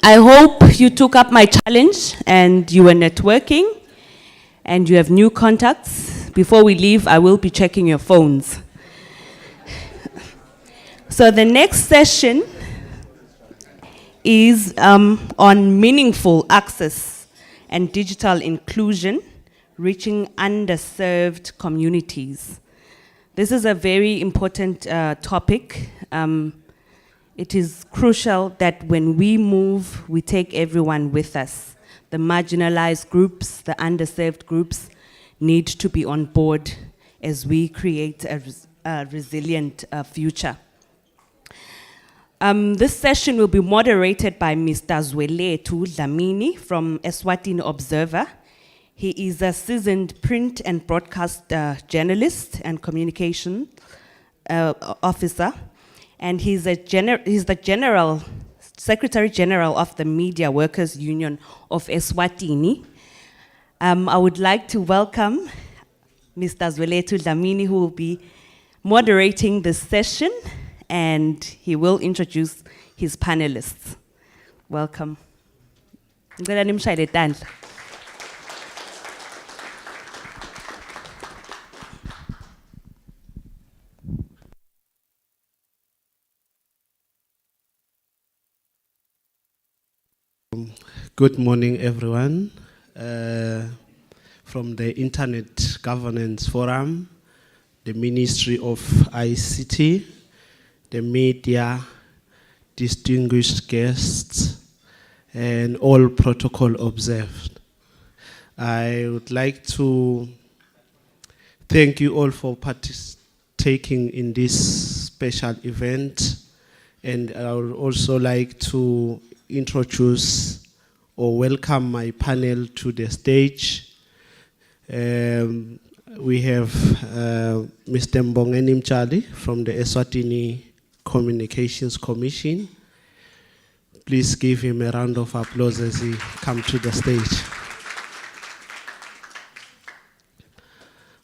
I hope you took up my challenge and you were networking and you have new contacts. Before we leave, I will be checking your phones. So the next session is on meaningful access and digital inclusion, reaching underserved communities. This is a very important topic. It is crucial that when we move, we take everyone with us. The marginalized groups, the underserved groups need to be on board as we create a resilient future. This session will be moderated by Mr. Zweletu Dlamini from Eswatini Observer. He is a seasoned print and broadcast journalist and communication officer, and he's the Secretary General of the Media Workers Union of Eswatini. I would like to welcome Mr. Zweletu Dlamini, who will be moderating this session, and he will introduce his panelists. Welcome. Good morning, everyone. From the Internet Governance Forum, the Ministry of ICT, the media, distinguished guests, and all protocol observed. I would like to thank you all for partaking in this special event, and I would also like to introduce or welcome my panel to the stage. We have Mr. Mbongeni Mchali from the Eswatini Communications Commission. Please give him a round of applause as he comes to the stage.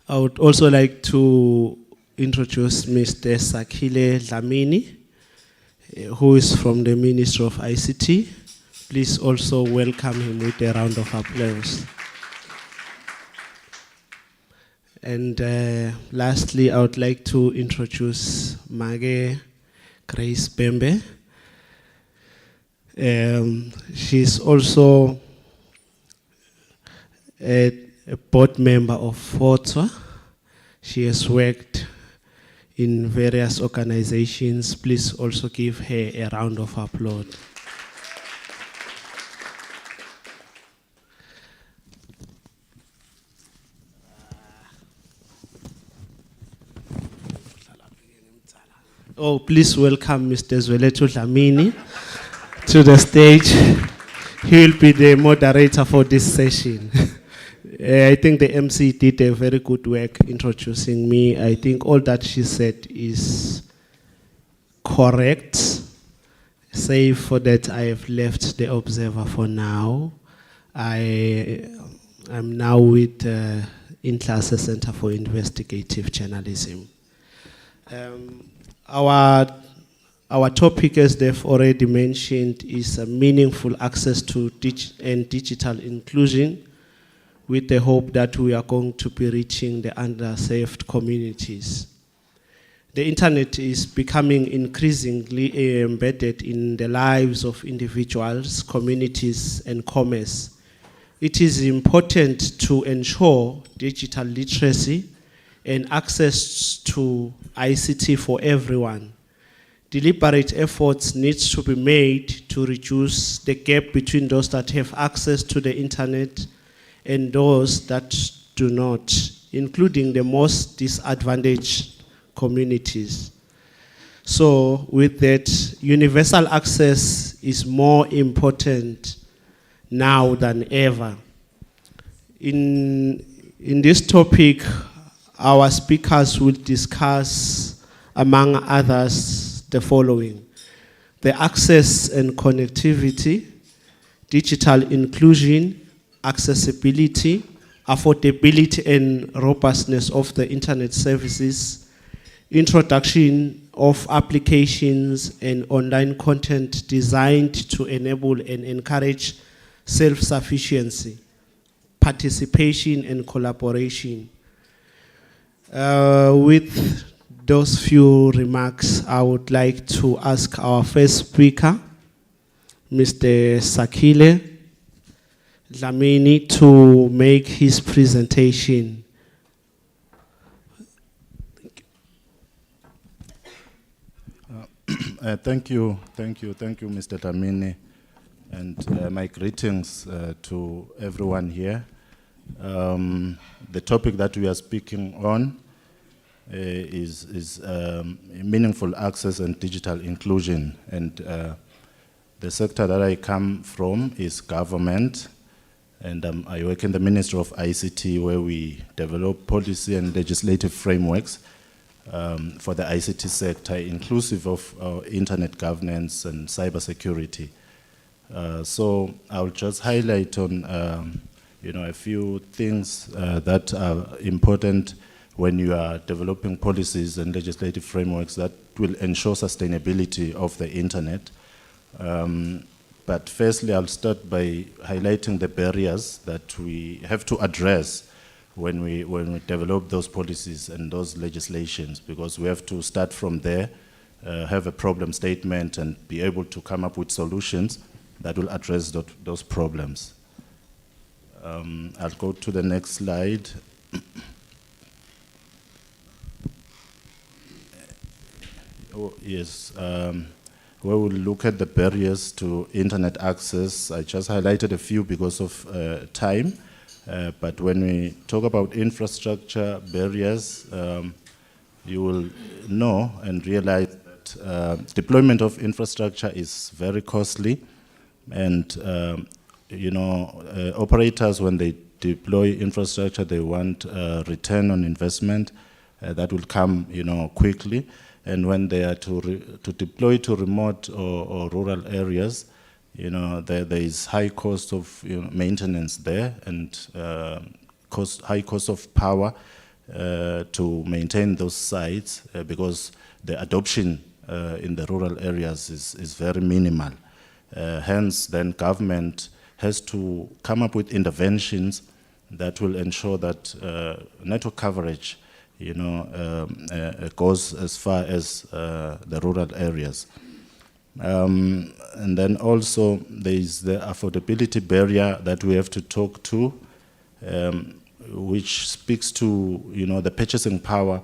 I would also like to introduce Mr. Sakhile Dlamini, who is from the Ministry of ICT. Please also welcome him with a round of applause. And lastly, I would like to introduce Mage Grace Bembe. She's also a board member of FOTSWA. She has worked in various organizations. Please also give her a round of applause. Oh, please welcome Mr. Zweletu Dlamini to the stage. He will be the moderator for this session. I think the MC did a very good work introducing me. I think all that she said is correct, save for that I have left the Observer for now. I am now with INTLASA Center for Investigative Journalism. Our topic, as they've already mentioned, is a meaningful access to digital inclusion, with the hope that we are going to be reaching the underserved communities. The internet is becoming increasingly embedded in the lives of individuals, communities, and commerce. It is important to ensure digital literacy and access to ICT for everyone. Deliberate efforts need to be made to reduce the gap between those that have access to the internet and those that do not, including the most disadvantaged communities. So with that, universal access is more important now than ever. In this topic, our speakers will discuss, among others, the following: the access and connectivity, digital inclusion, accessibility, affordability and robustness of the internet services, introduction of applications and online content designed to enable and encourage self-sufficiency, participation, and collaboration. With those few remarks, I would like to ask our first speaker, Mr. Sakile Dlamini, to make his presentation. Thank you, Mr. Dlamini, and my greetings to everyone here. The topic that we are speaking on is meaningful access and digital inclusion, and the sector that I come from is government, and I work in the Ministry of ICT, where we develop policy and legislative frameworks for the ICT sector, inclusive of internet governance and cybersecurity. So I'll just highlight on a few things that are important when you are developing policies and legislative frameworks that will ensure sustainability of the internet. But firstly, I'll start by highlighting the barriers that we have to address when we develop those policies and those legislations, because we have to start from there, have a problem statement, and be able to come up with solutions that will address those problems. I'll go to the next slide. Oh, yes, where we'll look at the barriers to internet access. I just highlighted a few because of time. But when we talk about infrastructure barriers, you will know and realize that deployment of infrastructure is very costly, and operators, when they deploy infrastructure, they want return on investment that will come quickly. And when they are to deploy to remote or rural areas, there is high cost of maintenance there, and high cost of power to maintain those sites, because the adoption in the rural areas is very minimal. Hence, then government has to come up with interventions that will ensure that network coverage goes as far as the rural areas. And then also there is the affordability barrier that we have to talk to, which speaks to the purchasing power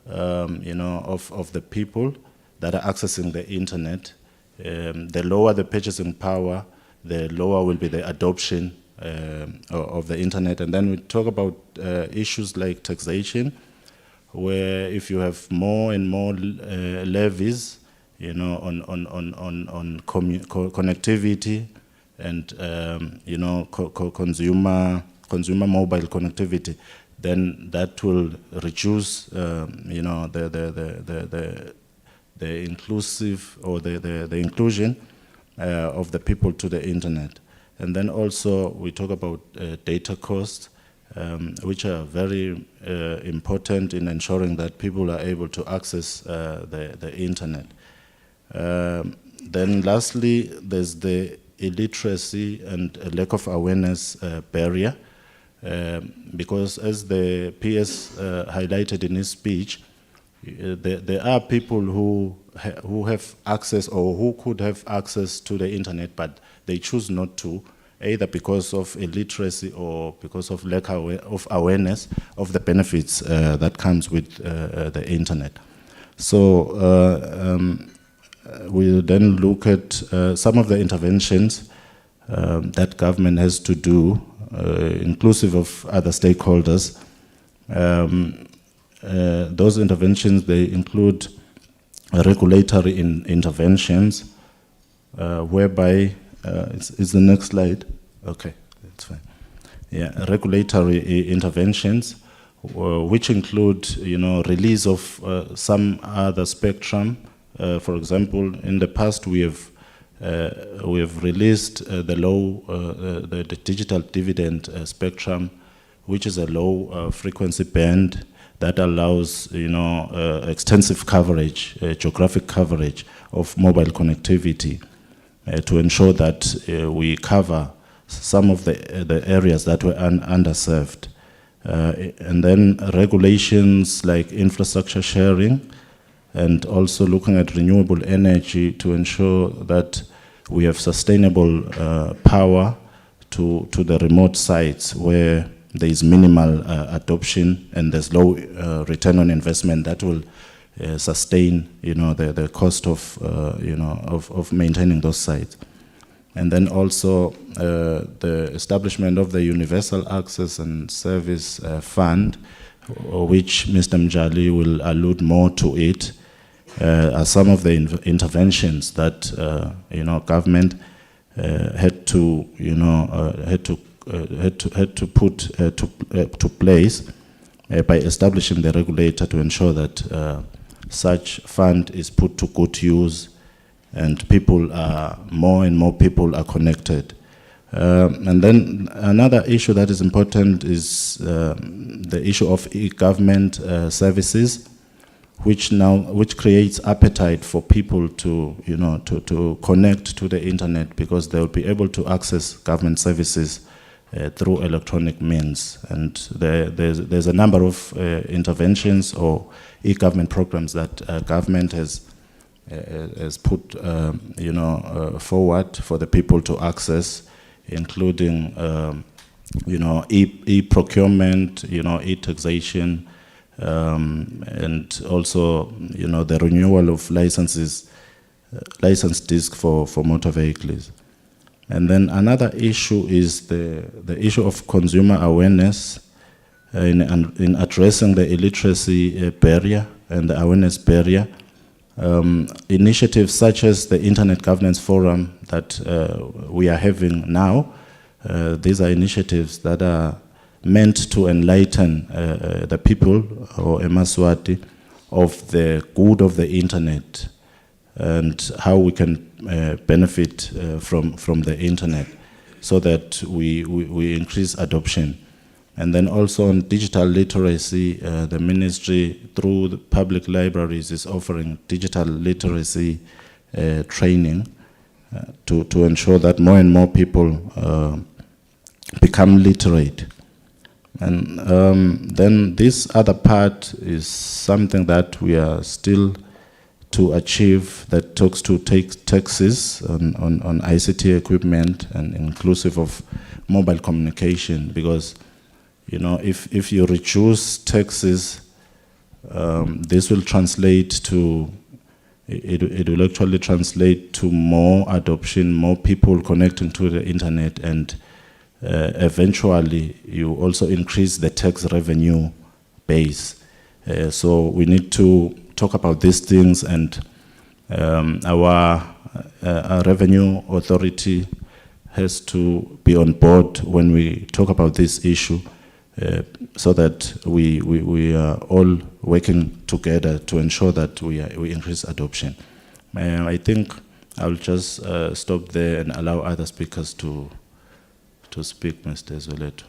of the people that are accessing the internet. The lower the purchasing power, the lower will be the adoption of the internet. And then we talk about issues like taxation, where if you have more and more levies, on connectivity and consumer mobile connectivity, then that will reduce the inclusive or the inclusion of the people to the internet. And then also we talk about data costs, which are very important in ensuring that people are able to access the internet. Then lastly, there's the illiteracy and a lack of awareness barrier, because as the PS highlighted in his speech, there are people who have access or who could have access to the internet, but they choose not to, either because of illiteracy or because of lack of awareness of the benefits that comes with the internet. So we'll then look at some of the interventions that government has to do, inclusive of other stakeholders. Those interventions, they include regulatory interventions, whereby, is the next slide? Okay, that's fine. Yeah, regulatory interventions, which include, release of some other spectrum. For example, in the past we have released the digital dividend spectrum, which is a low frequency band that allows, extensive coverage, geographic coverage of mobile connectivity to ensure that we cover some of the areas that were underserved. And then regulations like infrastructure sharing, and also looking at renewable energy to ensure that we have sustainable power to the remote sites where there is minimal adoption and there's low return on investment that will sustain, the cost of maintaining those sites. And then also the establishment of the Universal Access and Service Fund, which Mr. Mjali will allude more to it, are some of the interventions that government had to put to place by establishing the regulator to ensure that such fund is put to good use, and more and more people are connected. And then another issue that is important is the issue of e-government services, which creates appetite for people to connect to the internet, because they'll be able to access government services through electronic means. And there's a number of interventions or e-government programs that government has put forward for the people to access, including e-procurement, e-taxation, and also the renewal of license disc for motor vehicles. And then another issue is the issue of consumer awareness in addressing the illiteracy barrier and the awareness barrier. Initiatives such as the Internet Governance Forum that we are having now, these are initiatives that are meant to enlighten the people or eMaSwati of the good of the internet and how we can benefit from the internet, so that we increase adoption. And then also on digital literacy, the ministry through the public libraries is offering digital literacy training to ensure that more and more people become literate. And then this other part is something that we are still to achieve, that talks to take taxes on ICT equipment and inclusive of mobile communication, because if you reduce taxes, this will translate to, it will actually translate to more adoption, more people connecting to the internet, and eventually you also increase the tax revenue base. So we need to talk about these things, and our revenue authority has to be on board when we talk about this issue, so that we are all working together to ensure that we increase adoption. I think I'll just stop there and allow other speakers to speak, Mr. Zwelethu.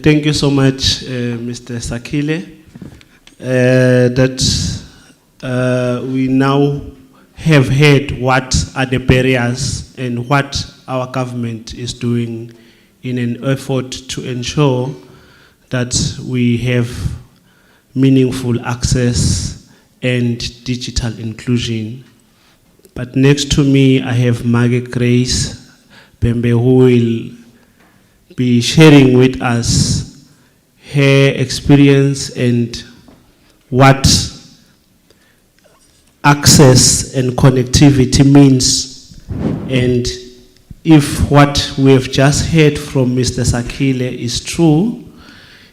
Thank you so much, Mr. Sakile. We now have heard what are the barriers and what our government is doing in an effort to ensure that we have meaningful access and digital inclusion. But next to me, I have Margaret Grace Bembe, who will be sharing with us her experience and what access and connectivity means, and if what we have just heard from Mr. Sakile is true,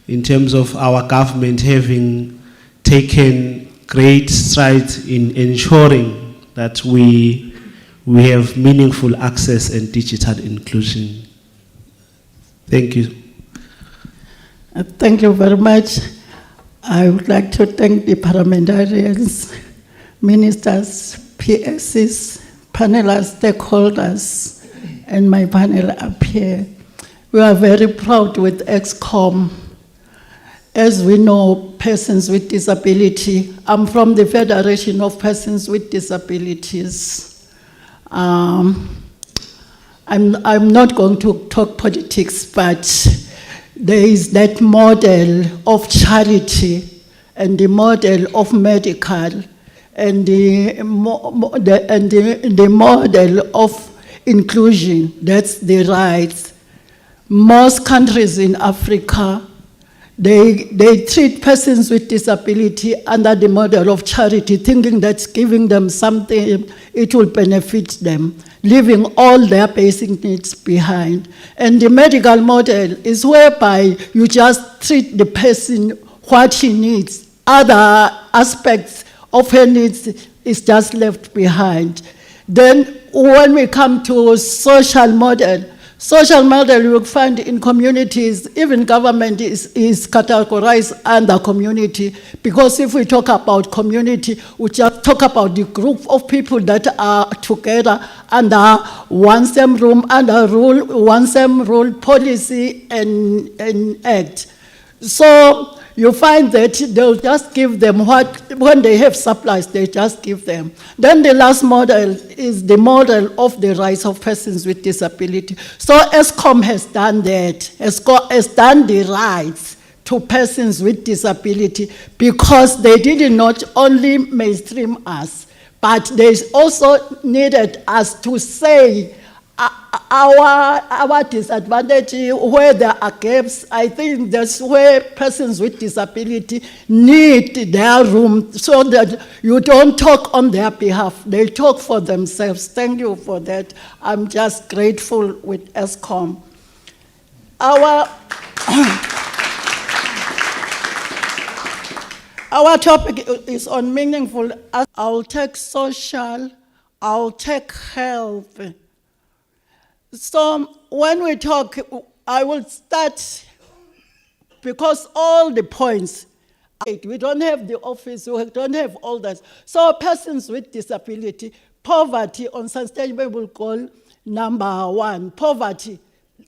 in terms of our government having taken great strides in ensuring that we have meaningful access and digital inclusion. Thank you. Thank you very much. I would like to thank the parliamentarians, ministers, PSCs, panelists, stakeholders, and my panel up here. We are very proud with EXCOM. As we know, persons with disability, I'm from the Federation of Persons with Disabilities. I'm not going to talk politics, but there is that model of charity and the model of medical and the model of inclusion. That's the rights. Most countries in Africa, they treat persons with disability under the model of charity, thinking that giving them something, it will benefit them, leaving all their basic needs behind. And the medical model is whereby you just treat the person what he needs. Other aspects of her needs is just left behind. Then when we come to social model you will find in communities, even government is categorized under community, because if we talk about community, we just talk about the group of people that are together under one same room, under one same rule, policy, and act. So you find that they'll just give them when they have supplies, they just give them. Then the last model is the model of the rights of persons with disability. So ESCOM has done that, ESCOM has done the rights to persons with disability, because they did not only mainstream us, but they also needed us to say our disadvantage, where there are gaps. I think that's where persons with disability need their room, so that you don't talk on their behalf, they talk for themselves. Thank you for that. I'm just grateful with ESCOM. Our topic is on meaningful. I'll take social, I'll take health. So when we talk, I will start, because all the points, we don't have the office, we don't have all that. So persons with disability, poverty, unsustainable goal number 1, poverty.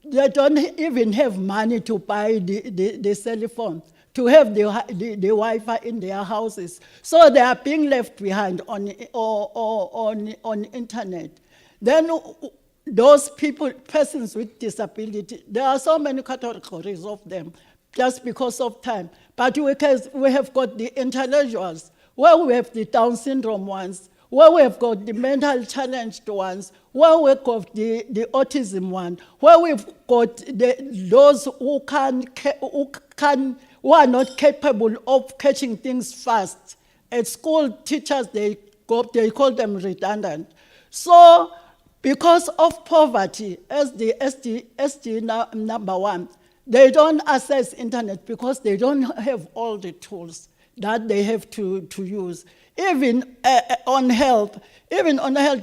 They don't even have money to buy the cell phone, to have the Wi-Fi in their houses. So they are being left behind on internet. Then those people, persons with disability, there are so many categories of them, just because of time. But we have got the intellectuals, where we have the Down syndrome ones, where we have got the mental challenged ones, where we've got the autism one, where we've got those who are not capable of catching things fast. At school, teachers, they call them redundant. So, because of poverty, as the SD number 1, they don't access internet because they don't have all the tools that they have to use. Even on health,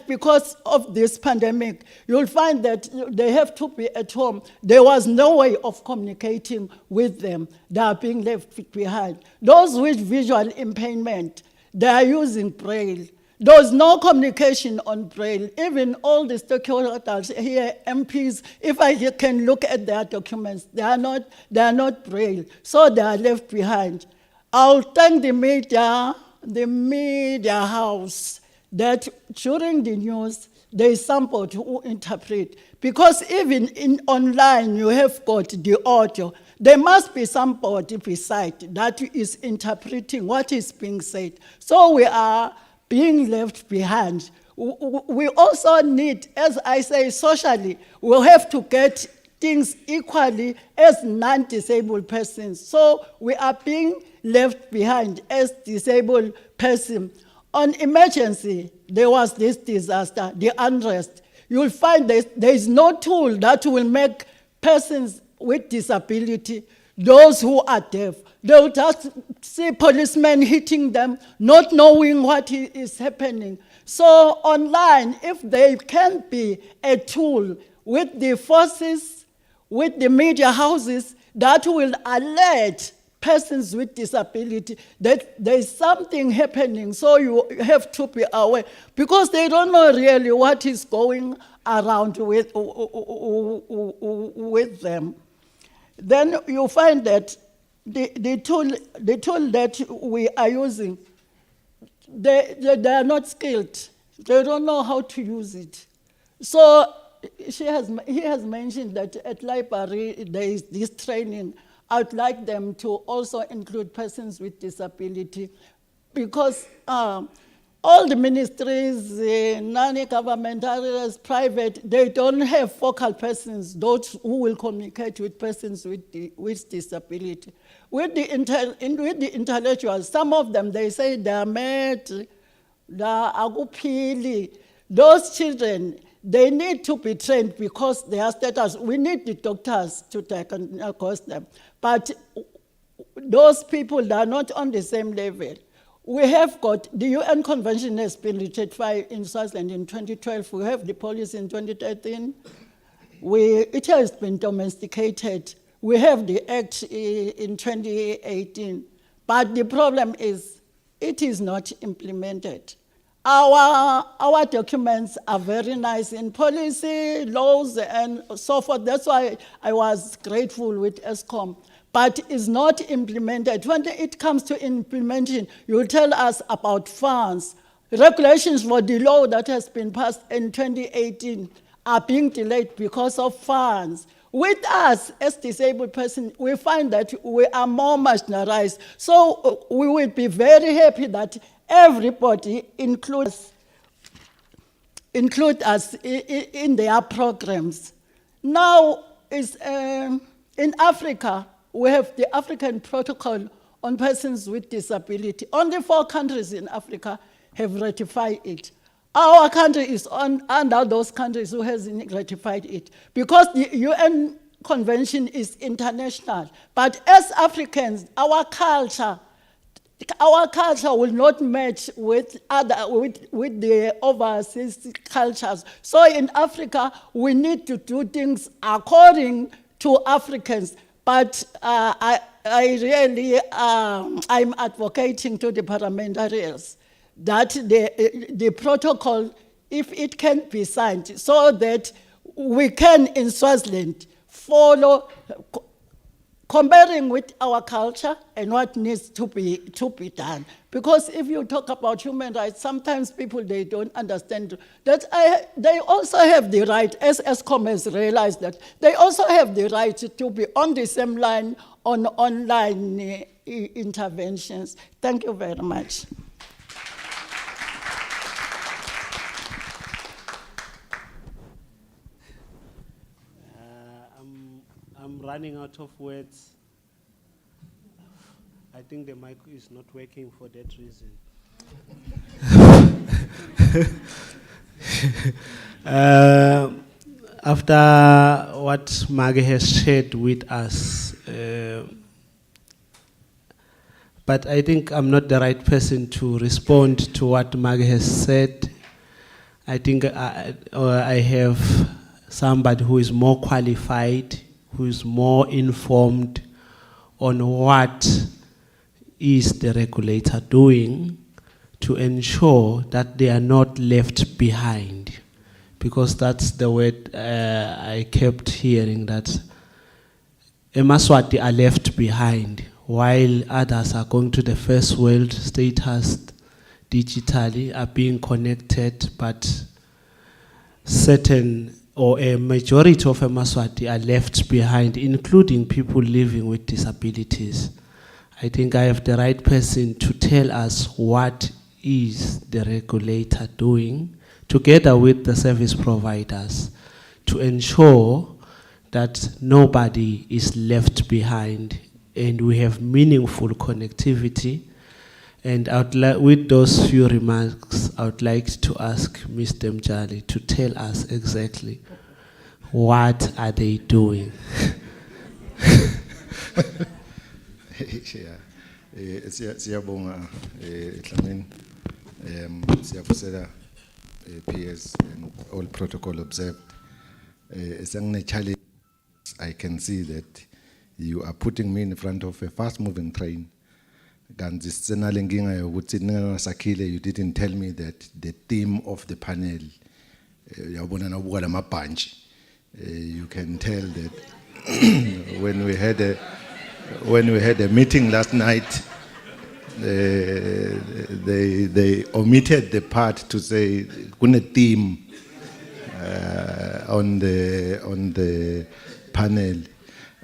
because of this pandemic, you'll find that they have to be at home. There was no way of communicating with them. They are being left behind. Those with visual impairment, they are using Braille. There's no communication on Braille. Even all the stakeholders here, MPs, if I can look at their documents, they are not Braille. So they are left behind. I'll thank the media house, that during the news, there is somebody who interpret. Because even in online, you have got the audio. There must be somebody beside that is interpreting what is being said. So we are being left behind. We also need, as I say, socially, we'll have to get things equally as non-disabled persons. So we are being left behind as disabled persons. On emergency, there was this disaster, the unrest. You'll find there is no tool that will make persons with disability, those who are deaf, they'll just see policemen hitting them, not knowing what is happening. So online, if there can be a tool with the forces, with the media houses, that will alert persons with disability, that there's something happening, so you have to be aware, because they don't know really what is going around with them. Then you find that the tool that we are using, they are not skilled. They don't know how to use it. So he has mentioned that at library there is this training. I'd like them to also include persons with disability, because all the ministries, non-governmental, private, they don't have focal persons, those who will communicate with persons with disability. With the intellectuals, some of them, they say they are mad, they are agupili. Those children, they need to be trained because their status, we need the doctors to diagnose them. But those people, they are not on the same level. We have got, the UN Convention has been ratified in Swaziland in 2012. We have the policy in 2013. It has been domesticated. We have the Act in 2018. But the problem is, it is not implemented. Our documents are very nice in policy, laws, and so forth. That's why I was grateful with ESCOM. But it's not implemented. When it comes to implementation, you tell us about funds. Regulations for the law that has been passed in 2018 are being delayed because of funds. With us, as disabled persons, we find that we are more marginalized. So we will be very happy that everybody include us in their programs. Now, in Africa, we have the African Protocol on Persons with Disability. Only 4 countries in Africa have ratified it. Our country is under those countries who hasn't ratified it, because the UN Convention is international. But as Africans, our culture will not match with the overseas cultures. So in Africa, we need to do things according to Africans. But I'm advocating to the parliamentarians that the protocol, if it can be signed, so that we can in Swaziland follow, comparing with our culture and what needs to be done. Because if you talk about human rights, sometimes people, they don't understand that they also have the right, as ESCOM has realized that, they also have the right to be on the same line on online interventions. Thank you very much. I'm running out of words. I think the mic is not working for that reason. After what Maggie has shared with us, but I think I'm not the right person to respond to what Maggie has said. I think I have somebody who is more qualified, who is more informed on what is the regulator doing to ensure that they are not left behind. Because that's the word I kept hearing, that eMaswati are left behind while others are going to the first world status digitally, are being connected, but certain or a majority of eMaswati are left behind, including people living with disabilities. I think I have the right person to tell us what is the regulator doing, together with the service providers, to ensure that nobody is left behind and we have meaningful connectivity. And with those few remarks, I would like to ask Mr. Mjali to tell us exactly what are they doing. Siyabonga Dlamini, siyabusela PS and all protocol observed. Challenge, I can see that you are putting me in front of a fast-moving train. Kanti senale nkinga yokuthi ningasakhile, you didn't tell me that the theme of the panel, yabona nabuka lamabhantshi, you can tell that when we had a meeting last night, they omitted the part to say kune theme on the panel.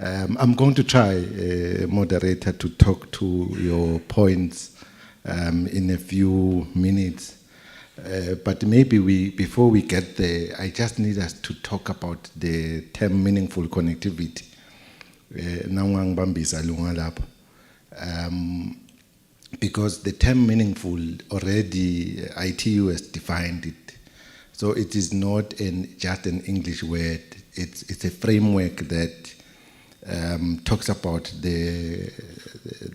I'm going to try, moderator, to talk to your points in a few minutes. But maybe before we get there, I just need us to talk about the term meaningful connectivity. Because the term meaningful already, ITU has defined it. So it is not just an English word. It's a framework that talks about the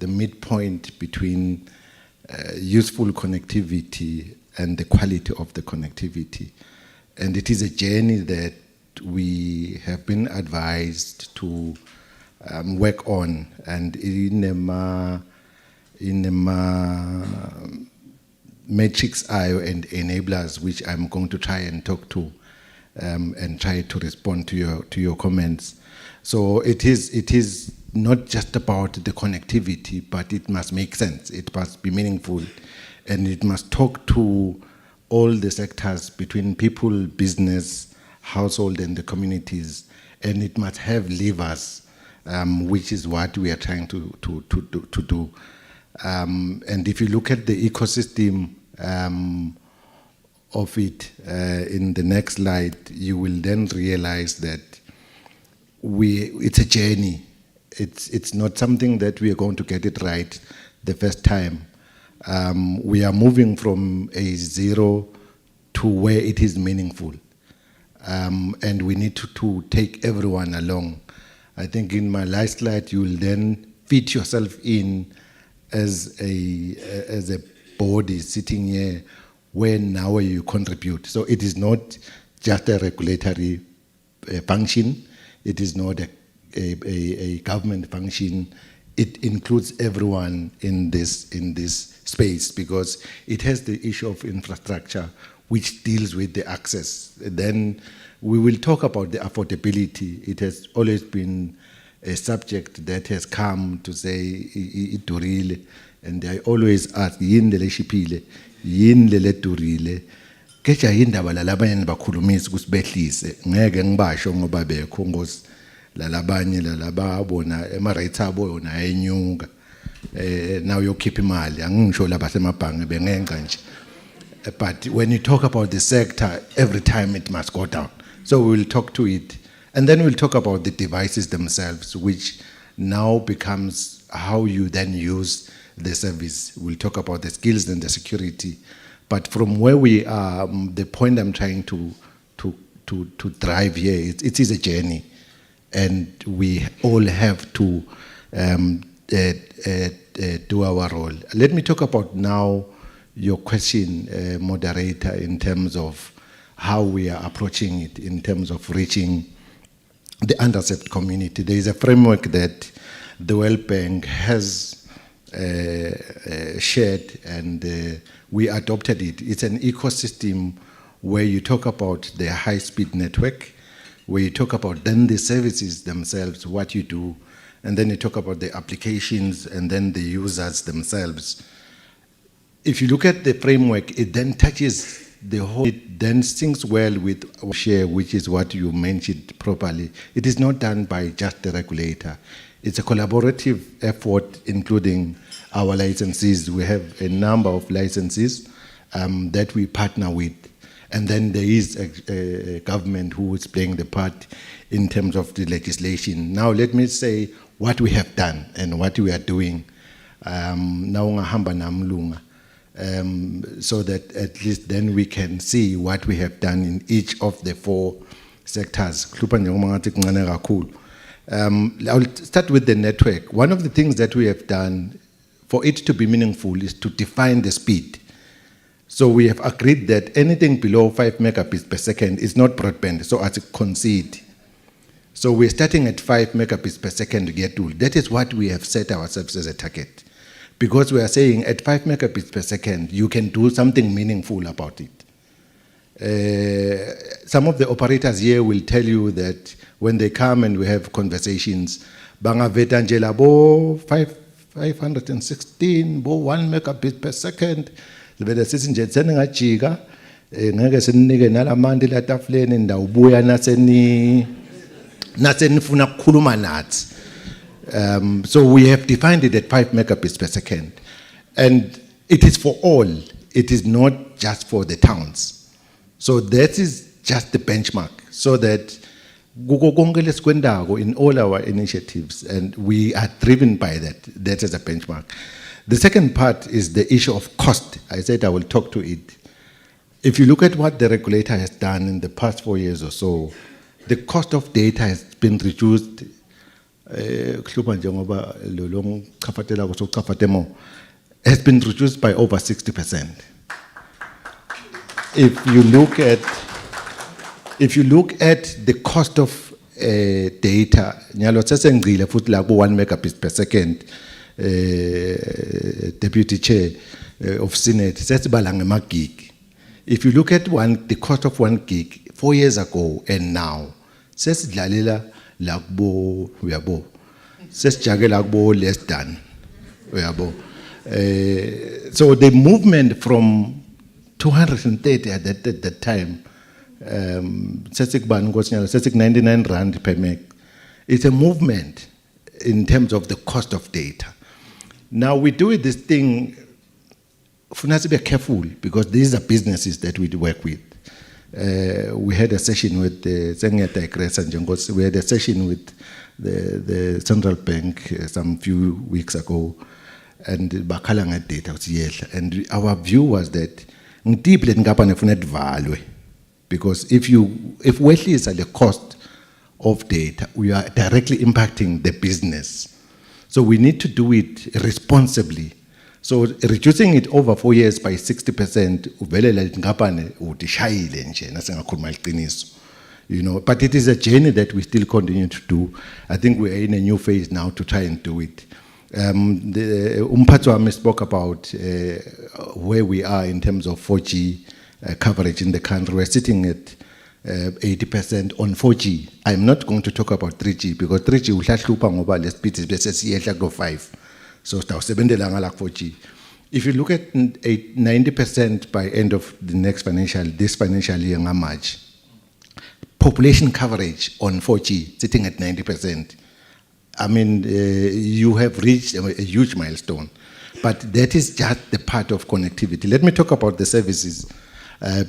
midpoint between useful connectivity and the quality of the connectivity. And it is a journey that we have been advised to work on, and in a matrix IO and enablers, which I'm going to try and talk to and try to respond to your comments. So it is not just about the connectivity, but it must make sense. It must be meaningful, and it must talk to all the sectors between people, business, household, and the communities, and it must have levers, which is what we are trying to do. And if you look at the ecosystem of it in the next slide, you will then realize that it's a journey. It's not something that we are going to get it right the first time. We are moving from a zero to where it is meaningful. And we need to take everyone along. I think in my last slide, you will then fit yourself in as a body sitting here where now you contribute. So it is not just a regulatory function. It is not a government function. It includes everyone in this space, because it has the issue of infrastructure, which deals with the access. Then we will talk about the affordability. It has always been a subject that has come to say idurile, and I always ask yini le shipile, yini le durile. Kecha yindaba lalabanye nibakhulumisa kusibehlise, ngeke ngibasho ngoba bekho ngosi lalabanye lalababona ema-rates abo yona ayenyuka. Now you keep imali, angisho labasemabhange bengenqa nje. But when you talk about the sector, every time it must go down. So we will talk to it. And then we'll talk about the devices themselves, which now becomes how you then use the service. We'll talk about the skills and the security. But from where we are, the point I'm trying to drive here, it is a journey. And we all have to do our role. Let me talk about now your question, moderator, in terms of how we are approaching it, in terms of reaching the underserved community. There is a framework that the World Bank has shared, and we adopted it. It's an ecosystem where you talk about the high-speed network, where you talk about then the services themselves, what you do, and then you talk about the applications and then the users themselves. If you look at the framework, it then touches the whole, it then syncs well with share, which is what you mentioned properly. It is not done by just the regulator. It's a collaborative effort, including our licensees. We have a number of licensees that we partner with. And then there is a government who is playing the part in terms of the legislation. Now let me say what we have done and what we are doing. So that at least then we can see what we have done in each of the four sectors. I'll start with the network. One of the things that we have done for it to be meaningful is to define the speed. So we have agreed that anything below 5 megabits per second is not broadband, so as a concede. So we're starting at 5 megabits per second to get to. That is what we have set ourselves as a target. Because we are saying at 5 megabits per second, you can do something meaningful about it. Some of the operators here will tell you that when they come and we have conversations, banga veta nje labo 516, bo 1 megabit per second. Vele sithi nje seningajika ngeke sinike nalamandi la tafuleni ndawubuya nasenifuna kukhuluma nathi. So we have defined it at 5 megabits per second. And it is for all. It is not just for the towns. So that is just the benchmark. So that in all our initiatives, and we are driven by that. That is a benchmark. The second part is the issue of cost. I said I will talk to it. If you look at what the regulator has done in the past 4 years or so, the cost of data has been reduced. Has been reduced by over 60%. If you look at the cost of data, nyalo sesengile futhi la ku 1 megabit per second, Deputy Chair of Senate, sesibala ngema gig. If you look at the cost of 1 gig 4 years ago and now, sesidlalela la kubo uyabo. Sesijagela kubo less than uyabo. So the movement from 230 at that time, 99 rand per meg. It's a movement in terms of the cost of data. Now we do this thing, we have to be careful because these are businesses that we work with. We had a session with we had a session with the central bank some few weeks ago, and bakhala data and our view was that because if we is at the cost of data, we are directly impacting the business. So we need to do it responsibly. So reducing it over 4 years by 60%, you know, but it is a journey that we still continue to do. I think we are in a new phase now to try and do it. Umphathu spoke about where we are in terms of 4G coverage in the country. We're sitting at 80% on 4G. I'm not going to talk about 3G because 3G will have the speed is 5. So 4G. If you look at 90% by end of this financial year, March, population coverage on 4G sitting at 90%. I mean, you have reached a huge milestone, but that is just the part of connectivity. Let me talk about the services,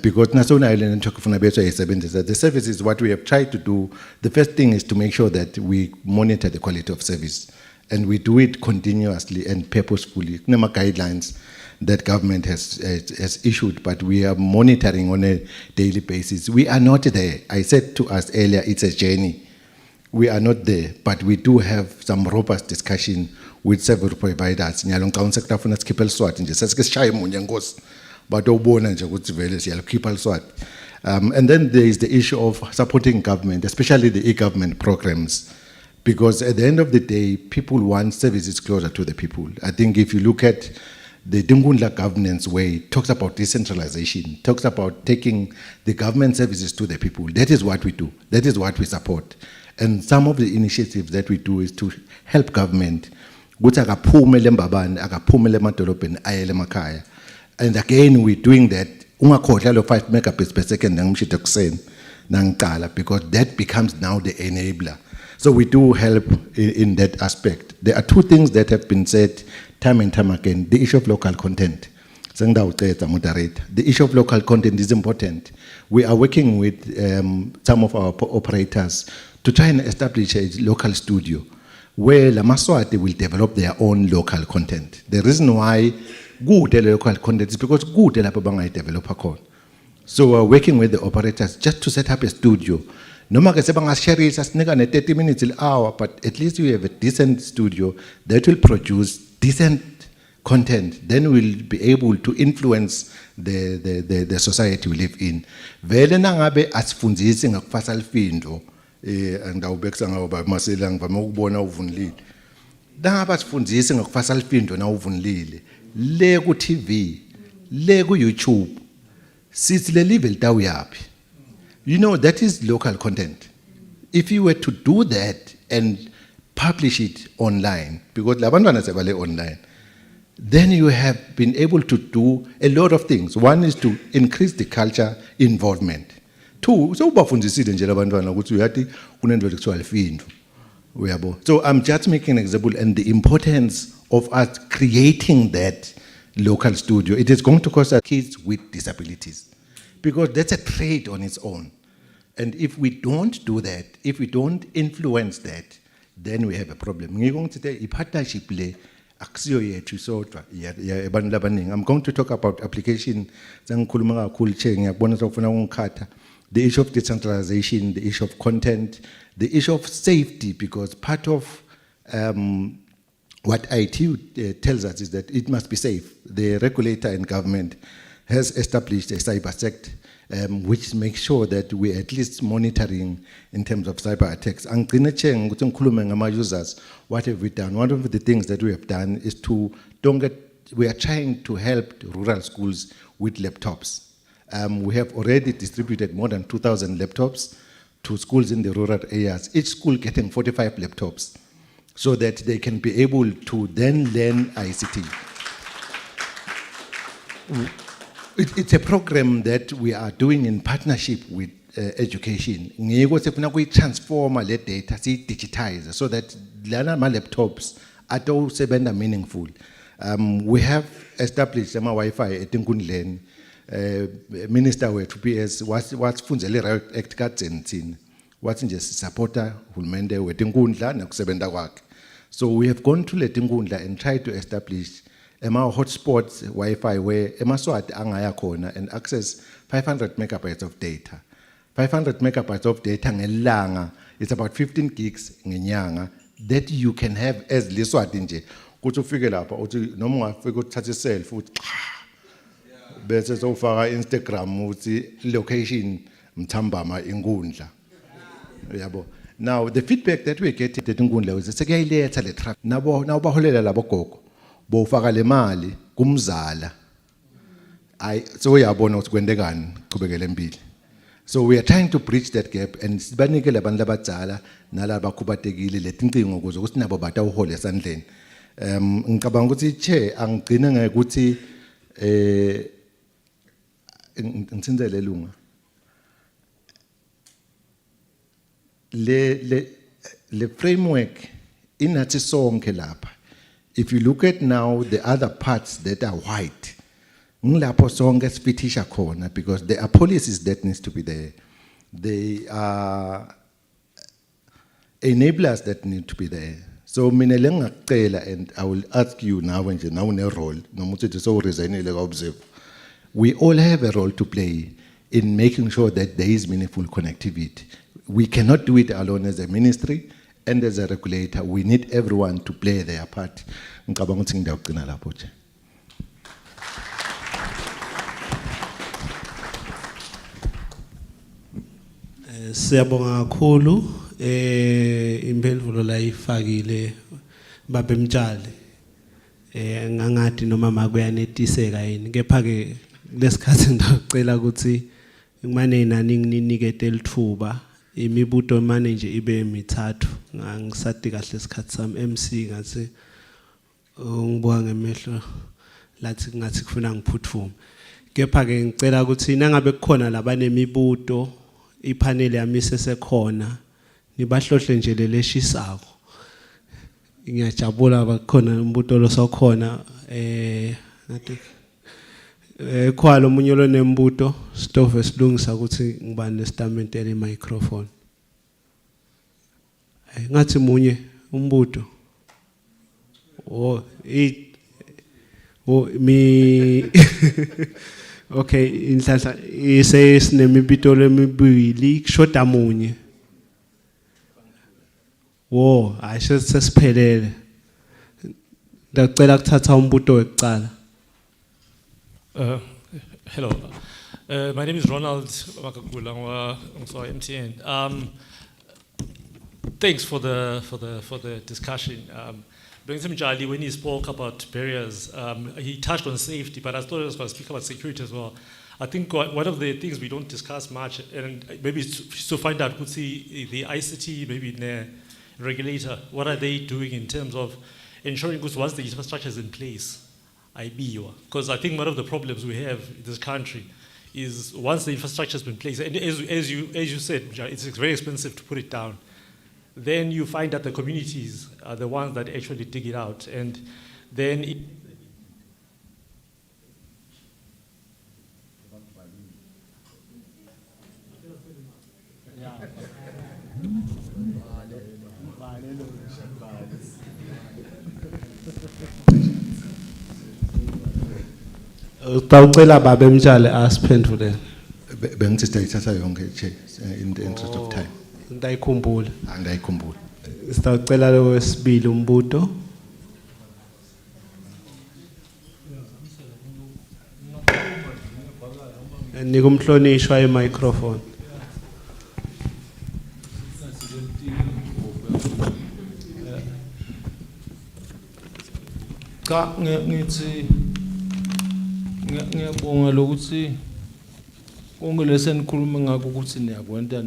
because National Island the services, what we have tried to do, the first thing is to make sure that we monitor the quality of service, and we do it continuously and purposefully. There are guidelines that government has issued, but we are monitoring on a daily basis. We are not there. I said to us earlier, it's a journey. We are not there, but we do have some robust discussion with several providers. And then there is the issue of supporting government, especially the e-government programs, because at the end of the day, people want services closer to the people. I think if you look at the Dungundla governance way, it talks about decentralization, talks about taking the government services to the people. That is what we do. That is what we support. And some of the initiatives that we do is to help government. And again, we're doing that. 5 megabits per second, because that becomes now the enabler. So we do help in that aspect. There are two things that have been said time and time again. The issue of local content. The issue of local content is important. We are working with some of our operators to try and establish a local studio where La Maswati will develop their own local content. The reason why good local content is because good developer. So we're working with the operators just to set up a studio. No matter if share it 30 minutes an hour, but at least we have a decent studio that will produce decent content. Then we'll be able to influence the society we live in. Vele nangabe asifundisi ngakufasa alfindo andawubekisa ngawo bamasela ngivame ukubona uvunulile. Danga sifundise ngokufasa lifindo na uvunulile. Le ku TV, le ku YouTube. Sithi le level tawu yapi. You know, that is local content. If you were to do that and publish it online, because labantwana sebale online, then you have been able to do a lot of things. One is to increase the culture involvement. Two, so ubafundisile nje labantwana ukuthi uyathi kunento ekuthiwa lifindo. Uyabo. So I'm just making an example and the importance of us creating that local studio. It is going to cost us kids with disabilities because that's a trade on its own. And if we don't do that, if we don't influence that, then we have a problem. Partnership le akusiyo yethu sodwa yabantu abaningi. I'm going to talk about application. Zangikhuluma kakhulu che ngiyabona sokufuna ukungikhatha. The issue of decentralization, the issue of content, the issue of safety, because part of what IT tells us is that it must be safe. The regulator and government has established a cybersect which makes sure that we're at least monitoring in terms of cyber attacks. Users, what have we done? One of the things that we have done is we are trying to help rural schools with laptops. We have already distributed more than 2,000 laptops to schools in the rural areas, each school getting 45 laptops so that they can be able to then learn ICT. It's a program that we are doing in partnership with education. We transform the data, digitize, so that my laptops are meaningful. We have established some Wi-Fi at Nkundleni. Minister wethu PS wasifundzele Riot Act kaDzensini wathi nje supporter hulumende weTinkundla nokusebenza kwakhe. So we have gone to leTinkundla and tried to establish hotspots Wi-Fi where emaswati angaya khona and access 500 megabytes of data. 500 megabytes of data ngelanga, it's about 15 gigs ngenyanga that you can have as liswati nje. Kuthi ufike lapha uthi noma ungafika uthatha iselfie uthi bese sofaka Instagram uthi location Mthambama Inkundla. Yabo. Now the feedback that we get at Inkundla is sekuyayiletha le traffic. Nabo baholela labo gogo. Bofaka le mali kumzala. So uyabona ukuthi kwendekani qhubekele empilo. So we are trying to bridge that gap and sibanike labantu abadala nalabo bakhubatekile letincingo ukuze ukuthi nabo batawuhola esandleni. Ngicabanga ukuthi che angigcina ngekuthi ngitsinzele lunga le framework inathi sonke lapha. If you look at now the other parts that are white, ngilapho sonke sifithisha khona because there are policies that needs to be there. They are enablers that need to be there. So mina lengacela, and I will ask you now nje now une role nomuthi so resignele ka observe. We all have a role to play in making sure that there is meaningful connectivity. We cannot do it alone as a ministry and as a regulator. We need everyone to play their part. Ngicabanga ukuthi ngiyaqina lapho nje. Siyabonga kakhulu impendulo la ifakile babemtshali ngangathi noma makuyanetiseka yini kepha ke lesikhathi ngicela ukuthi ngimane inani nginikete lithuba imibuto manje nje ibe mithathu ngisadi kahle isikhathi sami MC ngathi ngibuka ngemehlo lathi ngathi kufuna ngiphuthume kepha ke ngicela ukuthi nangabe kukhona labanemibuto ipanel yami sesekhona nibahlohle nje leleshisako ngiyajabula bakhona umbuto lo sokhona ngathi khwalo omunye lo nembuto stove silungisa ukuthi ngibane nestament ele microphone ngathi munye umbuto mi okay inhlanhla isinemibito lemibili kushoda munye ayisho sesiphelele ngicela ukuthatha umbuto wekucala. Hello, my name is Ronald Wakagula, I'm sorry, MTN. Thanks for the discussion. Benjamin Jali, when he spoke about barriers, he touched on safety, but I thought he was going to speak about security as well. I think one of the things we don't discuss much, and maybe it's to find out who's the ICT, maybe the regulator, what are they doing in terms of ensuring because once the infrastructure is in place, because I think one of the problems we have in this country is once the infrastructure has been placed, and as you said, it's very expensive to put it down. Then you find that the communities are the ones that actually dig it out, and then Utawucela Baba Mtshali asiphendule. Bengithi ithatha yonke Chair, in the interest of time. Ngiyayikhumbula. Angayikhumbula. Sitawucela lo wesibili umbuto. Nika umhlonishwa i-microphone. Cha ngithi ngiyabonga lokuthi konke lesenikhuluma ngakho ukuthi niyakwenta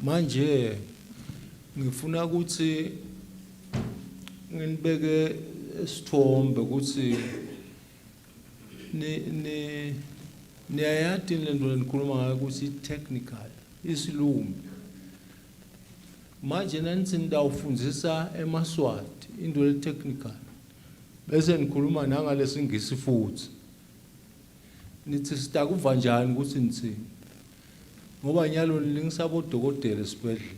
manje ngifuna ukuthi nginibeke isithombe ukuthi niyayati lento lenikhuluma ngayo ukuthi technical isilumbi manje nansi ndawufundzisa eMaswati into le technical bese nikhuluma nangalesingisi futhi nithi sitakuva njani ukuthi nitsini ngoba nyalo lingisabo dokotela esibhedlela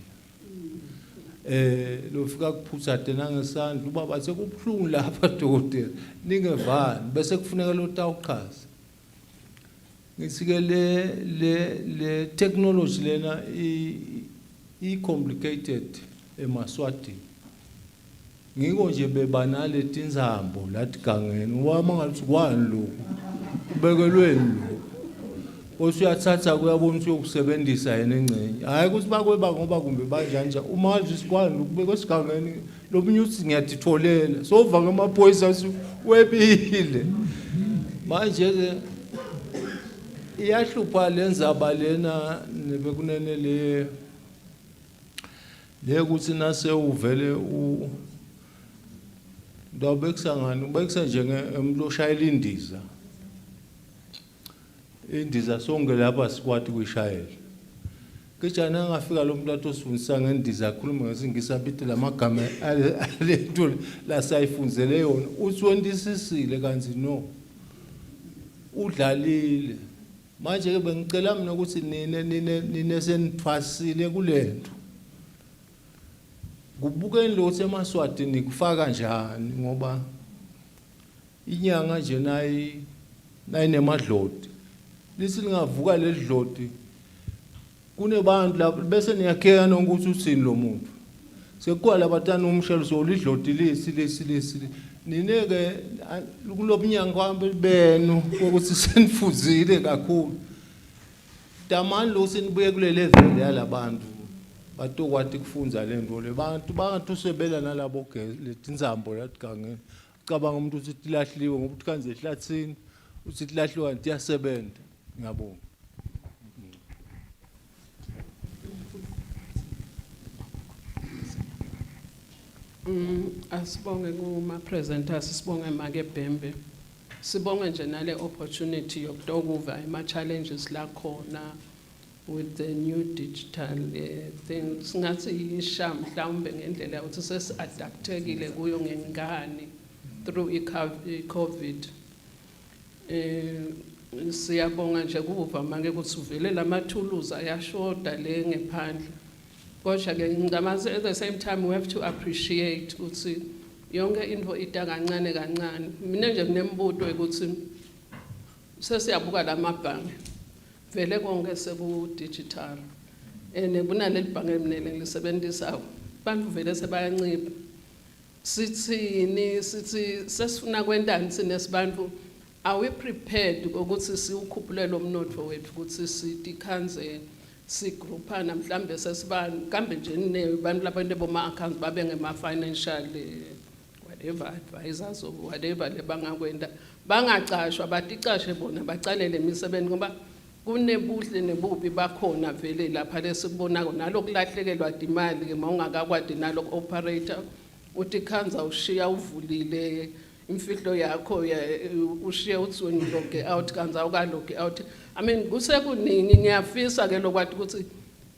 lofika kuphutha tena ngesandla uba bathe kubhlungu lapha dokotela ningevani bese kufuneka lo tawuchaza ngithi ke le technology lena i complicated eMaswati ngiko nje bebanale tinzambo lathi gangeni wama ngathi kwani lokho kubekelweni lo osuyathatha kuyabona ukuthi uyokusebenzisa yena engcenye hayi ukuthi bakweba ngoba kumbe banjanja uma ngathi isikwani ukubeka esigangeni lo mnyuthi ngiyaditholela sova ngamaphoyisa webile manje ke iyahlupha lenzaba lena bekunene le ukuthi nase uvele ndawubekisa ngani ubekisa njengemlo shayela indiza sonke lapha sikwati kuyishayela kejana ngafika lo muntu atosifundisa ngendiza akhuluma ngesingisi aphethe lamagama alento la sayifundzele yona uthondisisile kanzi no udlalile manje ke bengicela mina ukuthi nine senithwasile kulento kubukeni lo seMaswati nikufaka njani ngoba inyanga nje nayinemadloti lithi lingavuka ledloti kunebantu lapho bese niyakheka nokuthi uthini lo muntu sekuwa labatana umshelo so lidloti lesi nineke kulobunyango kwambe benu ukuthi senifuzile kakhulu damani lo senibuye kule level yalabantu batokwati kufunza lento le bantu bangathusebela nalabo letinzambo latigangeni cabanga umuntu uthi tilahliwe ngoba uthi kanze ehlathini uthi tilahliwa nti yasebenza ngiyabonga asibonge kuma presenters sibonge make Bhembe sibonge nje nale opportunity yokutokuva ama challenges la khona with the new digital things ngathi isha mhlawumbe ngendlela ukuthi sesi-adaptekile kuyo ngengane through i-COVID siyabonga nje kuva manje ukuthi uvele lamathuluzi ayashoda le ngephandle kodwa ke ngicamazi at the same time we have to appreciate ukuthi yonke into ita kancane kancane mina nje kunembuto ukuthi sesiyabuka lamabhange vele konke seku digital kunaleli bhange eminele ngilisebenzisa bantu vele sebayancipha sithi sesifuna kwentani sinesbantu are we prepared ukuthi siukhuphulele umnotho wethu ukuthi sitikhanze sigrouphana mhlambe sesibani kambe nje nebantu labantu boma accounts babe ngema financial whatever advisors or whatever lebangakwenda bangacashwa baticashe bona bacalele imisebenzi ngoba kunebuhle nebubi bakhona vele lapha lesikubonako nalokulahlekelwa imali ke mawungakakwadi nalok operator uthi khanza ushiya uvulile imfihlo yakho ushiya uthi when you log out kanza ukalog out I mean kusekuningi ngiyafisa ke lokwathi ukuthi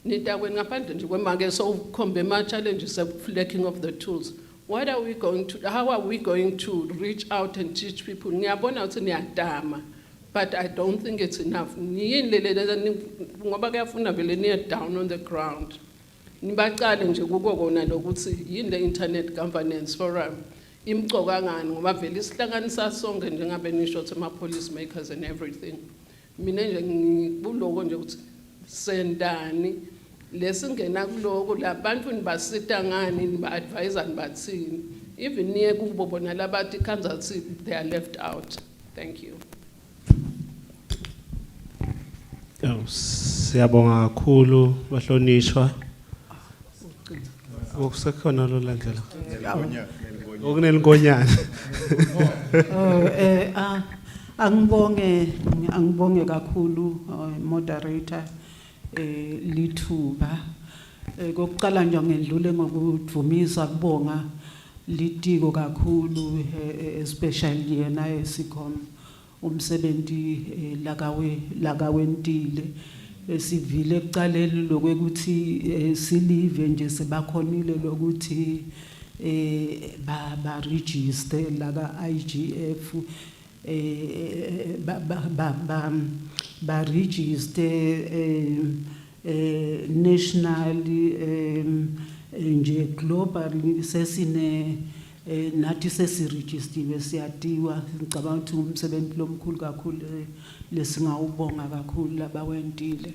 nitakweni ngaphandle nje kwemake so ukhombe ama challenges of lacking of the tools. What are we going to, how are we going to reach out and teach people? Ngiyabona ukuthi niyadama, but I don't think it's enough. Ngoba kuyafuna vele niye down on the ground. Nibaqale nje kuko kona lokuthi yini le internet governance forum imcoka ngani ngoba vele isihlanganisa sonke njengabe nisho ama policy makers and everything. Mina nje ngibuloko nje ukuthi sendani lesingena kuloko labantu nibasita ngani niba-advise nibathini even niye kubo bona labathi kanzathi they are left out. Thank you. Siyabonga kakhulu bahlonishwa. Ukusekhona lo landlela. Okunelinkonyana. Angibonge kakhulu moderator lithuba kokuqala nje ngedlule ngokuvumisa kubonga litiko kakhulu especially yena eSicom umsebenzi lakawentile sivile ekucaleni lokuthi silive nje sebakhonile lokuthi ba register laka IGF ba register nationally nje global sesine nathi sesiregistiwe siyatiwa ngicabanga ukuthi umsebenzi lomkhulu kakhulu lesingawubonga kakhulu labawentile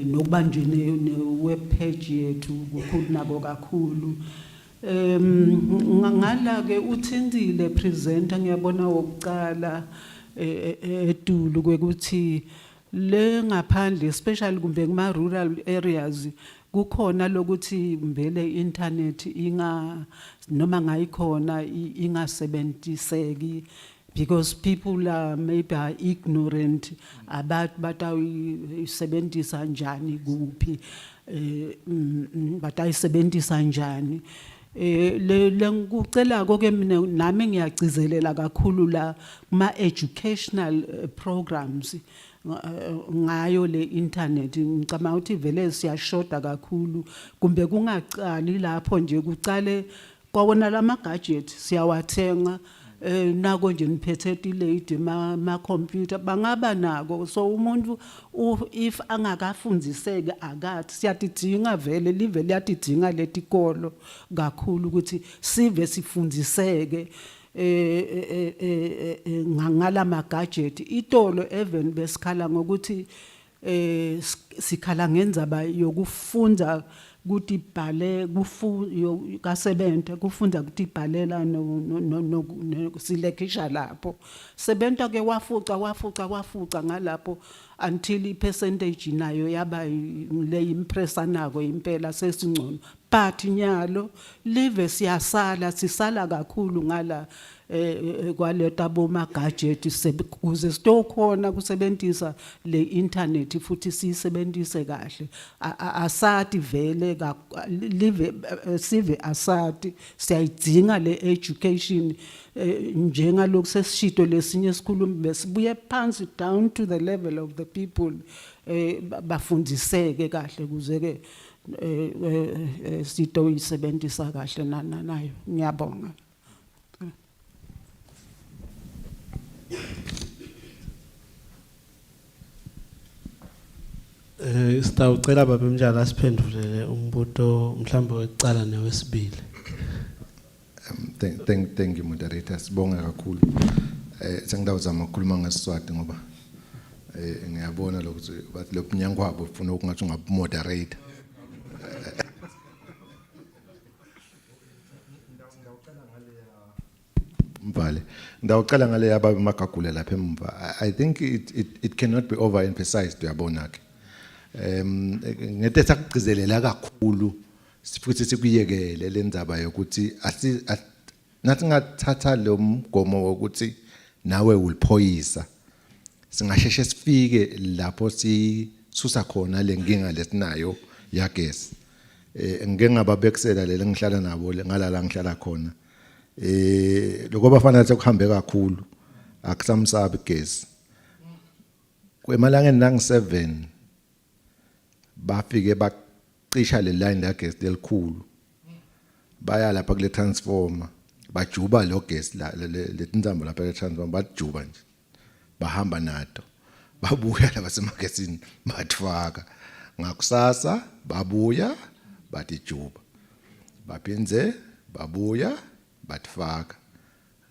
nokuba nje ne web page yethu kukhulu nako kakhulu ngala ke uthindile presenter ngiyabona wokuqala edulu kwekuthi le ngaphandle especially kumbe kuma rural areas kukhona lokuthi mbele internet noma ngayikhona ingasebenziseki because people are maybe are ignorant about batayisebenzisa njani kuphi batayisebenzisa njani le ngikucela konke mina nami ngiyagcizelela kakhulu la kuma educational programs ngayo le internet ngicabanga ukuthi vele siyashoda kakhulu kumbe kungaqali lapho nje kucale kwawona lama gadget siyawathenga nako nje niphethe ilate ma computer bangaba nako so umuntu if angakafundiseke akathi siyatidinga vele live liyatidinga letikolo kakhulu ukuthi sive sifundiseke ngala ma gadget itolo even besikhala ngokuthi sikhala ngendzaba yokufunda ukuthi ibhale kasebenta kufunda ukuthi ibhalela no silekisha lapho sebenta ke wafuca ngalapho until ipercentage nayo yaba le impressa nako impela sesingcono but nyalo live sisala kakhulu ngala kwaleta boma gadget kuze sitokhona kusebenzisa le internet futhi sisebenzise kahle asati vele live sive asati siyayidinga le education njengalokhu sesishito lesinye sikhulumi besibuye phansi down to the level of the people bafundiseke kahle kuze ke sito yisebenzisa kahle nayo ngiyabonga. Sitawucela baba Mjala asiphendulele umbuto mhlambe wecala newesibili. Thank you moderator sibonga kakhulu sengidawuzama ukukhuluma ngeSiswati ngoba ngiyabona lokuthi bathi lobunyango wabo ufuna ukungathi ungabumoderator Mbale ndawucela ngale yaba magagule lapha emva I think it cannot be overemphasized uyabona ke ngete sakugcizelela kakhulu futhi sikuyekele lenzaba yokuthi nathi ngathatha lo mgomo wokuthi nawe uliphoyisa singasheshe sifike lapho sisusa khona lenkinga lesinayo yagesi ngeke ngababekisela lele ngihlala nabo ngalala ngihlala khona lokho bafana sekuhambe kakhulu akusamsabi igesi kwemalangeni nangi7 bafike bacisha le line yagesi lelikhulu baya lapha kule transformer bajuba lo gesi le tinzambo lapha le transformer bajuba nje bahamba nato babuya la basemagesini bathwaka ngakusasa babuya batijuba baphinze babuya bathwaka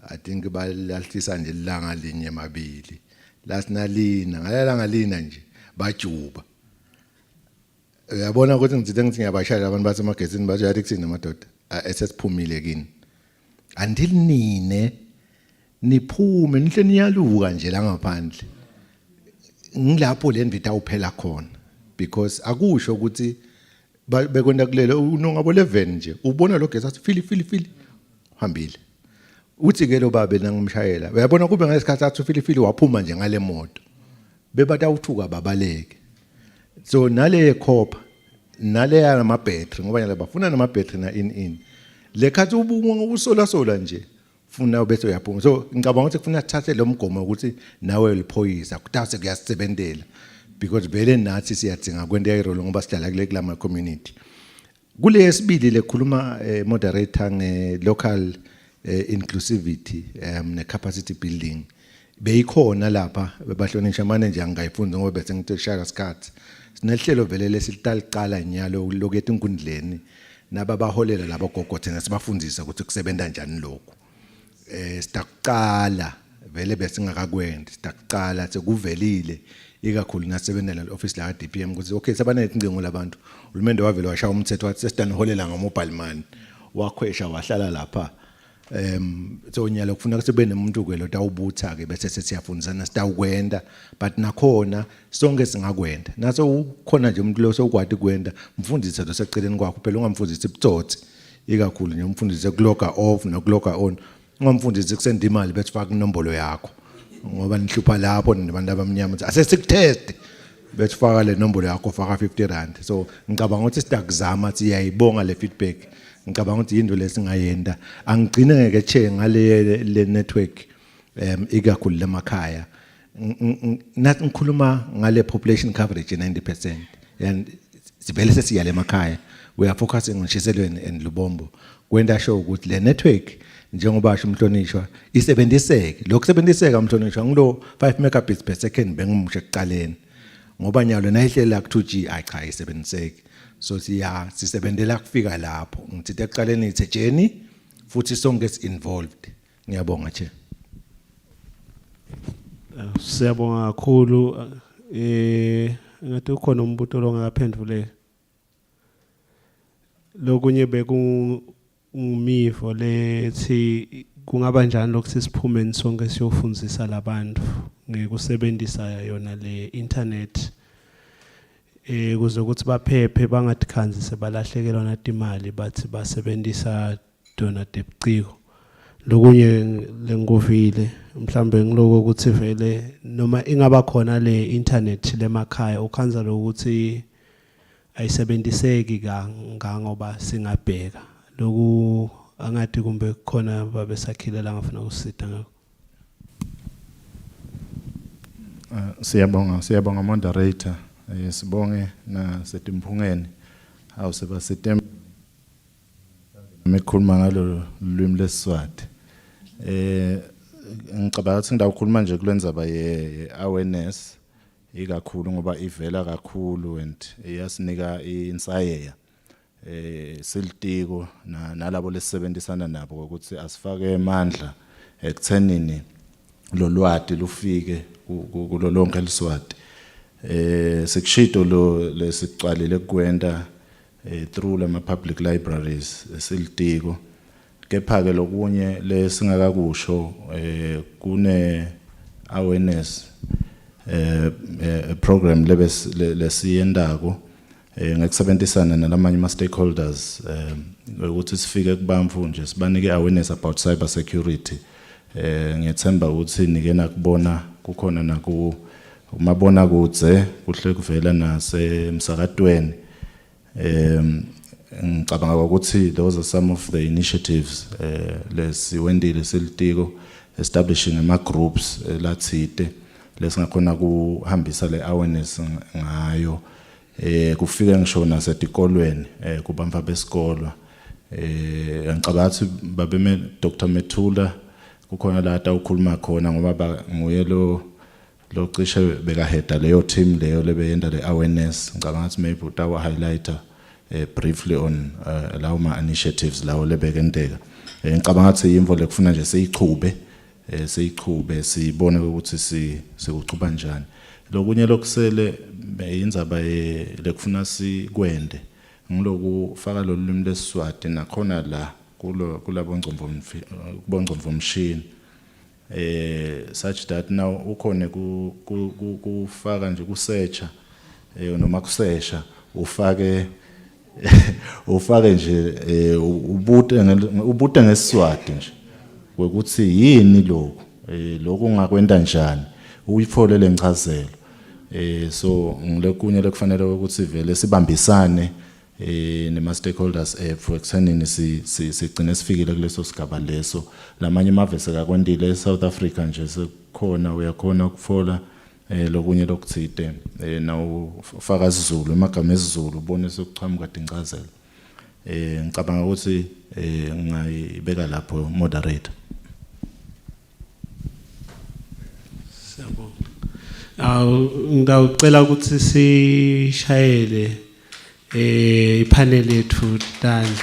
I think balahlisa nje ilanga linye mabili lasinalina ngalanga lina nje bajuba uyabona ukuthi ngithi ngiyabashaya abantu basemagesini bathi yathi kuthini amadoda esesiphumile kini until nine niphume nihle niyaluka nje la ngaphandle ngilapho le ndvita uphela khona because akusho ukuthi bekwenda kulele unongabo 11 nje ubona lo gesi athi fili hambile uthi ke lo babe nangimshayela uyabona kube ngesikhathi athi fili waphuma nje ngale moto bebata uthuka babaleke so nale copper nale ama battery ngoba yala bafuna nama battery na in lekhathi usola nje funa bese uyaphuma so ngicabanga ukuthi kufuna thathe lo mgomo ukuthi nawe uliphoyisa kutase kuyasebenzela because vele nathi siyadzinga kwenta irole ngoba sidlala kule kulama community kule yesibili lekhuluma moderator nge local inclusivity ne capacity building beyikhona lapha bebahlonishwa manje nje angayifundi ngoba bese ngitshaka isikhathi sinehlelo vele lesitaliqala nyalo lokethe inkundleni nababaholela labo gogo thina sibafundisa ukuthi kusebenza njani lokho sitakuqala vele bese ngakakwenda sitakuqala sekuvelile ikakhulu nasebenzela le-office la DPM ukuthi okay sabanezingcingo labantu ulumende wavele washaya umthetho wathi sesitaniholela ngo-mobile money wakhwesha wahlala lapha so nyalo kufuna kube nemuntu ke lo tawubutha ke bese sesiyafundisana sitawukwenda but nakhona sonke singakwenda naso ukhona nje umuntu lo sokwadi kwenda mfundisi lo seceleni kwakho phela ungamfundisi ibutsotsi ikakhulu nje umfundisi kulogger off nokulogger on ungamfundisi kusenda imali bethi faka inombolo yakho ngoba nihlupha lapho nabantu abamnyama ukuthi asesikutest bethi faka le nombolo yakho faka 50 rand so ngicabanga ukuthi sitakuzama siyayibonga le feedback ngicabanga ukuthi into lesingayenda angigcine ngeke che ngale le network ikakhulu lemakhaya nathi ngikhuluma ngale population coverage 90% and sivele sesiyale emakhaya we are focusing on Shiselweni and Lubombo kwenda show ukuthi le network njengoba asho umhlonishwa isebenziseke lokusebenziseka umhlonishwa ngilo 5 megabits per second bengimushe ekuqaleni ngoba nyalo nayihlela ku 2G cha isebenziseke so sisebenzela kufika lapho ngithi ekuqaleni ithe journey futhi sonke is involved ngiyabonga che siyabonga kakhulu ngathi ukhona umbuto lo ngaphenduleka lokunye umifo lethi kungaba njani lokuthi siphumeni sonke siyofundisa labantu ngekusebenzisa yona le internet kuze ukuthi baphephe bangathikhanzi sebalahlekelwa natimali bathi basebenzisa dona debuciko lokunye lenguvile mhlambe ngiloko ukuthi vele noma ingaba khona le internet lemakhaya ukhanza lokuthi ayisebenziseki ngoba singabheka loku angathi kumbe khona babesakhilela ngafuna ukusita ngakho siyabonga moderator sibonge na setimphungeni awuseba sitem mekhuluma ngalo lwimi leSiswati ngicabanga ukuthi ngidawukhuluma nje kulenzaba ye awareness ikakhulu ngoba ivela kakhulu and iyasinika insayeya siltiko nalabo lesebenzisana nabo ukuthi asifake amandla ekuthenini lo lwati lufike kulo lonke eliswati sekushito lo lesicwalile kwenda through lama public libraries siltiko kepha ke lokunye lesingakakusho kune awareness program lesiyendako ngekusebenzisana nalamanye ama stakeholders ukuthi sifike kubamfu nje sibanike awareness about cyber security. Ngiyethemba ukuthi nikena kubona kukhona naku umabona kudze kuhle kuvela nasemsakadweni. Ngicabanga ukuthi those are some of the initiatives lesiwendile silitiko establishing ama groups lathide lesingakhona kuhambisa le awareness ngayo kufike ngisho nasetikolweni kubamva besikolo. Ngicabanga ukuthi babeme Dr Methula kukhona la atawukhuluma khona ngoba nguye lo cishe bekaheda leyo team leyo lebeyenda le awareness. Ngicabanga ukuthi maybe utawa highlighter briefly on lawo ma initiatives lawo lebekendeka. Ngicabanga ukuthi imvo lekufuna nje seyichube sibone ukuthi sikuchuba njani. Lokunye lokusele indzaba lekufuna sikwende ngilokufaka lo limi leSiswati nakhona la kulabo ngcomvo mshini such that now ukhona kufaka nje kusearcha noma kusesha ufake nje ubute ngeSiswati nje ukuthi yini lokho ungakwenda njani uyitfolele incazelo. So ngilokunye lekufanele ukuthi vele sibambisane nema stakeholders for ekuthenini sigcine sifikile kuleso sigaba leso. Lamanye amavese kakwendile eSouth Africa nje sekhona uyakhona ukufola lokunye lokuthide na ufaka isiZulu emagama esiZulu ubone sokuchamuka incazelo. Ngicabanga ukuthi ngayibeka lapho moderator. Ngicela ukuthi sishayele ipanel yethu dani.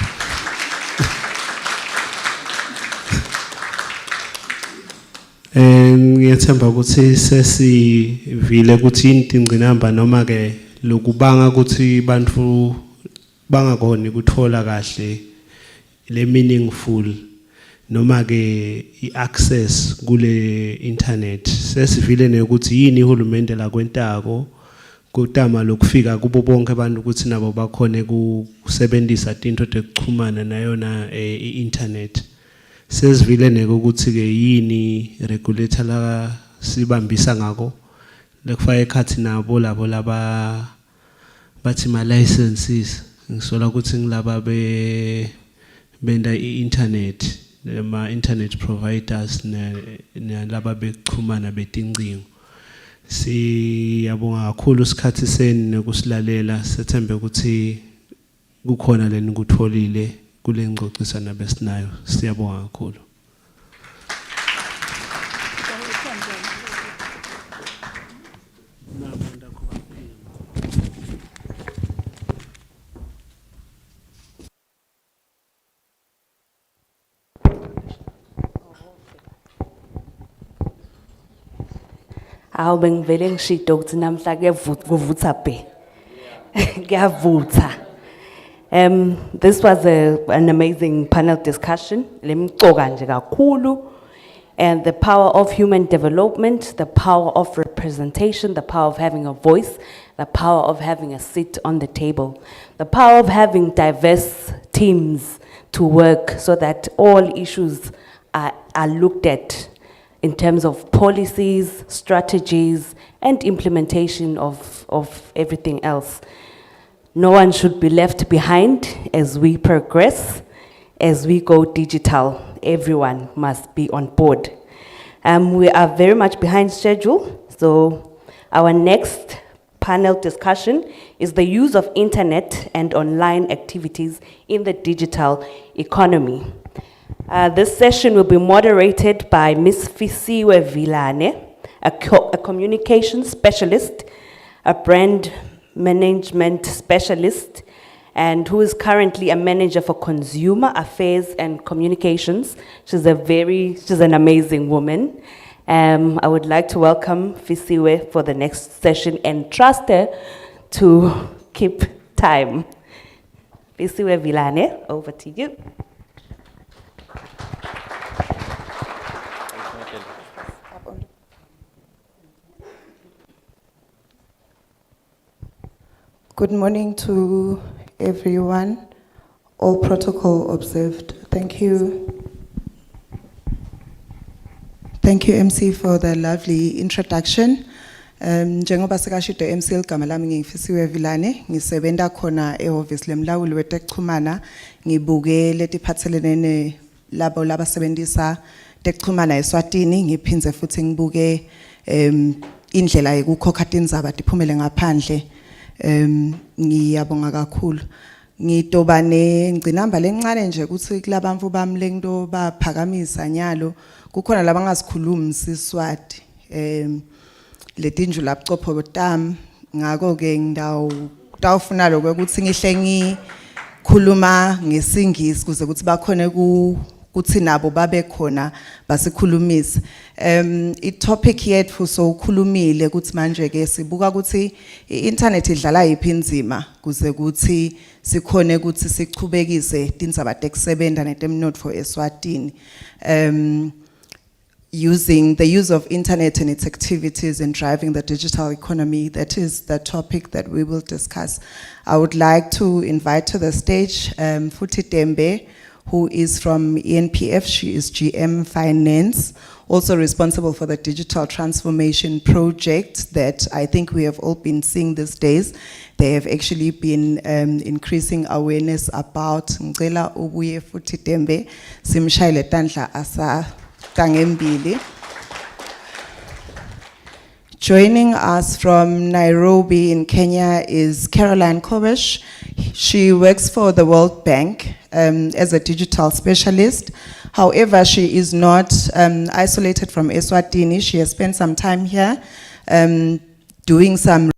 Ngiyethemba ukuthi sesivile ukuthi into ingcinamba noma ke lokubanga ukuthi bantu bangakhona ukuthola kahle le meaningful noma ke iaccess kule internet. Sesivile nekuthi yini uhulumende la kwentako kutama lokufika kubo bonke abantu ukuthi nabo bakhone kusebenzisa into tekuxhumana nayona i-internet. Sesivile nekuthi ke yini regulator la sibambisa ngako lekufaka ekhathi nabo labo laba bathi ma licenses ngisola ukuthi ngilaba benda i-internet ma internet providers nalaba bexhumana betincingo. Siyabonga kakhulu isikhathi seni nokusilalela. Sethembe ukuthi kukhona leni kutholile kule ngxoxisana besinayo. Siyabonga kakhulu. Awu bengivele ngishilo ukuthi namhla kuvutha be. Kuyavutha. This was an amazing panel discussion. Lemcoka nje kakhulu. And the power of human development, the power of representation, the power of having a voice, the power of having a seat on the table, the power of having diverse teams to work so that all issues are looked at in terms of policies, strategies, and implementation of everything else. No one should be left behind as we progress, as we go digital. Everyone must be on board. We are very much behind schedule, so our next panel discussion is the use of internet and online activities in the digital economy. This session will be moderated by Ms. Fisiwe Vilane, a communication specialist, a brand management specialist, and who is currently a manager for consumer affairs and communications. She's an amazing woman. I would like to welcome Fisiwe for the next session and trust her to keep time. Fisiwe Vilane, over to you. Good morning to everyone. All protocol observed. Thank you. Thank you, MC, for the lovely introduction. Njengoba sekashito MC igama lami ngingifisiwe Vilane, ngisebenza khona ehhovisi lemlawuli weTekuxhumana, ngibuke letiphathelene labo labasebenzisa Tekuxhumana eSwatini, ngiphindze futhi ngibuke indlela yokukhokha tindzaba tiphumele ngaphandle. Ngiyabonga kakhulu. Ngitobane ngcinamba lencane nje ukuthi kulabamfu bami lento baphakamisa nyalo kukhona labangasikhulumi siswati letinju lapcopho botam ngako ke ngidawufuna lokho ukuthi ngihle ngikhuluma ngesingisi kuze ukuthi bakhone kuthi nabo babe khona basikhulumisa. I-topic yethu sokhulumile ukuthi manje ke sibuka ukuthi i-internet idlala yiphi inzima kuze ukuthi sikhone ukuthi sichubekise tindzaba tekusebenta netemnotfo eSwatini. Using the use of internet and its activities in driving the digital economy, that is the topic that we will discuss. I would like to invite to the stage Futhi Tembe, who is from ENPF. She is GM Finance, also responsible for the digital transformation project that I think we have all been seeing these days. They have actually been increasing awareness about Ngcela ubuye Futhi Tembe simshayele tandla asa kangembili. Joining us from Nairobi in Kenya is Caroline Kobesh. She works for the World Bank as a digital specialist. However, she is not isolated from Eswatini. She has spent some time here doing some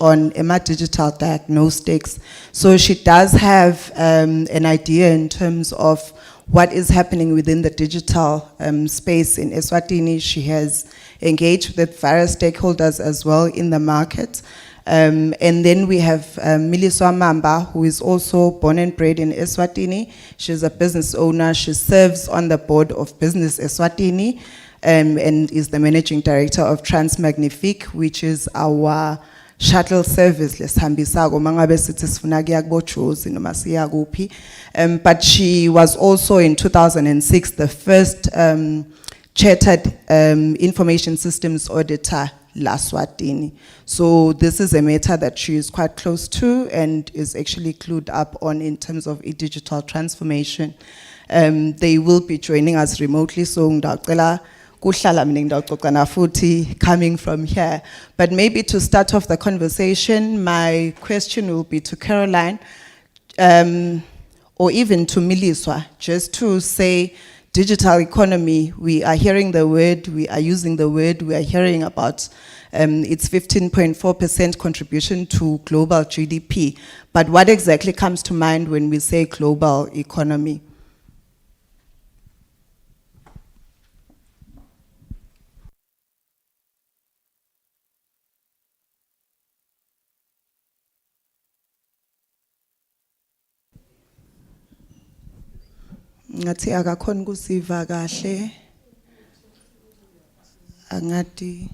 on digital diagnostics. So she does have an idea in terms of what is happening within the digital space in Eswatini. She has engaged with various stakeholders as well in the market. And then we have Miliswa Mamba, who is also born and bred in Eswatini. She's a business owner. She serves on the board of Business Eswatini and is the managing director of Transmagnifique, which is our shuttle service lesihambisako mangabe sithi sifuna kuya kuboJozi noma siya kuphi. But she was also in 2006 the first chartered information systems auditor la Swatini. So this is a matter that she is quite close to and is actually clued up on in terms of digital transformation. They will be joining us remotely, so ngidacela kuhlala mina ngidawuxoxa nafuthi coming from here. But maybe to start off the conversation, my question will be to Caroline, or even to Miliswa, just to say digital economy. We are hearing the word, we are using the word, we are hearing about its 15.4% contribution to global GDP. But what exactly comes to mind when we say global economy? Ngathi akakhona kusiva kahle angathi.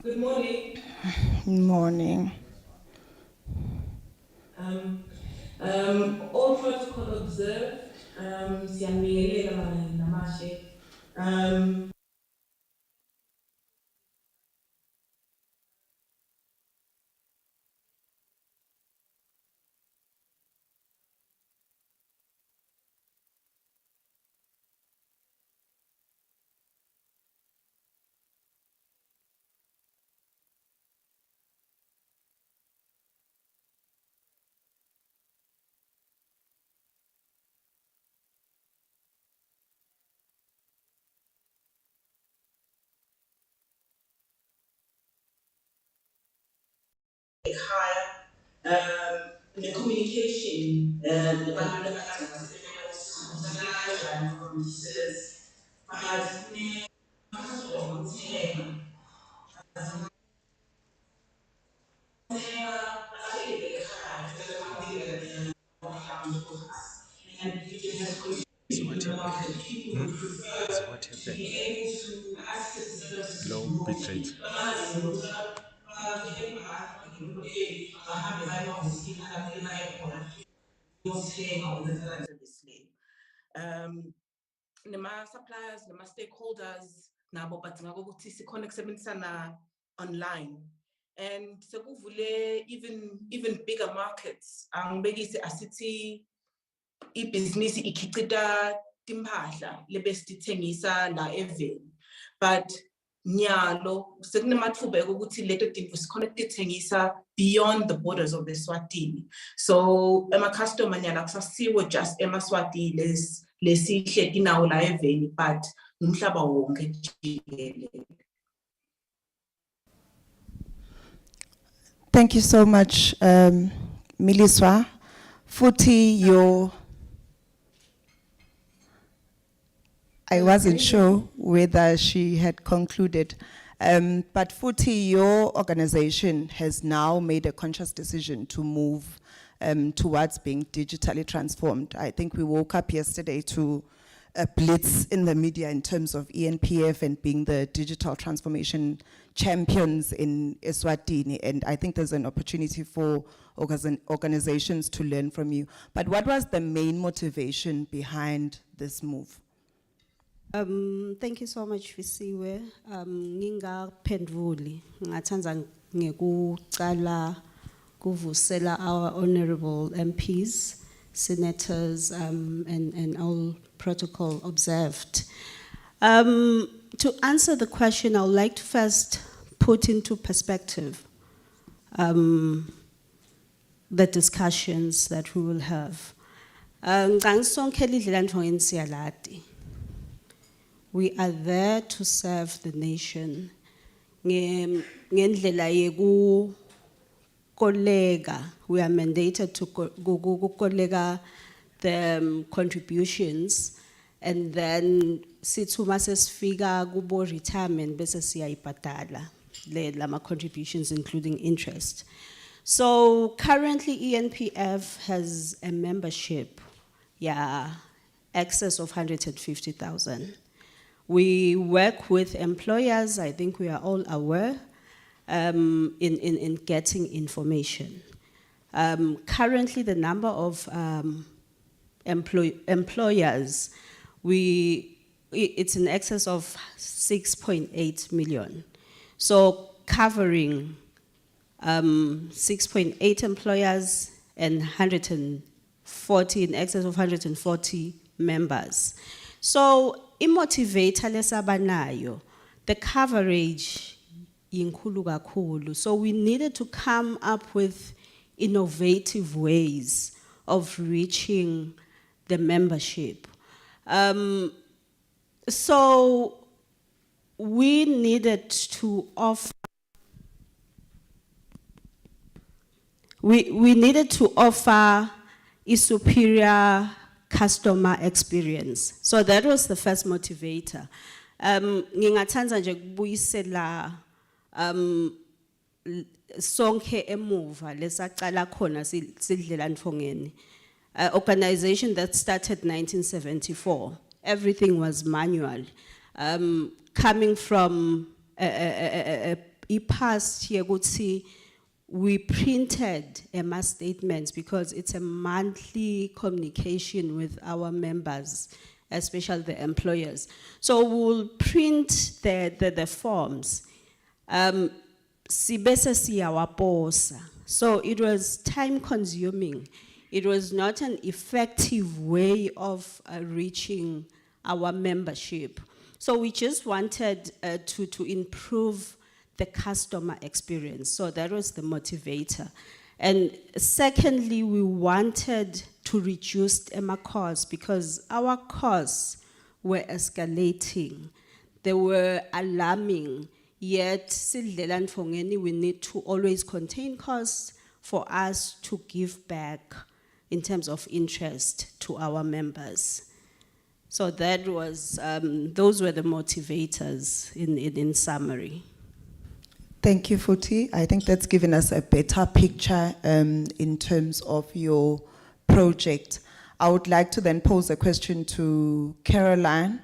Good morning. Good morning. All protocol observed. Siyambingelela namashe. Higher the communication So what happened? Hello? speak, Kate. Nema suppliers, nema stakeholders, nabo badinga ukuthi sikhona ukusebenzisana online. And sekuvule even bigger markets. Angibekise asithi ibhizinisi ikhicita timpahla lebesitithengisa la eVeni. But nyalo sekunemathuba ukuthi leto tinto sikhona ukutithengisa beyond the borders of Eswatini. So customer nyala kusasiwe just eMaswati lesihle tinawo la eVeni, but umhlaba wonke jikelele. Thank you so much, Miliswa. Futhi, I wasn't sure whether she had concluded, but Futhi, your organization has now made a conscious decision to move towards being digitally transformed. I think we woke up yesterday to a blitz in the media in terms of ENPF and being the digital transformation champions in Eswatini, and I think there's an opportunity for organizations to learn from you. But what was the main motivation behind this move? Thank you so much, Visiwe. Ngingaphenduli ngathanza ngekucala kuvusela our honorable MPs, senators, and all protocol observed. To answer the question, I would like to first put into perspective the discussions that we will have. We are there to serve the nation. Ngendlela yeku kollega, we are mandated to kollega the contributions, and then sithuma sesifika kubo retirement bese siyayibhadala lama contributions including interest. So currently ENPF has a membership, excess of 150,000. We work with employers, I think we are all aware, in getting information. Currently the number of employers, it's in excess of 6.8 million. So covering 6.8 employers and 140, in excess of 140 members. So imotivator lesabanayo, the coverage inkulu kakhulu. So we needed to come up with innovative ways of reaching the membership. So we needed to offer we needed to offer a superior customer experience. So that was the first motivator. Ngingathanza nje kubuyisela sonke emuva lesaqala khona sidlela Nfongeni. Organization that started 1974. Everything was manual. Coming from a past yekuthi we printed mass statements because it's a monthly communication with our members, especially the employers. So we'll print the forms. Sibese siyawaposa. So it was time consuming. It was not an effective way of reaching our membership. So we just wanted to improve the customer experience. So that was the motivator. And secondly, we wanted to reduce EMA costs because our costs were escalating. They were alarming, yet we need to always contain costs for us to give back in terms of interest to our members. So that was, those were the motivators in summary. Thank you, Futhi. I think that's given us a better picture in terms of your project. I would like to then pose a question to Caroline.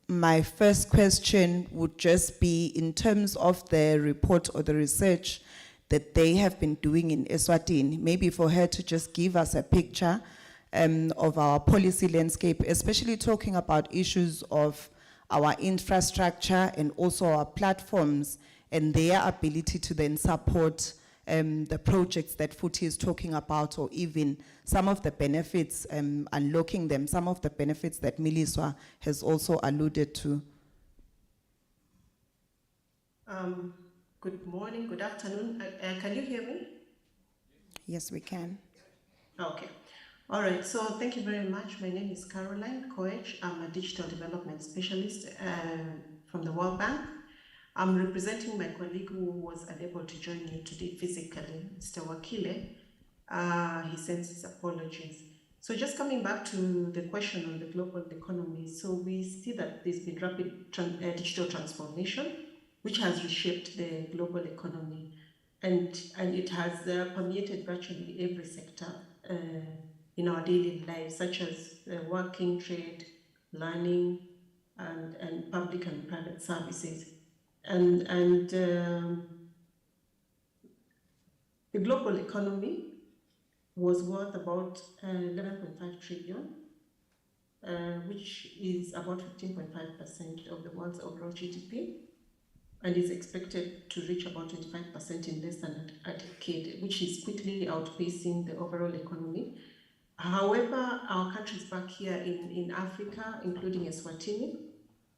my first question would just be in terms of the report or the research that they have been doing in Eswatini, maybe for her to just give us a picture of our policy landscape, especially talking about issues of our infrastructure and also our platforms and their ability to then support the projects that Futhi is talking about, or even some of the benefits, unlocking them, some of the benefits that Miliswa has also alluded to. Good morning, good afternoon. Can you hear me? Yes, we can. Okay. All right, so thank you very much. My name is Caroline Koech. I'm a digital development specialist from the World Bank. I'm representing my colleague who was unable to join you today physically, Mr. Wakile. He sends his apologies. So just coming back to the question on the global economy, so we see that there's been rapid digital transformation, which has reshaped the global economy, and it has permeated virtually every sector in our daily lives, such as working, trade, learning, and public and private services. And the global economy was worth about 11.5 trillion, which is about 15.5% of the world's overall GDP, and is expected to reach about 25% in less than a decade, which is quickly outpacing the overall economy. However, our countries back here in Africa, including Eswatini,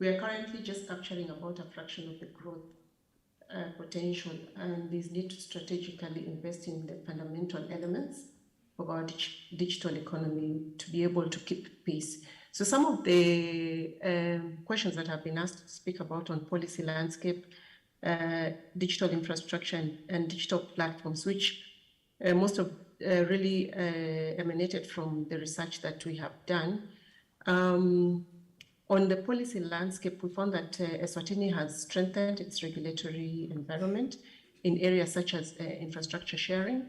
we are currently just capturing about a fraction of the growth potential, and there's need to strategically invest in the fundamental elements of our digital economy to be able to keep pace. So some of the questions that have been asked to speak about on policy landscape, digital infrastructure and digital platforms, which most of really emanated from the research that we have done. On the policy landscape, we found that Eswatini has strengthened its regulatory environment in areas such as infrastructure sharing,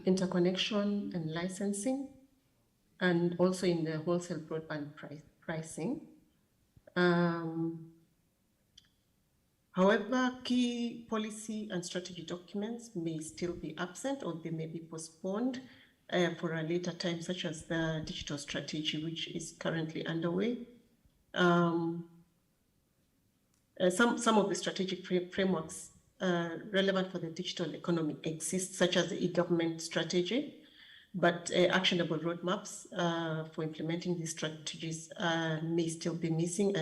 interconnection and licensing, and also in the wholesale broadband pricing. However, key policy and strategy documents may still be absent, or they may be postponed for a later time, such as the digital strategy, which is currently underway. Some of the strategic frameworks relevant for the digital economy exist, such as the e-government strategy, but actionable roadmaps for implementing these strategies may still be missing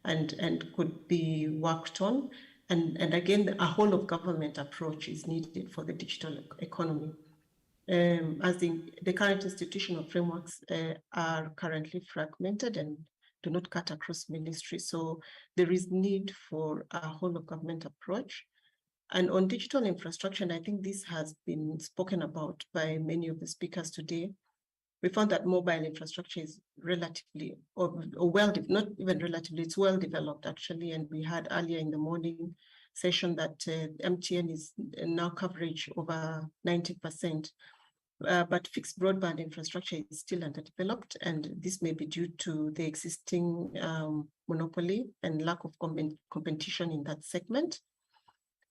and could be worked on. And again, a whole of government approach is needed for the digital economy. As the current institutional frameworks are currently fragmented and do not cut across ministries. So there is need for a whole of government approach. And on digital infrastructure, and I think this has been spoken about by many of the speakers today, we found that mobile infrastructure is relatively, or well, not even relatively, it's well developed actually. And we had earlier in the morning session that MTN is now coverage over 90%. But fixed broadband infrastructure is still underdeveloped, and this may be due to the existing monopoly and lack of competition in that segment.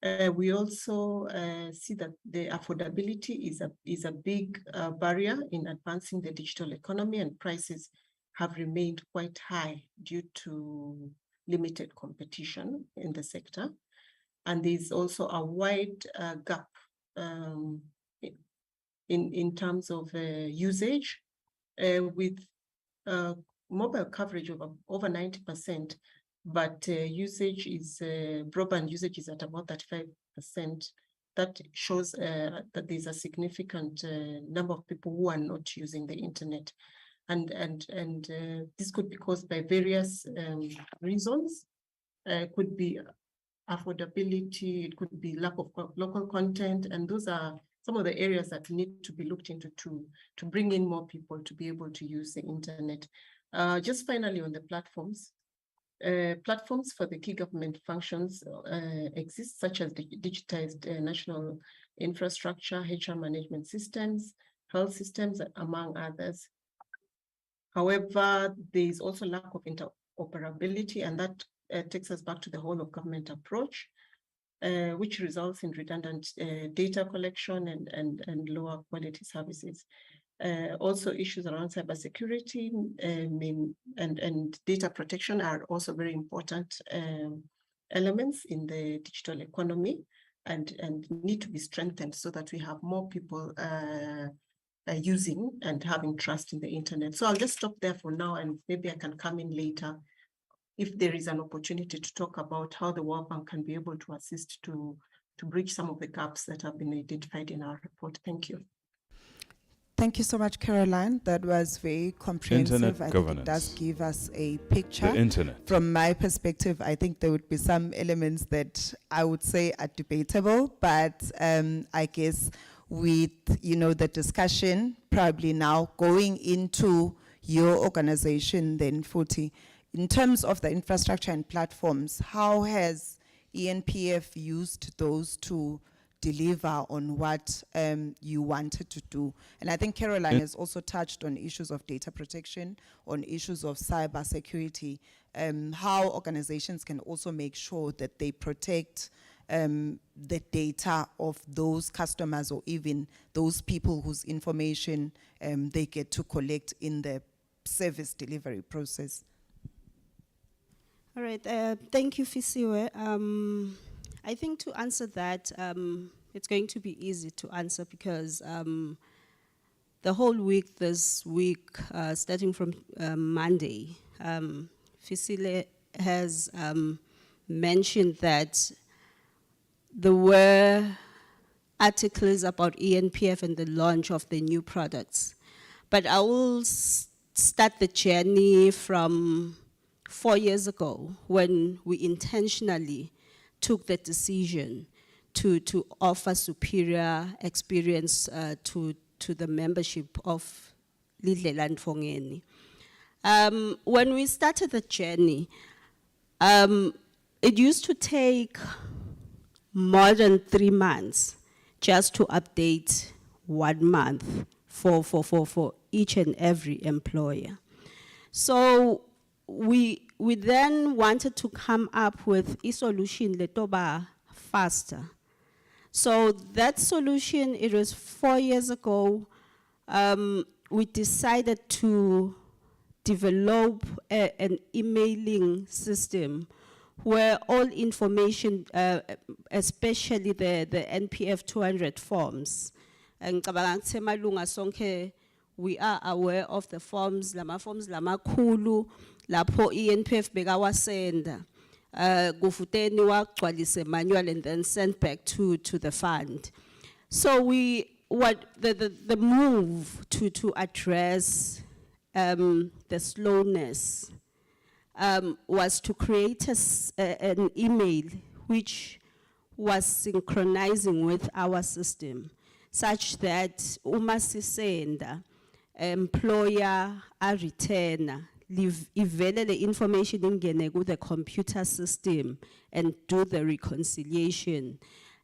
We also see that the affordability is a big barrier in advancing the digital economy, and prices have remained quite high due to limited competition in the sector. And there's also a wide gap in terms of usage, with mobile coverage of over 90%, but usage is, broadband usage is at about 35%. That shows that there's a significant number of people who are not using the internet. And this could be caused by various reasons. Could be affordability, it could be lack of local content, and those are some of the areas that need to be looked into to bring in more people to be able to use the internet. Just finally on the platforms, platforms for the key government functions exist, such as the digitized national infrastructure, HR management systems, health systems, among others. However, there is also lack of interoperability, and that takes us back to the whole of government approach, which results in redundant data collection and lower quality services. Also, issues around cybersecurity and data protection are also very important elements in the digital economy and need to be strengthened so that we have more people using and having trust in the internet. So I'll just stop there for now, and maybe I can come in later if there is an opportunity to talk about how the World Bank can be able to assist to bridge some of the gaps that have been identified in our report. Thank you. Thank you so much, Caroline. That was very comprehensive. Internet I governance. think it does give us a picture. The internet. From my perspective, I think there would be some elements that I would say are debatable, but I guess with the discussion probably now going into your organization, then 40, in terms of the infrastructure and platforms, how has ENPF used those to deliver on what you wanted to do? And I think Caroline has also touched on issues of data protection, on issues of cyber security, how organizations can also make sure that they protect the data of those customers or even those people whose information they get to collect in the service delivery process. All right, thank you, Fisiwe. I think to answer that, it's going to be easy to answer because the whole week, this week, starting from Monday, Fisile has mentioned that there were articles about ENPF and the launch of the new products. But I will start the journey from 4 years ago when we intentionally took the decision to offer superior experience to the membership of Lidlela Ndfongeni. When we started the journey, it used to take more than 3 months just to update 1 month for each and every employer. So we then wanted to come up with a solution letoba faster. So that solution, it was 4 years ago, we decided to develop an emailing system where all information, especially the NPF 200 forms, and we are aware of the forms lama khulu, lapho ENPF begawasenda, gufuteni wagcwalise manual and then sent back to the fund. So the move to address the slowness was to create an email which was synchronizing with our system, such that umasisenda employer a return ivele the information ingene ku the computer system and do the reconciliation.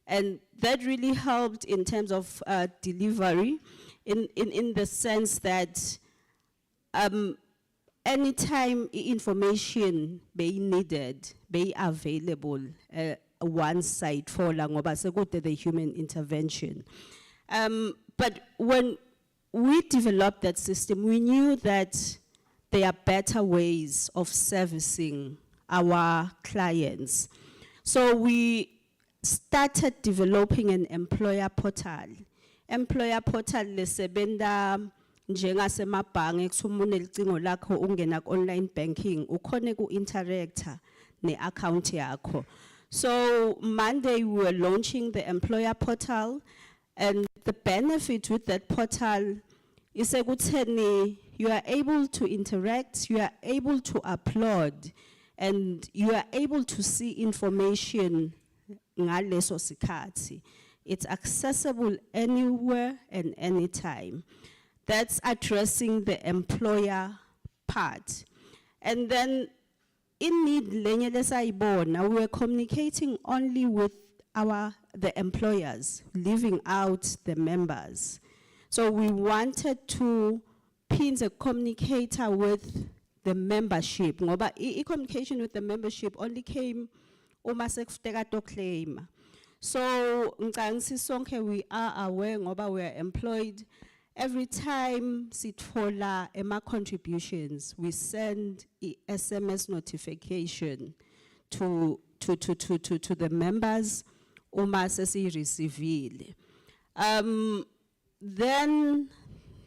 And that really helped in terms of delivery, in the sense that anytime information be needed, be available one side for the human intervention. But when we developed that system, we knew that there are better ways of servicing our clients. So we started developing an employer portal. Employer portal lesebenda njengasemabhange kusumune licingo lakho ungena online banking ukhone ku interacta ne account yakho. So Monday we were launching the employer portal, and the benefit with that portal is ekutheni you are able to interact, you are able to upload, and you are able to see information ngaleso sikhathi. It's accessible anywhere and anytime. That's addressing the employer part. And then in need lenye lesayibona, we were communicating only with the employers, leaving out the members. So we wanted to siphindze communicator with the membership ngoba communication with the membership only came uma sekufika to claim. So ngicabanga sisonke we are aware ngoba we are employed. Every time sitfola ema contributions, we send a SMS notification to the members uma sesireceivile. Then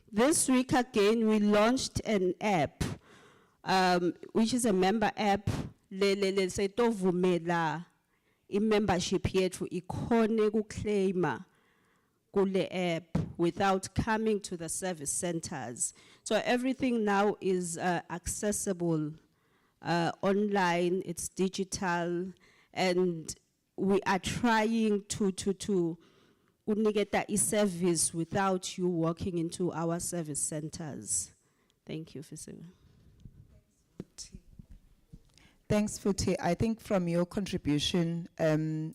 this week again we launched an app, which is a member app. Le setovumela i-membership yethu ikhone kuclaima kule app without coming to the service centers. So everything now is accessible online, it's digital, and we are trying to uniketa i-service without you walking into our service centers. Thank you, Fisiwe. Thanks, Futhi. I think from your contribution,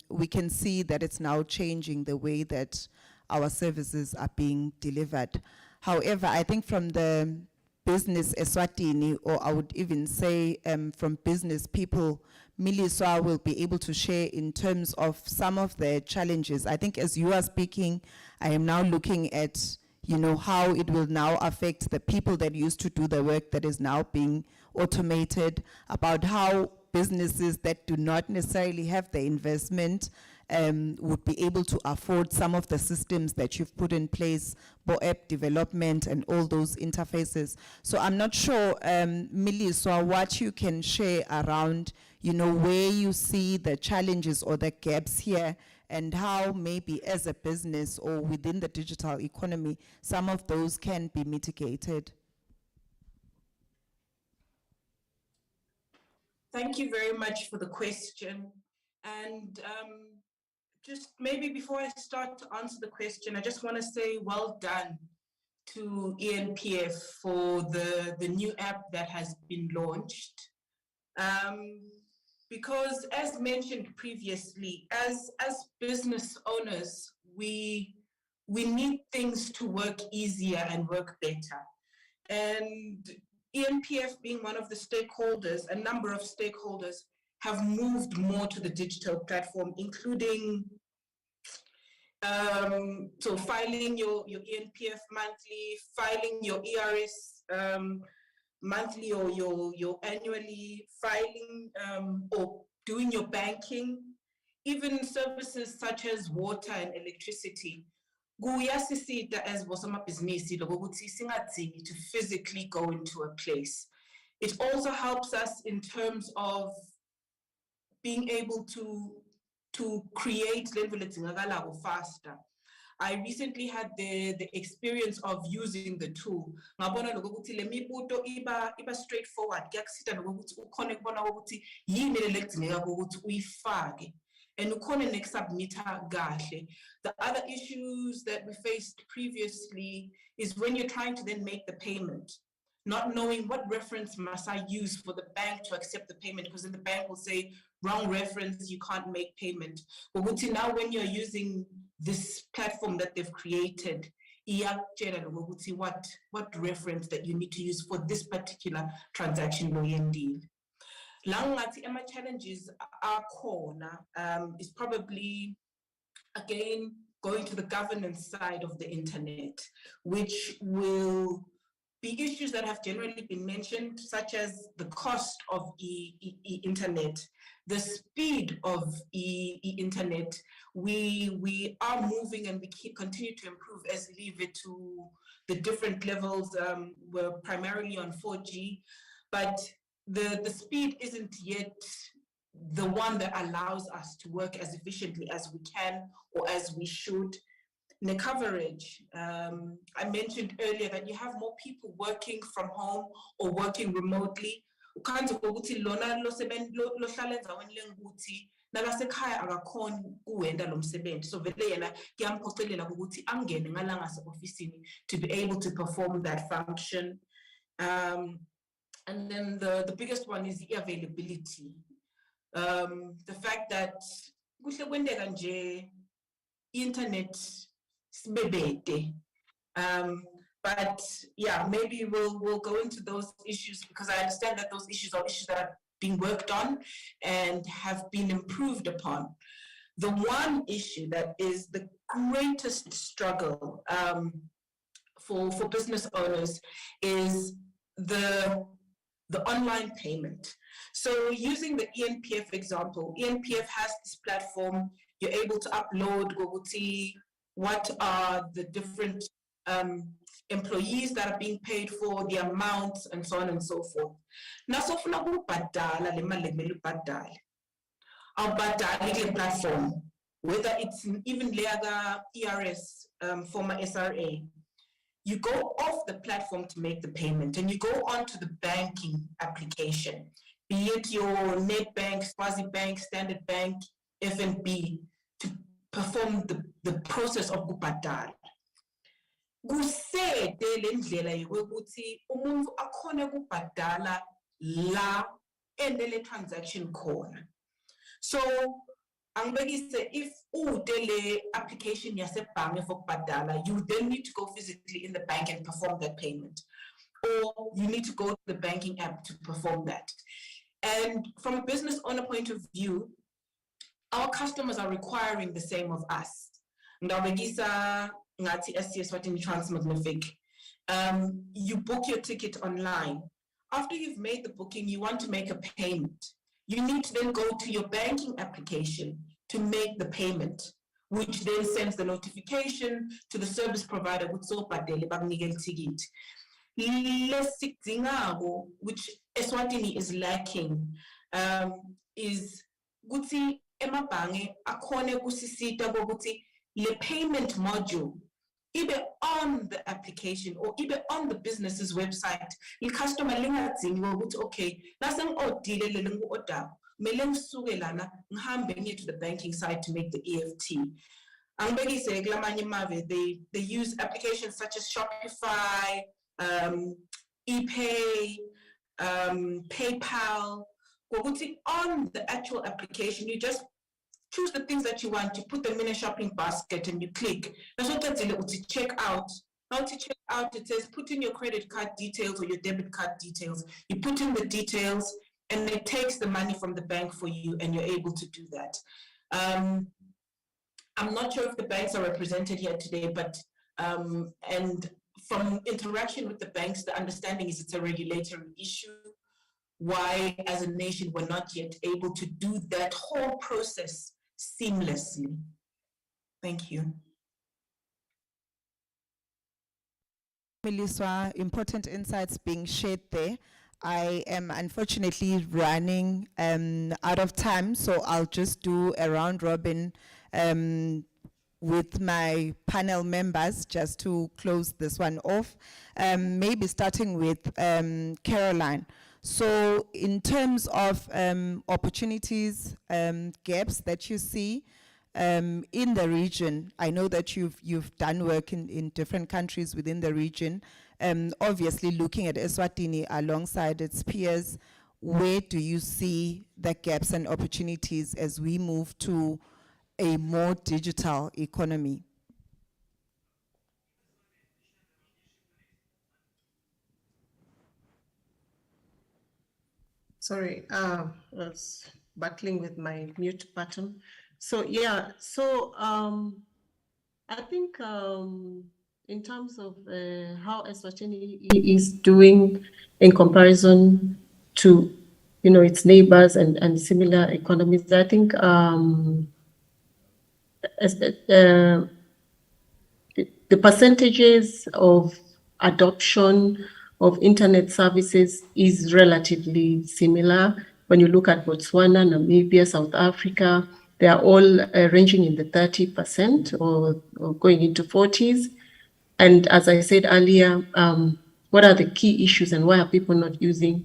we can see that it's now changing the way that our services are being delivered. However, I think from the business Eswatini, or I would even say from business people, Miliswa will be able to share in terms of some of the challenges. I think as you are speaking, I am now looking at how it will now affect the people that used to do the work that is now being automated, about how businesses that do not necessarily have the investment would be able to afford some of the systems that you've put in place for app development and all those interfaces. So I'm not sure, Miliswa, what you can share around, where you see the challenges or the gaps here, and how maybe as a business or within the digital economy, some of those can be mitigated. Thank you very much for the question. And just maybe before I start to answer the question, I just want to say well done to ENPF for the new app that has been launched. Because as mentioned previously, as business owners, we need things to work easier and work better. And ENPF being one of the stakeholders, a number of stakeholders have moved more to the digital platform, including so filing your ENPF monthly, filing your ERS monthly or your annually, filing or doing your banking, even services such as water and electricity. Kuyasisita as bosomabhizinisi lokuthi singadzingi to physically go into a place. It also helps us in terms of being able to create faster. I recently had the experience of using the tool. Ngabona lokuthi le mibuto iba straightforward. Kuyasita lokuthi ukhone kubona ukuthi yini lelekudingeka ukuthi uyifake. And ukhone nekusubmita kahle. The other issues that we faced previously is when you're trying to then make the payment, not knowing what reference must I use for the bank to accept the payment, because then the bank will say, wrong reference, you can't make payment. But now when you're using this platform that they've created, what reference that you need to use for this particular transaction deal. Langati Emma challenges are corner is probably again going to the governance side of the internet, which will be issues that have generally been mentioned, such as the cost of internet, the speed of internet. We are moving and we continue to improve as we leave it to the different levels. We're primarily on 4G, but the speed isn't yet the one that allows us to work as efficiently as we can or as we should. The coverage, I mentioned earlier that you have more people working from home or working remotely. So to be able to perform that function. And then the biggest one is the availability. The fact that internet sibebede, But yeah, maybe we'll go into those issues because I understand that those issues are issues that are being worked on and have been improved upon. The one issue that is the greatest struggle for business owners is the online payment. So using the ENPF example, ENPF has this platform, you're able to upload Goguti, what are the different employees that are being paid for, the amounts, and so on and so forth. Nasofuna kubhadala le mali ekumele ubhadale. Awubhadali kule platform, whether it's even layer ERS, former SRA. You go off the platform to make the payment and you go onto the banking application, be it your Nedbank, Swazi Bank, Standard Bank, FNB, to perform the process of kubhadala. Kusede le ndlela yokuthi umuntu akhone ukubhadala la endele transaction khona. So angibekise if udele application yasebhange for kubhadala, you then need to go physically in the bank and perform that payment, or you need to go to the banking app to perform that. And from a business owner point of view, our customers are requiring the same of us. Ngabekisa ngati SCS Watini Transmagnific. You book your ticket online. After you've made the booking, you want to make a payment. You need to then go to your banking application to make the payment, which then sends the notification to the service provider, which Eswatini is lacking, is Guti Emabang, Akone Kusisita Boguti, the payment module, either on the application or either on the business's website. The customer lingating will okay, nasang odile lengu oda, meleng sugelana, nhambe to the banking side to make the EFT. Angbegi se glamanye mave, they use applications such as Shopify, ePay, PayPal. On the actual application, you just choose the things that you want, you put them in a shopping basket and you click. That's what that's to check out. Now to check out, it says put in your credit card details or your debit card details. You put in the details and it takes the money from the bank for you and you're able to do that. I'm not sure if the banks are represented here today, but and from interaction with the banks, the understanding is it's a regulatory issue. Why, as a nation, we're not yet able to do that whole process seamlessly. Thank you. Meliswa, important insights being shared there. I am unfortunately running out of time, so I'll just do a round robin with my panel members just to close this one off. Maybe starting with Caroline. So in terms of opportunities, gaps that you see in the region, I know that you've done work in different countries within the region. Obviously looking at Eswatini alongside its peers, where do you see the gaps and opportunities as we move to a more digital economy? Sorry, I was battling with my mute button. So yeah, so I think in terms of how Eswatini is doing in comparison to its neighbors and similar economies, I think the percentages of adoption of internet services is relatively similar. When you look at Botswana, Namibia, South Africa, they are all ranging in the 30% or going into 40s. And as I said earlier, what are the key issues and why are people not using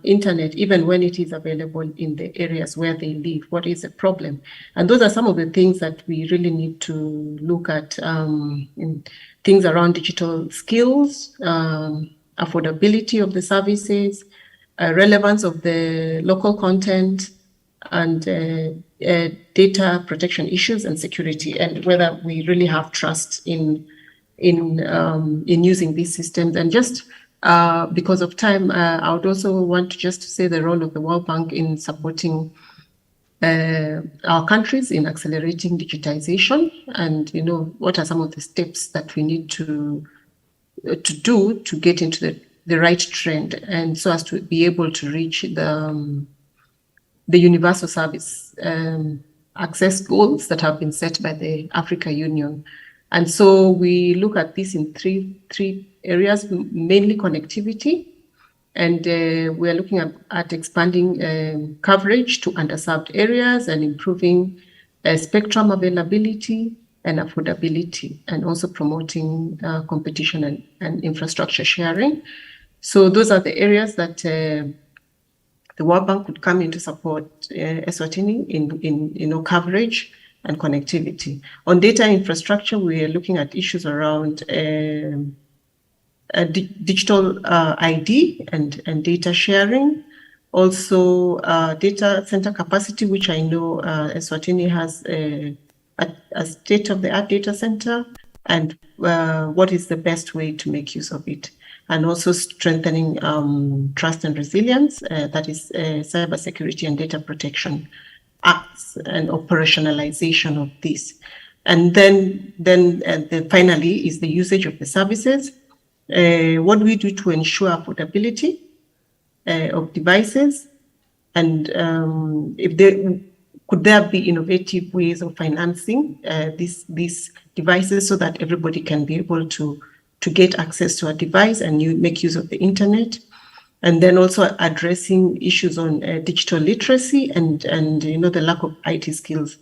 internet, even when it is available in the areas where they live? What is the problem? And those are some of the things that we really need to look at in things around digital skills, affordability of the services, relevance of the local content, and data protection issues and security, and whether we really have trust in in using these systems. And just because of time, I would also want to just say the role of the World Bank in supporting our countries in accelerating digitization, and what are some of the steps that we need to do to get into the right trend, and so as to be able to reach the universal service access goals that have been set by the Africa Union. And so we look at this in three areas, mainly connectivity. And we are looking at expanding coverage to underserved areas and improving spectrum availability and affordability, and also promoting competition and infrastructure sharing. So those are the areas that the World Bank would come in to support Eswatini in coverage and connectivity. On data infrastructure, we are looking at issues around digital ID and data sharing. Also, data center capacity, which I know Eswatini has a state-of-the-art data center, and what is the best way to make use of it. And also strengthening trust and resilience, that is cybersecurity and data protection acts and operationalization of this. And then finally is the usage of the services. What do we do to ensure affordability of devices, and could there be innovative ways of financing these devices so that everybody can be able to get access to a device and make use of the internet? And then also addressing issues on digital literacy and the lack of IT skills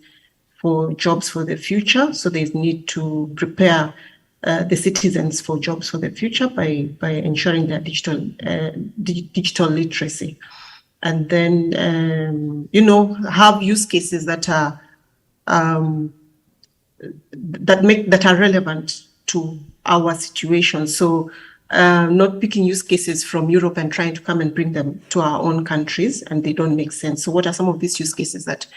for jobs for the future. So there's need to prepare the citizens for jobs for the future by ensuring their digital literacy. And then have use cases that are relevant to our situation. So not picking use cases from Europe and trying to come and bring them to our own countries, and they don't make sense. So what are some of these use cases that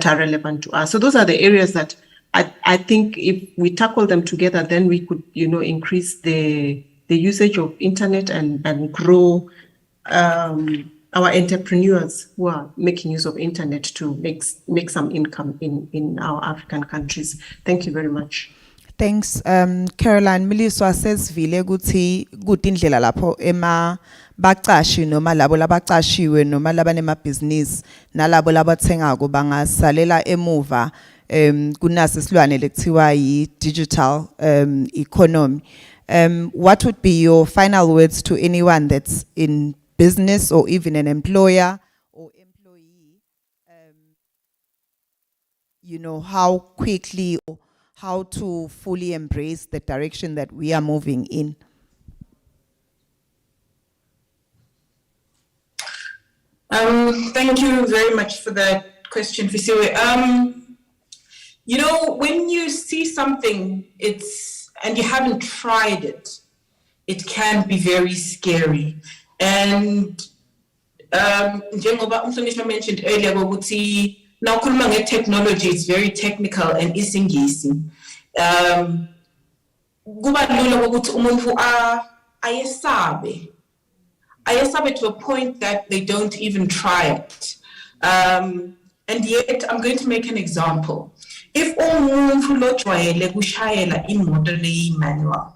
are relevant to us? So those are the areas that I think if we tackle them together, then we could, increase the usage of internet and grow our entrepreneurs who are making use of internet to make some income in our African countries. Thank you very much. Thanks, Caroline. Miliswa says vile guti indlela lapho ema baqashi noma labo labaqashiwe noma labanema business nalabo labathengako bangasalela emuva kunasi silwane lekuthiwa yi digital economy. What would be your final words to anyone that's in business or even an employer or employee? How quickly or how to fully embrace the direction that we are moving in? Thank you very much for that question, Fisiwe. When you see something, and you haven't tried it, it can be very scary. And njengoba Umhlonishwa mentioned earlier, ukuthi now kuluma technology is very technical and isingisi. Kuba lula ukuthi umuntu ayesabe to a point that they don't even try it. And yet, I'm going to make an example. If umuntu lojwayele kushayela imoto leyi manual,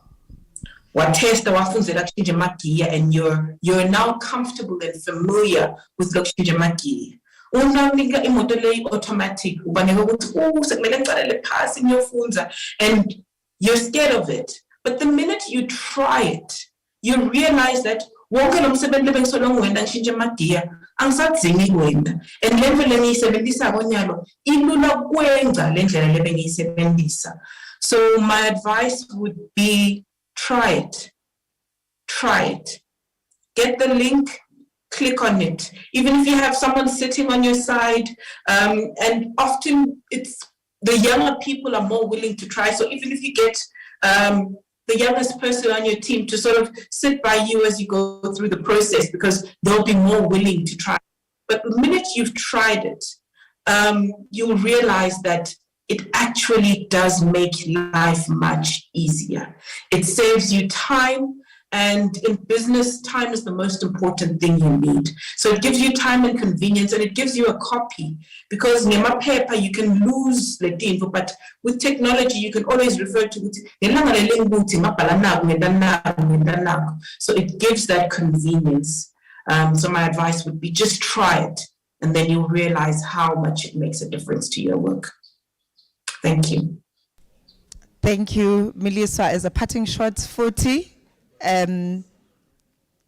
watesta wafunzela kushintsha amagiya, and you're now comfortable and familiar with lokushintsha amagiya. Unanika imoto leyi automatic, ubaneka ukuthi sekumele ngicalele phasi ngiyofunza, and you're scared of it. But the minute you try it, you realize that wonke lo msebenzi lebengisoloko ngiwenza ngishintsha amagiya angisadzingi kuwenda, and le ndlela engiyisebenzisa konyalo ilula kwenza le ndlela lebengiyisebenzisa. So my advice would be try it. Get the link, click on it. Even if you have someone sitting on your side, and often it's the younger people are more willing to try. So even if you get the youngest person on your team to sort of sit by you as you go through the process, because they'll be more willing to try. But the minute you've tried it, you'll realize that it actually does make life much easier. It saves you time, and in business, time is the most important thing you need. So it gives you time and convenience, and it gives you a copy, because nema paper you can lose the info, but with technology you can always refer to it. So it gives that convenience. So my advice would be just try it, and then you'll realize how much it makes a difference to your work. Thank you. Thank you, Melissa. As a parting shot, 40,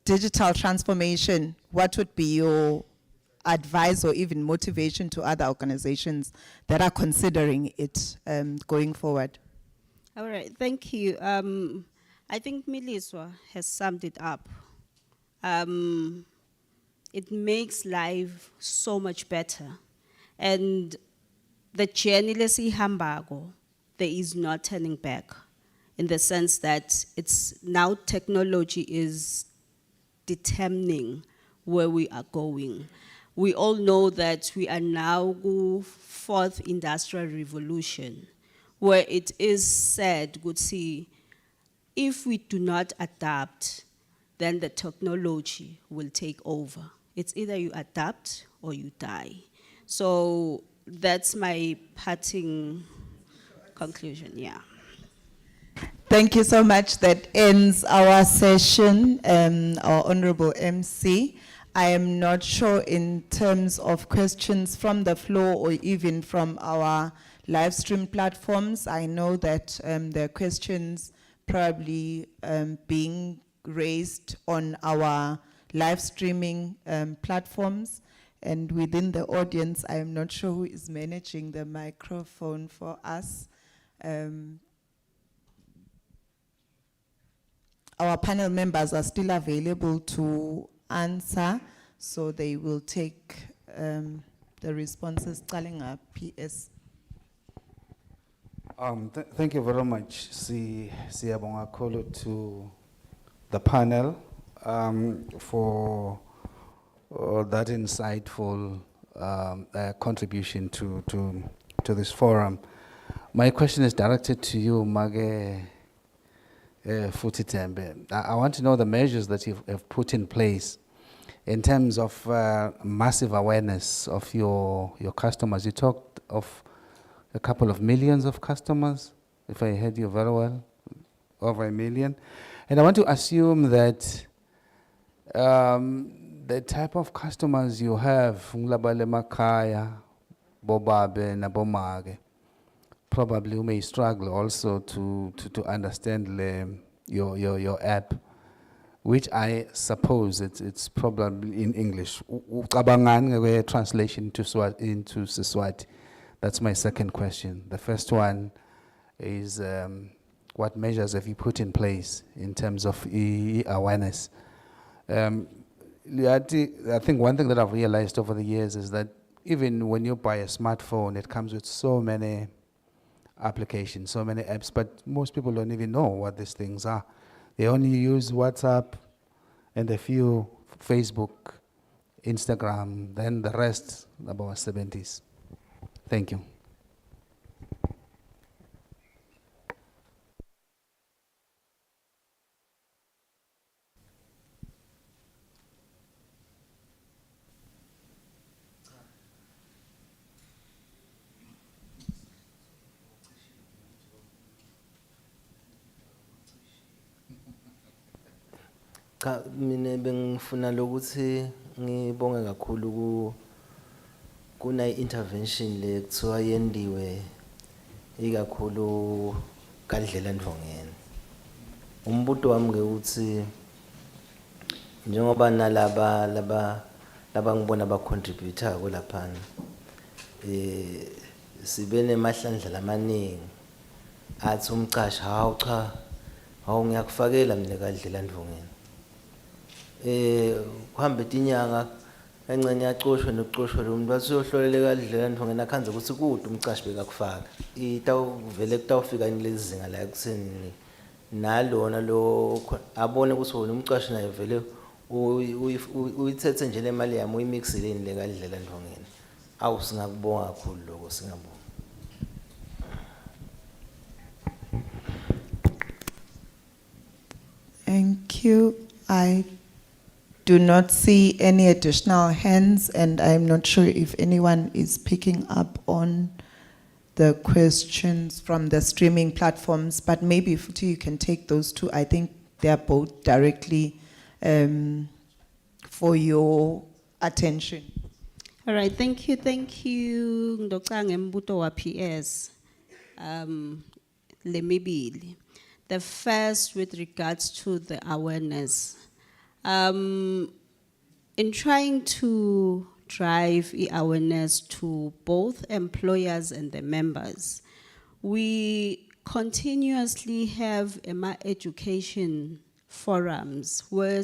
digital transformation, what would be your advice or even motivation to other organizations that are considering it going forward? All right, thank you. I think Melissa has summed it up. It makes life so much better. And the journey hambago, there is no turning back, in the sense that it's now technology is determining where we are going. We all know that we are now go fourth industrial revolution, where it is said, good see, if we do not adapt, then the technology will take over. It's either you adapt or you die. So that's my parting conclusion, yeah. Thank you so much. That ends our session, our Honorable MC. I am not sure in terms of questions from the floor or even from our live stream platforms. I know that there are questions probably being raised on our live streaming platforms. And within the audience, I am not sure who is managing the microphone for us. Our panel members are still available to answer, so they will take the responses. Calling up PS. Thank you very much, Siyabonga Khulu, to the panel for that insightful contribution to this forum. My question is directed to you, Mage Futitembe. I want to know the measures that you have put in place in terms of massive awareness of your customers. You talked of a couple of millions of customers, if I heard you very well, over 1 million. And I want to assume that the type of customers you have, Nglabale Makaya, Bobabe, Nabomage, probably you may struggle also to understand your app, which I suppose it's probably in English. Translation into Siswati. That's my second question. The first one is what measures have you put in place in terms of awareness? I think one thing that I've realized over the years is that even when you buy a smartphone, it comes with so many applications, so many apps, but most people don't even know what these things are. They only use WhatsApp and a few Facebook, Instagram, then the rest about 70s. Thank you. Cha mina bengifuna lokuthi ngibonge kakhulu kuna intervention le kuthiwa yendiwe ikakhulu kaDlela Ndvongeni. Umbuto wami ke uthi njengoba nalaba ngibona ba contributor lapha sibe nemahlandla amaningi athi umcashi hawu cha ngiyakufakela mina kaDlela Ndvongeni. Kuhambe tinyanga encane yacoshwe nokucoshwe lo muntu wathi uyohlolela kaDlela Ndvongeni akhanze ukuthi kude umcashi bekakufaka itawuvele kutawufika kulezi zinga la ekutheni nalona lo abone ukuthi wona umcashi naye vele uyithethe nje le mali yami uyimixile le kaDlela Ndvongeni. Awu singakubonga kakhulu lokho, singabonga. Thank you. I do not see any additional hands, and I'm not sure if anyone is picking up on the questions from the streaming platforms, but maybe Futhi, you can take those two. I think they are both directly for your attention. All right, thank you, Dr. Ngembuto wa PS. Lemibili. The first with regards to the awareness. In trying to drive awareness to both employers and the members, we continuously have education forums where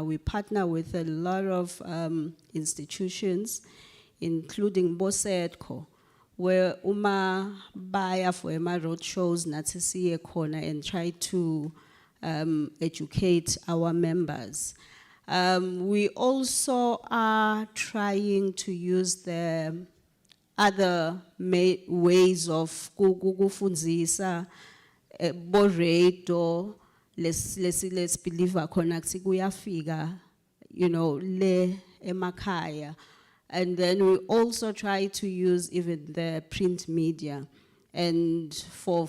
we partner with a lot of institutions, including Bosedco, where uma baya for road shows natisiye khona and try to educate our members. We also are trying to use the other ways of kufunzisa boredo let's believe khona kuthi kuyafika, you know, le emakhaya. And then we also try to use even the print media. And for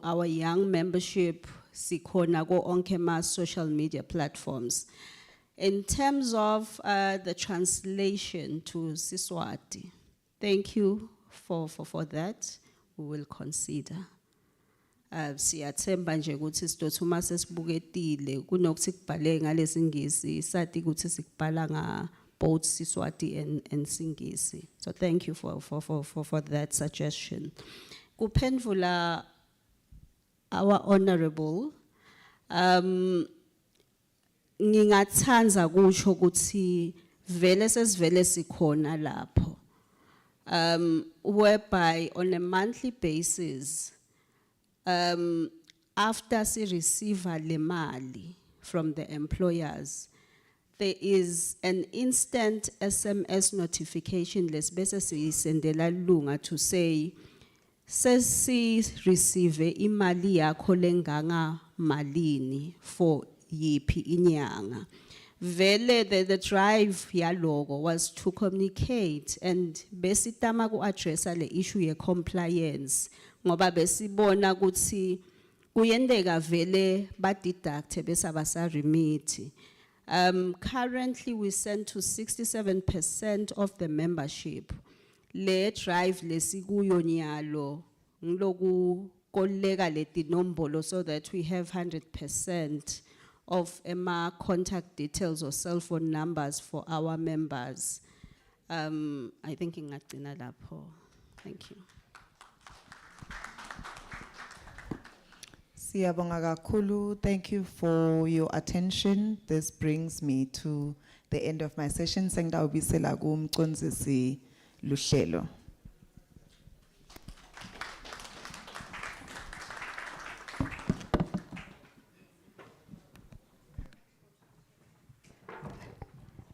our young membership, sikhona go onke ma social media platforms. In terms of the translation to Siswati, thank you for that. We will consider. Siyathemba nje ukuthi sidothuma sesibuketile kunokuthi kubhale ngalesingisi sathi ukuthi sikubhala nga both Siswati and Singisi. So thank you for that suggestion. Kuphendvula our honorable, ngingathanza kusho ukuthi vele sesivele sikhona lapho, whereby on a monthly basis, after we receive le mali from the employers, there is an instant SMS notification lesibese siyisendela lunga to say sesi receive imali yakho lenganga malini for yipi inyanga. Vele the drive yalogo was to communicate and besitama ku address le issue ye compliance ngoba besibona ukuthi kuyendeka vele ba deduct bese abasa remit. Currently, we send to 67% of the membership. Le drive le sikuyo nyalo ngloku kollega le tinombolo so that we have 100% of ema contact details or cell phone numbers for our members. I think ingagcina lapho. Thank you. Siyabonga kakhulu. Thank you for your attention. This brings me to the end of my session. Sengidawubisela kumcondzisi luhlelo.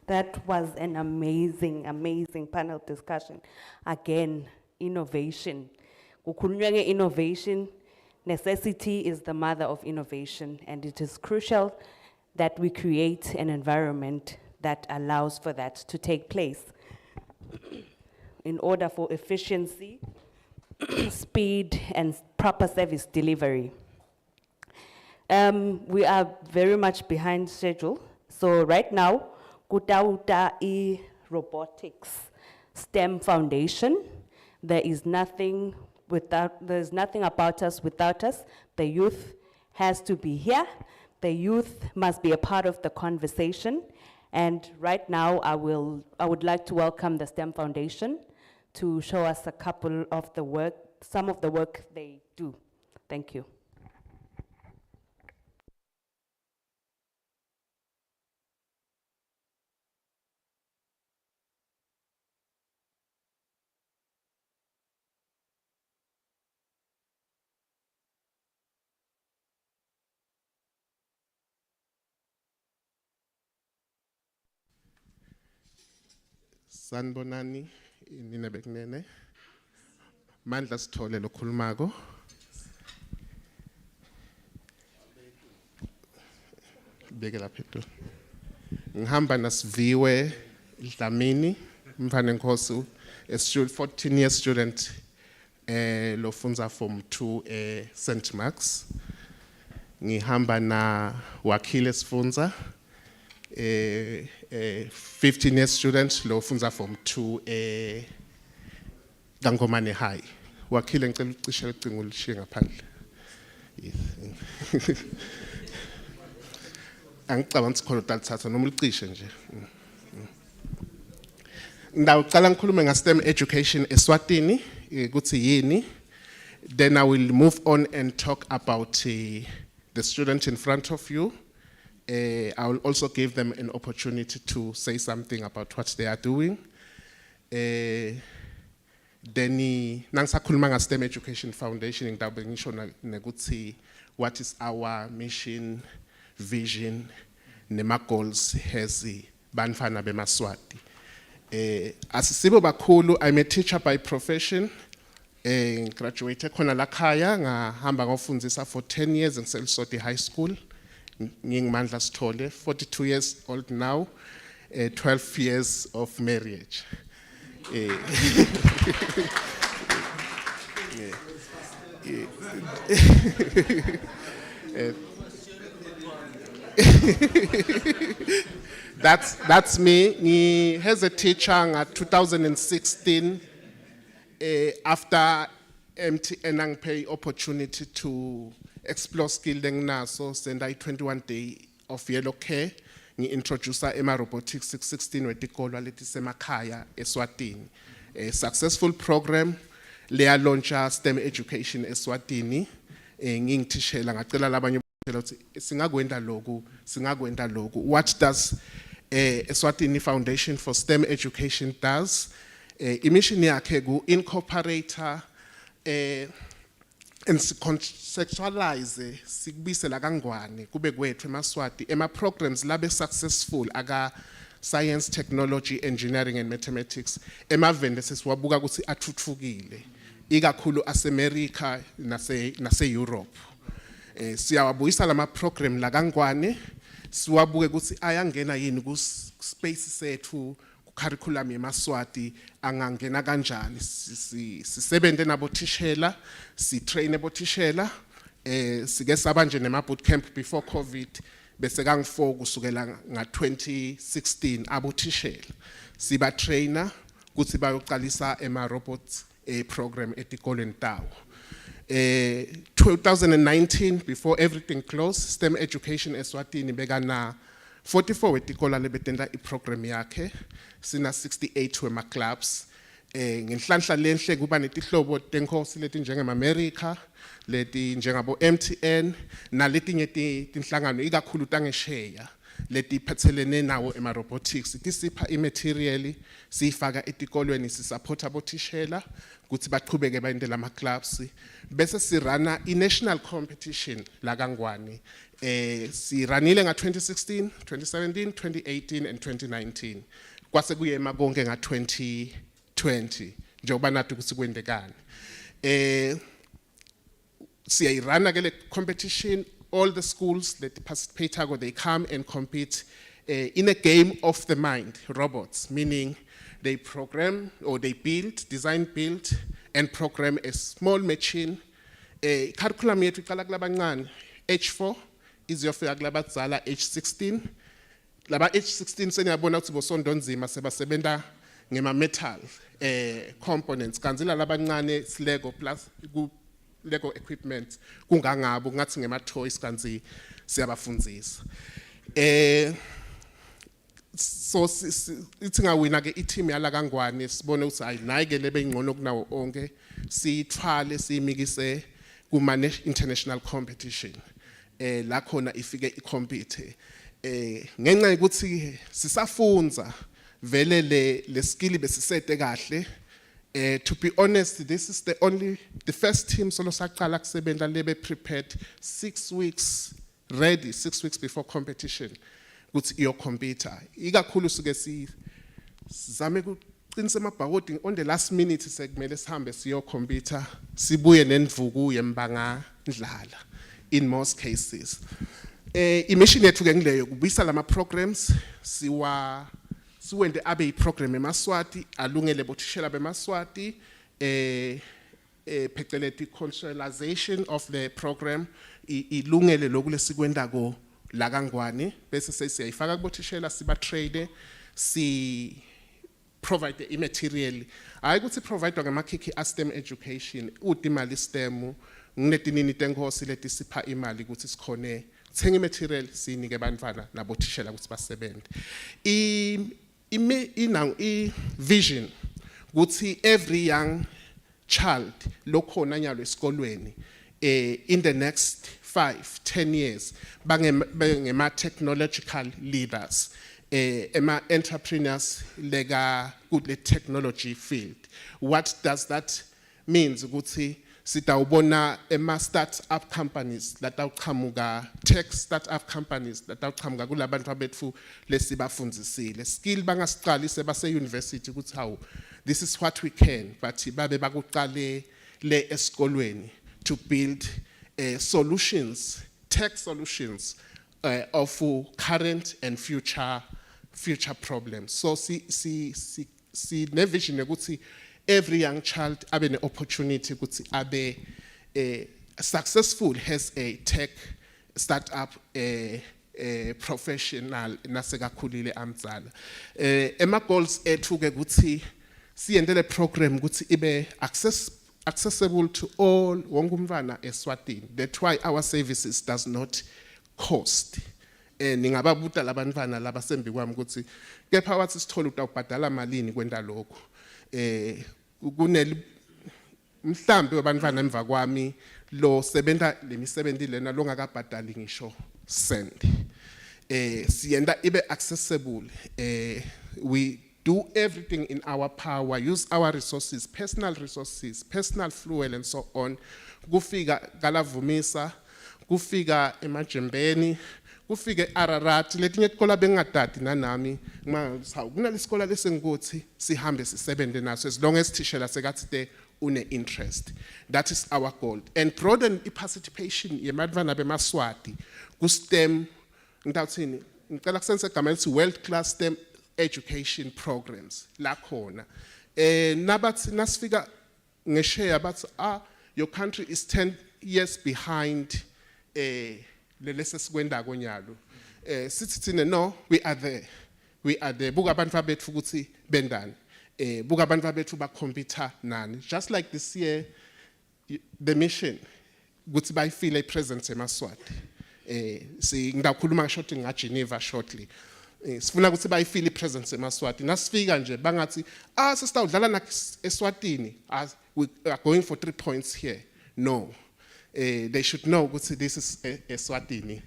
That was an amazing, amazing panel discussion. Again, innovation. Kukhulunywa innovation. Necessity is the mother of innovation, and it is crucial that we create an environment that allows for that to take place. In order for efficiency, speed, and proper service delivery. We are very much behind schedule. So right now, Kutauta Robotics STEM Foundation. There's nothing about us without us. The youth has to be here. The youth must be a part of the conversation. And right now, I would like to welcome the STEM Foundation to show us some of the work they do. Thank you. Sanbonani Nina Beknene Mandla Stole Lokulmago beke lapha edo. Ngihamba naSiviwe Dlamini, mfana Nkosi, a 14-year student lo funza form 2 St Mark's. Ngihamba na Wakile Sfunza, a 15-year student lo funza form 2 Gangomane High. Wakile ngicela ucishe ucingo ulishiye ngaphandle. Angicabanga sikhona utalithatha noma ulicishe nje. Ndawuqala ngikhulume ngaSTEM education eSwatini ukuthi yini. Then I will move on and talk about the student in front of you. I will also give them an opportunity to say something about what they are doing. Then nangisakhuluma ngaSTEM Education Foundation ngidawube ngisho nekuthi what is our mission, vision, nema goals has Banfana beMaswati. Asisibo bakhulu, I'm a teacher by profession. Graduated khona lakhaya ngahamba ngofundzisa for 10 years in Selisoti High School. Ngingimandla Sithole, 42 years old now, 12 years of marriage. That's me. As a teacher in 2016, after MTN ang pay opportunity to explore skill naso send I 21 day of yellow care. Ni introduce ema robotics 616 wetikolo leti semakhaya eSwatini. A successful program leya launcha STEM education eSwatini. Ngingithishela ngacela labanye ukuthi singakwenda lokhu. What does eSwatini Foundation for STEM Education does? Mission yakhe ku incorporator and conceptualize sikubisela kangwane kube kwethu eMaswati ema programs labe successful aka science, technology, engineering and mathematics emavende sesiwabuka ukuthi athuthukile ikakhulu aseMerica nase Europe. Siyawabuyisa lama program la kangwane siwabuke ukuthi ayangena yini ku space sethu curriculum yeMaswati angangena kanjani. Sisebente nabotishela, sitrain abotishela, sike saba nje nema bootcamp before COVID bese kangi4 kusukela nga 2016 abotishela siba trainer ukuthi bayoqalisa ema robots program etikolweni tawo. 2019 before everything closed, STEM education eSwatini bekana 44 wetikola lebetenda iprogram yakhe, sina 68 wema clubs. Ngenhlanhla lenhle kuba netihlobo tenkosi leti njengemaMerica, leti njengabo MTN, naletinye tinhlangano ikakhulu tangesheya leti phathelene nawo ema robotics. Tisipha imaterial siyifaka etikolweni, sisupport abotishela ukuthi baqhubeke bayendela ama clubs. Bese sirana i-national competition la kangwane. Siranile nga 2016, 2017, 2018 and 2019. Kwase kuye emakonke nga 2020 njengoba nathi ukuthi kwendekani. Siyayirana ke le competition. All the schools that participate, they come and compete in a game of the mind, robots, meaning they program or they design, build, and program a small machine. Curriculum yethu iqala kulabancane, H4, iziyofika kulabadzala H16. Laba H16 seniyabona ukuthi bosonto nzima sebasebenza ngema metal components. Kanzila labancane Lego plus Lego equipment kungangabo ngathi ngema toys kanzi siyabafundzisa. So ithi ngawina ke i-team yala kangwane sibone ukuthi ayinayike lebe ngcono kunawo onke sithwale simikise kuma international competition. La khona ifike icompete. Ngenxa ukuthi sisafunza vele le skill besisete kahle. To be honest, this is the first team solo saqala kusebenza lebe prepared 6 weeks ready, 6 weeks before competition. Ukuthi iyo computer ikakhulu suke sizame kuqinisa amabhakodi on the last minute sekumele sihambe siyo computer sibuye nendvuku yembanga ndlala in most cases. Imission yethu ke ngileyo kubisa lama programs siwende abe program eMaswati alungele bothishela beMaswati phecelezi conceptualization of the program ilungele lokulesikwendako la kaNgwane bese sesiyayifaka kubothishela siba train si provide i-material hayi ukuthi provide ngamakhikhi a-STEM education udimali STEM nginetinini tenkosi leti sipha imali ukuthi sikhone thenga i-material sinike abantwana nabothishela ukuthi basebenze i-vision ukuthi every young child lokhona nyalo esikolweni in the next 5-10 years bangema technological leaders ema entrepreneurs lega kule technology field. What does that mean? Ukuthi sitawubona ema startup companies latawuqhamuka tech startup companies latawuqhamuka kulabantu abethu lesibafundzisile skill bangasiqali sebase university ukuthi how this is what we can but babe bakuqale le esikolweni to build solutions, tech solutions of current and future problems. So see ne vision ukuthi every young child have an opportunity ukuthi abe successful has a tech startup professional nasekakhulile amzala. Ema goals ethu ke ukuthi siyendele program ukuthi ibe accessible to all wonke umntwana eSwatini. That's why our services does not cost. Ningababuta labantwana labasembi kwami ukuthi kepha wathi sithola utawubhadala malini kwenda lokho. Kuneli mhlambi wabantwana emva kwami lo sebenza lemisebenzi lena longakabhadali ngisho cent. Siyenda ibe accessible. We do everything in our power, use our resources, personal fuel and so on. Kufika Galavumisa, kufika emajembeni, kufika Ararat, letinye tikola bengatati nanami, kunaliskola lesengothi, sihambe sisebenze naso as long as tishela segatite une interest. That is our goal. And broaden participation yemadvana beMaswati, ku-STEM, ngitawuthini, ngicela kusenze igama elithi world-class STEM education programs la khona nabathi nasifika ngeshare bathi your country is 10 years behind lelese sikwenda konyalo sithi thina no we are there buka abantu abethu ukuthi bendani buka abantu abethu ba computer nani just like this year the mission ukuthi bayifile ipresence eMaswati si ngidakhuluma shortly ngaGeneva shortly sifuna ukuthi bayifile ipresence eMaswati nasifika nje bangathi sesitawudlala na eSwatini we are going for 3 points here no they should know ukuthi this is eSwatini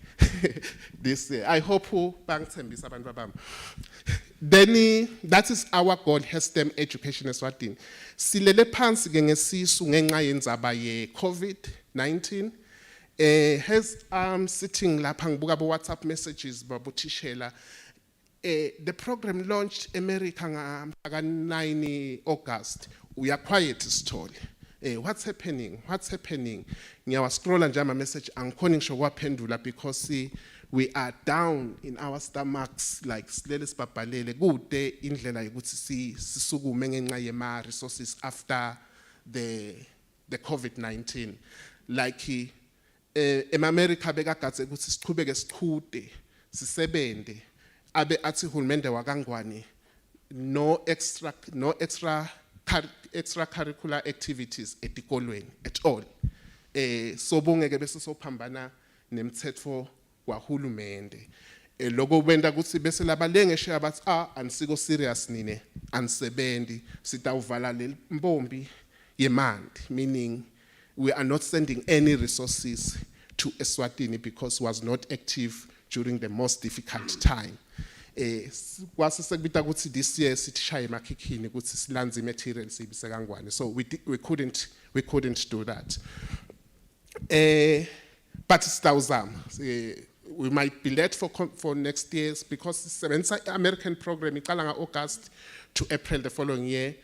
this I hope bangithembisa abantu babami then that is our goal has STEM education eSwatini silele phansi ke ngesisu ngenxa yendzaba ye COVID-19 has sitting lapha ngibuka bo WhatsApp messages babothishela the program launched America on 9 August. We are quiet story. What's happening? Ngiyawa scroll nje ama message angikhona ngisho kwaphendula because we are down in our stomachs like silele sibabhalele kude indlela yokuthi sisukume ngenxa yema resources after the COVID-19 like eMamerica bekagatse ukuthi sichubeke sichude sisebende abe athi hulumende wakaNgwane no extracurricular activities etikolweni at all so bongeke bese sophambana nemthetho kwahulumende lokho kwenda ukuthi bese labalengeshe abathi anisiko serious nine anisebenzi sitawuvala le mbombi yemandi meaning we are not sending any resources to Eswatini because it was not active during the most difficult time. Kwasisebita ukuthi this year sithishaye emakhikhini ukuthi silanze material sibise kaNgwane so we couldn't do that. But sitawuzama we might be late for next year's because the American program iqala August to April the following year.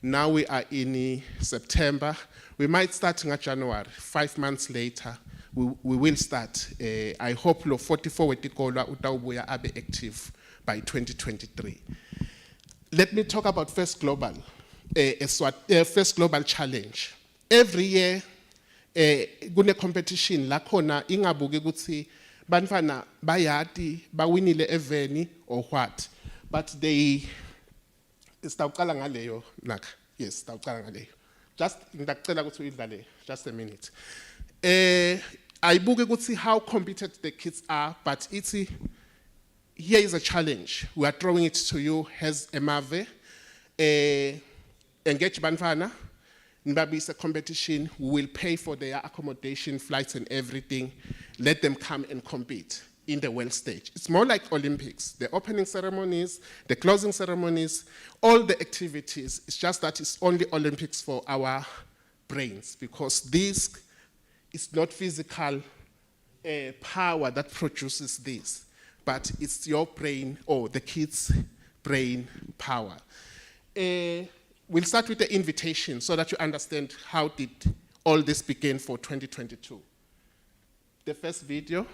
Now we are in September. We might start in January, 5 months later. we will start. I hope lo 44 wetikolo utawubuya abe active by 2023. Let me talk about First Global, First Global Challenge. Every year, kune competition la khona ingabuke ukuthi bantwana bayati bawinile eveni or what, but they istawuqala ngaleyo nakha. Yes, istawuqala ngaleyo. Just ngicela ukuthi uyidlale just a minute. Ayibuke ukuthi how competent the kids are, but it's here is a challenge. We are throwing it to you as Emave. Engage bantwana. Nibabise a competition. We will pay for their accommodation, flights, and everything. Let them come and compete in the world stage. It's more like Olympics. The opening ceremonies, the closing ceremonies, all the activities. It's just that it's only Olympics for our brains, because this is not physical power that produces this, but it's your brain or the kids' brain power. We'll start with the invitation so that you understand how did all this begin for 2022. The first video.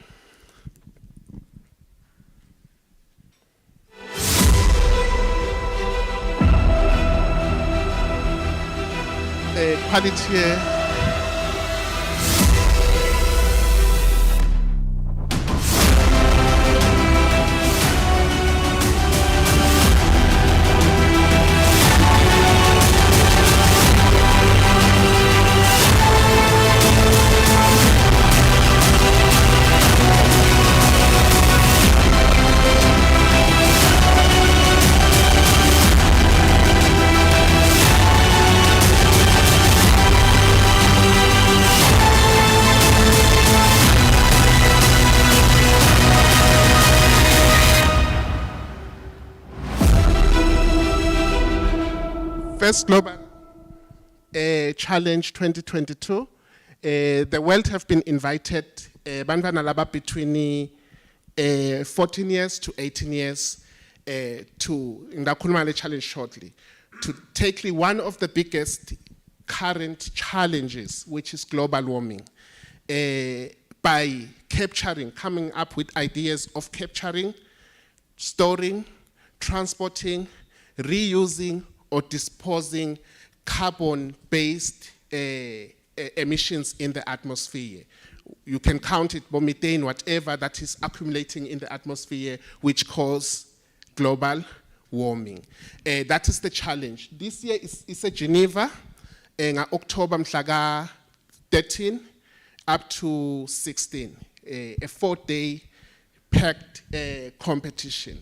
Quality. First Global Challenge 2022. The world have been invited, bantwana laba between 14 years to 18 years, to ngakhuluma le challenge shortly, to tackle one of the biggest current challenges, which is global warming, by coming up with ideas of capturing, storing, transporting, reusing, or disposing carbon-based emissions in the atmosphere. You can count it, methane, whatever that is accumulating in the atmosphere, which cause global warming. That is the challenge. This year is a Geneva, October mhlaka 13 up to 16, a 4-day packed competition.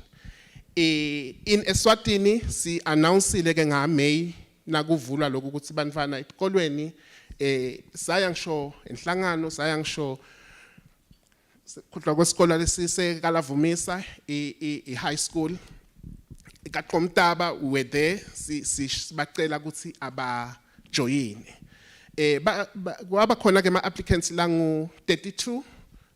In Eswatini, si announcile ke nga May nakuvulwa lokhu ukuthi bantwana esikolweni sayangisho enhlangano sayangisho kudla kwesikole lesise kalavumisa high school kaQomtaba we there sibacela ukuthi aba join kwaba khona ke ama applicants langu 32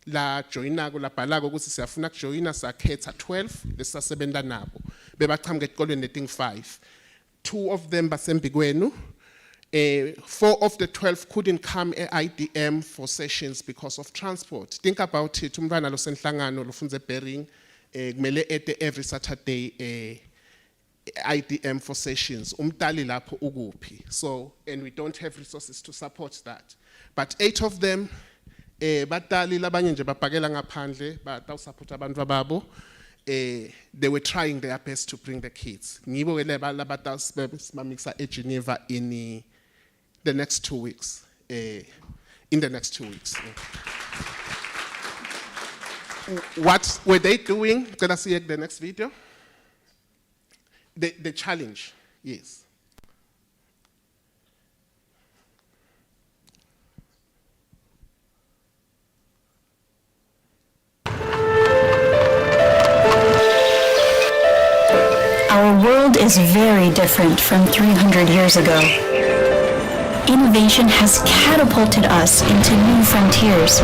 la joinako la bhalako ukuthi siyafuna ukujoina sakhetha 12 lesasebenta nabo bebaqhamuka esikolweni neting 5. 2 of them basembikwenu. 4 of the 12 couldn't come at IDM for sessions because of transport. Think about it, umntwana lo senhlangano lo funze Bering kumele ete every Saturday IDM for sessions. Umtali lapho ukuphi. So, and we don't have resources to support that. But 8 of them batali labanye nje babhakela ngaphandle batawusupport abantu babo. They were trying their best to bring the kids. Ngibo ke laba batawusibamise eGeneva in the next 2 weeks. In the next 2 weeks. What were they doing? Can I see the next video? The challenge, yes. Our world is very different from 300 years ago. Innovation has catapulted us into new frontiers.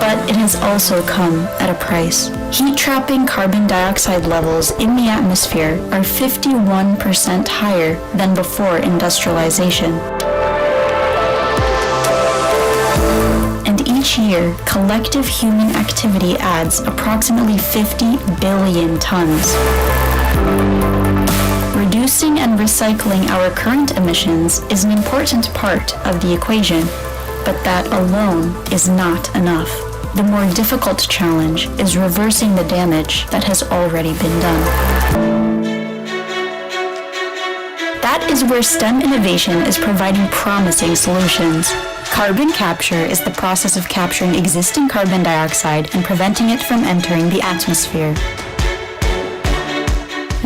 But it has also come at a price. Heat-trapping carbon dioxide levels in the atmosphere are 51% higher than before industrialization. Each year, collective human activity adds approximately 50 billion tons. Reducing and recycling our current emissions is an important part of the equation, but that alone is not enough. The more difficult challenge is reversing the damage that has already been done. That is where STEM innovation is providing promising solutions. Carbon capture is the process of capturing existing carbon dioxide and preventing it from entering the atmosphere.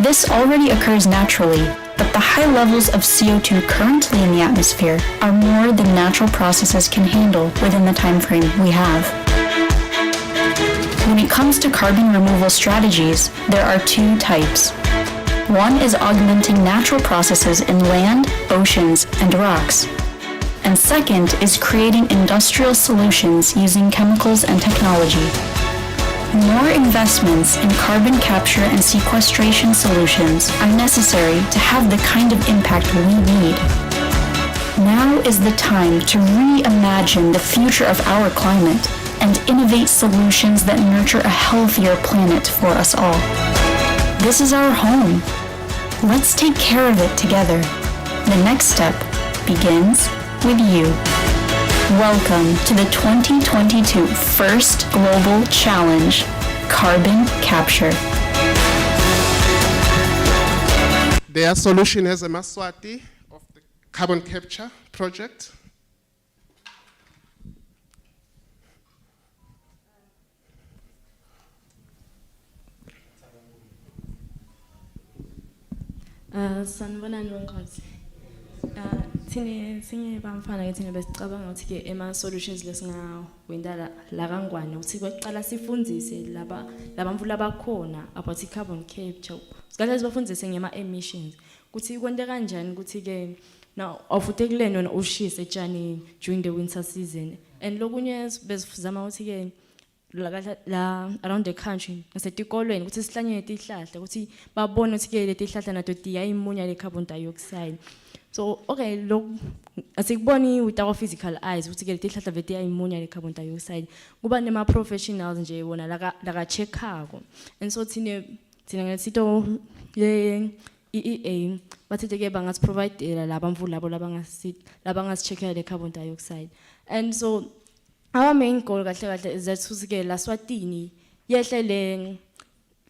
This already occurs naturally, but the high levels of CO2 currently in the atmosphere are more than natural processes can handle within the time frame we have. When it comes to carbon removal strategies, there are two types. One is augmenting natural processes in land, oceans, and rocks. And second is creating industrial solutions using chemicals and technology. More investments in carbon capture and sequestration solutions are necessary to have the kind of impact we need. Now is the time to reimagine the future of our climate and innovate solutions that nurture a healthier planet for us all. This is our home. Let's take care of it together. The next step begins with you. Welcome to the 2022 First Global Challenge, Carbon Capture. Their solution as a Maswati of the carbon capture project. Sanibonani bonkosi. Thine sinye bamfana ke thina besicabanga ukuthi ke ema solutions lesingawenda la kangwane ukuthi kweqala sifundzise labamfula bakhona about carbon capture. Sikade sibafundise ngema emissions. Kuthi kwente kanjani ukuthi ke now ofutekuleni wena ushise etshani during the winter season. And lokunye besizama ukuthi ke la around the country nasetikolweni ukuthi sihlanyele tihlahla ukuthi babone ukuthi ke leti hlahla nato tiyayimunya le carbon dioxide. So okay, look, asikuboni with our physical eyes ukuthi ke leti hlahla vete yayimunya le carbon dioxide. Kuba nema professionals nje wona la checkako. And so thina ngesito le EEA bathi ke bangas provide labamvula labo labangas checkela le carbon dioxide. And so our main goal is that usike la Swatini yehle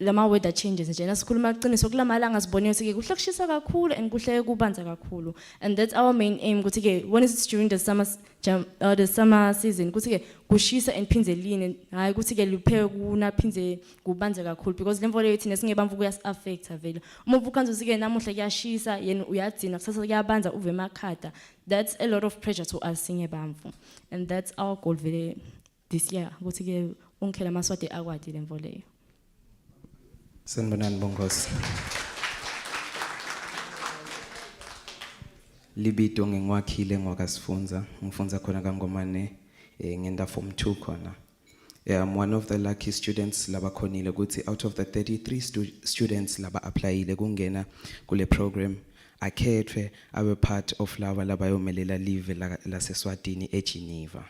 lama weather changes nje nasikhuluma qiniso kulamalanga sibone ukuthi ke kuhle kushisa kakhulu and kuhle kubanza kakhulu, and that's our main aim ukuthi ke when it's during the summer season ukuthi ke kushisa and phindze line hayi ukuthi ke lipheke kuna phindze kubanza kakhulu because lemvolo yethu nesingebamvu kuyas affect vele uma ukhanza usike namuhla kuyashisa yena uyadzina kusasa kuyabanza uve emakhada. That's a lot of pressure to us singebamvu, and that's our goal vele this year ukuthi ke onke la Maswati akwadi lemvolo leyo. Sanibonani bonkosi. Libito ngiwakhile ngwakasifunza, ngifunza khona kaNgomane ngenda form 2 khona. I'm one of the lucky students laba khonile ukuthi out of the 33 students laba applyile kungena kule program akhethwe abe part of laba labayomelela live la seSwatini eGeneva.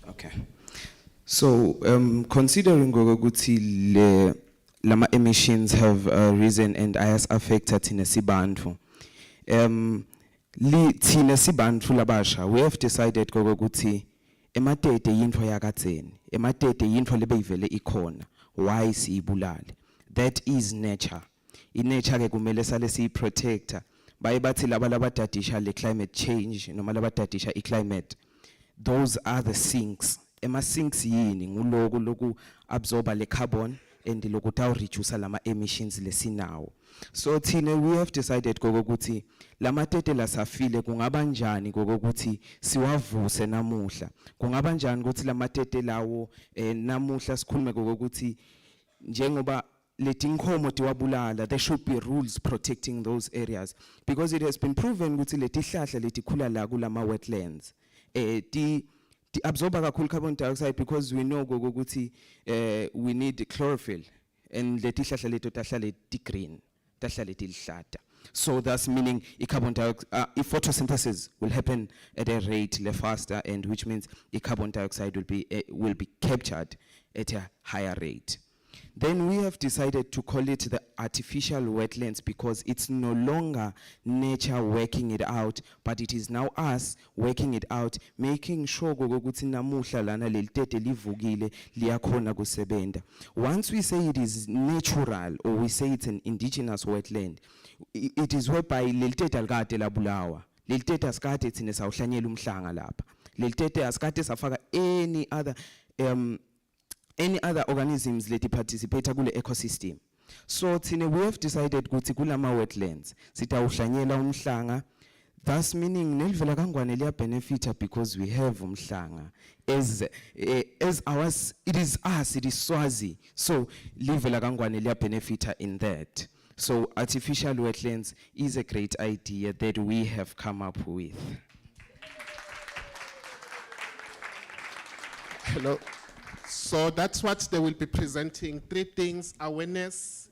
Okay. So, considering ukuthi lama emissions have risen and has affected in Sibantu, thina Sibantu labasha, we have decided ukuthi ematete yintfo yakadzeni, ematete yintfo lebeyivele ikhona. Why siyibulale? That is nature. Nature ke kumele sale siyiprotecta. Baye bathi laba labadadisha le climate change noma labadadisha climate. Those are the sinks. Ema sinks yini nguloku loku absorba le carbon and loku taw reduce lama emissions lesinawo. So thina we have decided ukuthi lama tete la safile kungaba njani ukuthi siwavuse namuhla. Kungaba njani ukuthi lama tete lawo namuhla sikhulume ukuthi njengoba leti nkhomo tiwabulala, there should be rules protecting those areas because it has been proven ukuthi leti hlahla leti khula la kulama wetlands ti absorba kakhulu carbon dioxide because we know ukuthi we need chlorophyll and leti hlahla leto tahlale ti green tahlale tilihlata. So that's meaning carbon dioxide, if photosynthesis will happen at a rate faster, and which means carbon dioxide will be captured at a higher rate. Then we have decided to call it the artificial wetlands because it's no longer nature working it out, but it is now us working it out, making sure ukuthi namuhla lana leli tete livukile liyakhona kusebenta. Once we say it is natural or we say it's an indigenous wetland, it is whereby leli tete alikade labulawa. Leli tete asikade thina sawuhlanyela umhlanga lapha. Leli tete asikade safaka any other organisms that participate kule ecosystem. So we have decided ukuthi kulama wetlands sitawuhlanyela umhlanga, thus meaning nelivela kangwane liya benefita because we have umhlanga as ours, it is us, it is Swazi, so livela kangwane liya benefita in that. So artificial wetlands is a great idea that we have come up with. Hello. So that's what they will be presenting. 3 things: awareness,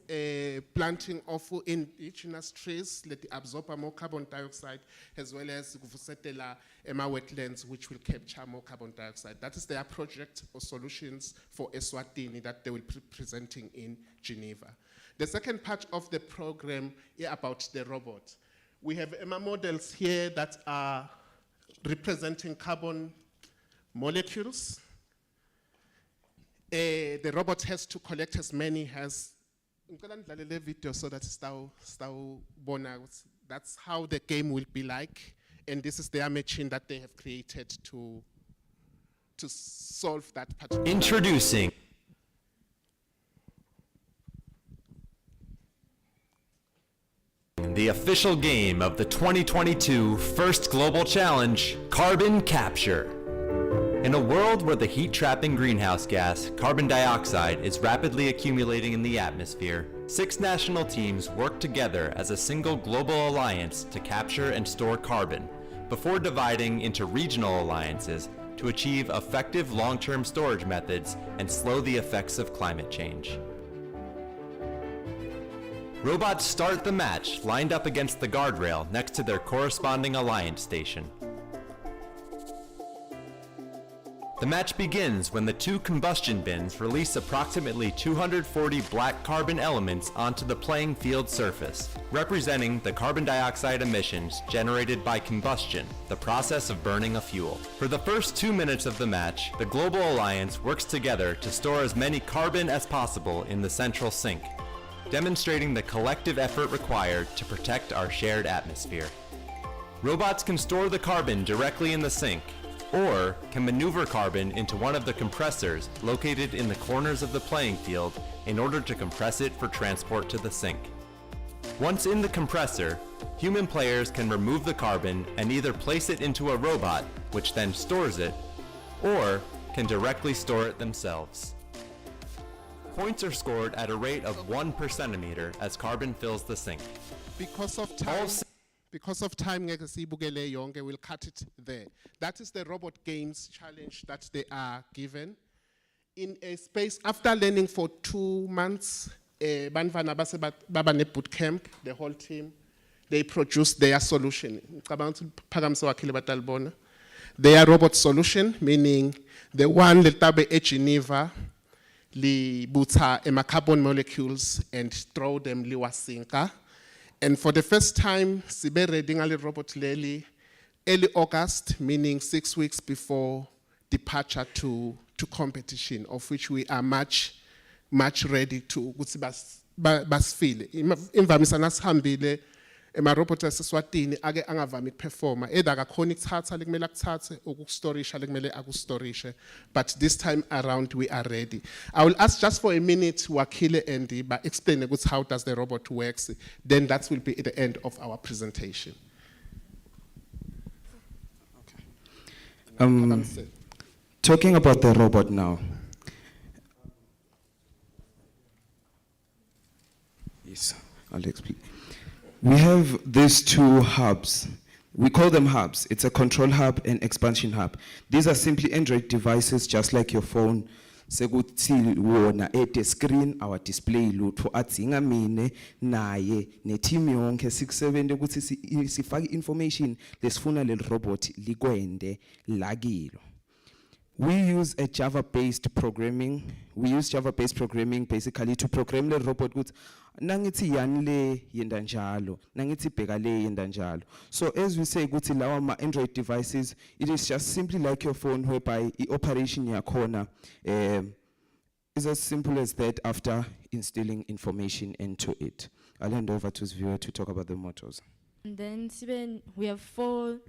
planting of indigenous trees that absorb more carbon dioxide, as well as kuvusetela wetlands, which will capture more carbon dioxide. That is their project or solutions for Eswatini that they will be presenting in Geneva. The second part of the program is about the robot. We have models here that are representing carbon molecules. The robot has to collect as many as. Video so that that's how the game will be like, and this is their machine that they have created to solve that particular. Introducing. The official game of the 2022 First Global Challenge, Carbon Capture. In a world where the heat-trapping greenhouse gas, carbon dioxide, is rapidly accumulating in the atmosphere, 6 national teams work together as a single global alliance to capture and store carbon, before dividing into regional alliances to achieve effective long-term storage methods and slow the effects of climate change. Robots start the match lined up against the guardrail next to their corresponding alliance station. The match begins when the 2 combustion bins release approximately 240 black carbon elements onto the playing field surface, representing the carbon dioxide emissions generated by combustion, the process of burning a fuel. For the first 2 minutes of the match, the Global Alliance works together to store as many carbon as possible in the central sink, demonstrating the collective effort required to protect our shared atmosphere. Robots can store the carbon directly in the sink, or can maneuver carbon into one of the compressors located in the corners of the playing field in order to compress it for transport to the sink. Once in the compressor, human players can remove the carbon and either place it into a robot, which then stores it, or can directly store it themselves. Points are scored at a rate of 1 per centimeter as carbon fills the sink. Because of time, we'll cut it there. That is the Robot Games challenge that they are given. In a space, after learning for 2 months, Banvana Baba boot camp, the whole team, they produced their solution. Their robot solution, meaning the one that tabe at Geneva, li buta carbon molecules and throw them liwasinka. And for the first time, sibe reading a robot early August, meaning 6 weeks before departure to competition, of which we are much ready to basfile. Imvamisana sihambile robot aseswatini ake angavami performer either akakhona ukuthatha lekumele akuthathe ukustorisha lekumele akustorishe, but this time around we are ready. I will ask just for a minute Wakile Andy but explain how does the robot works, then that will be at the end of our presentation. Talking about the robot now. Yes, I'll explain. We have these 2 hubs. We call them hubs. It's a control hub and expansion hub. These are simply Android devices, just like your phone. sekuthi wona at screen our display lutho adzinga mine naye neteam yonke sikusebente ukuthi sifake information lesifuna le robot likwende lakilo. We use a Java-based programming. We use Java-based programming basically to program the robot with nangiti yanle yendanjalo, nangiti begale yendanjalo. So as we say, guti lawa ma Android devices, it is just simply like your phone whereby the operation yakona is as simple as that after instilling information into it. I'll hand over to Zviwe to talk about the motors. And then we have 4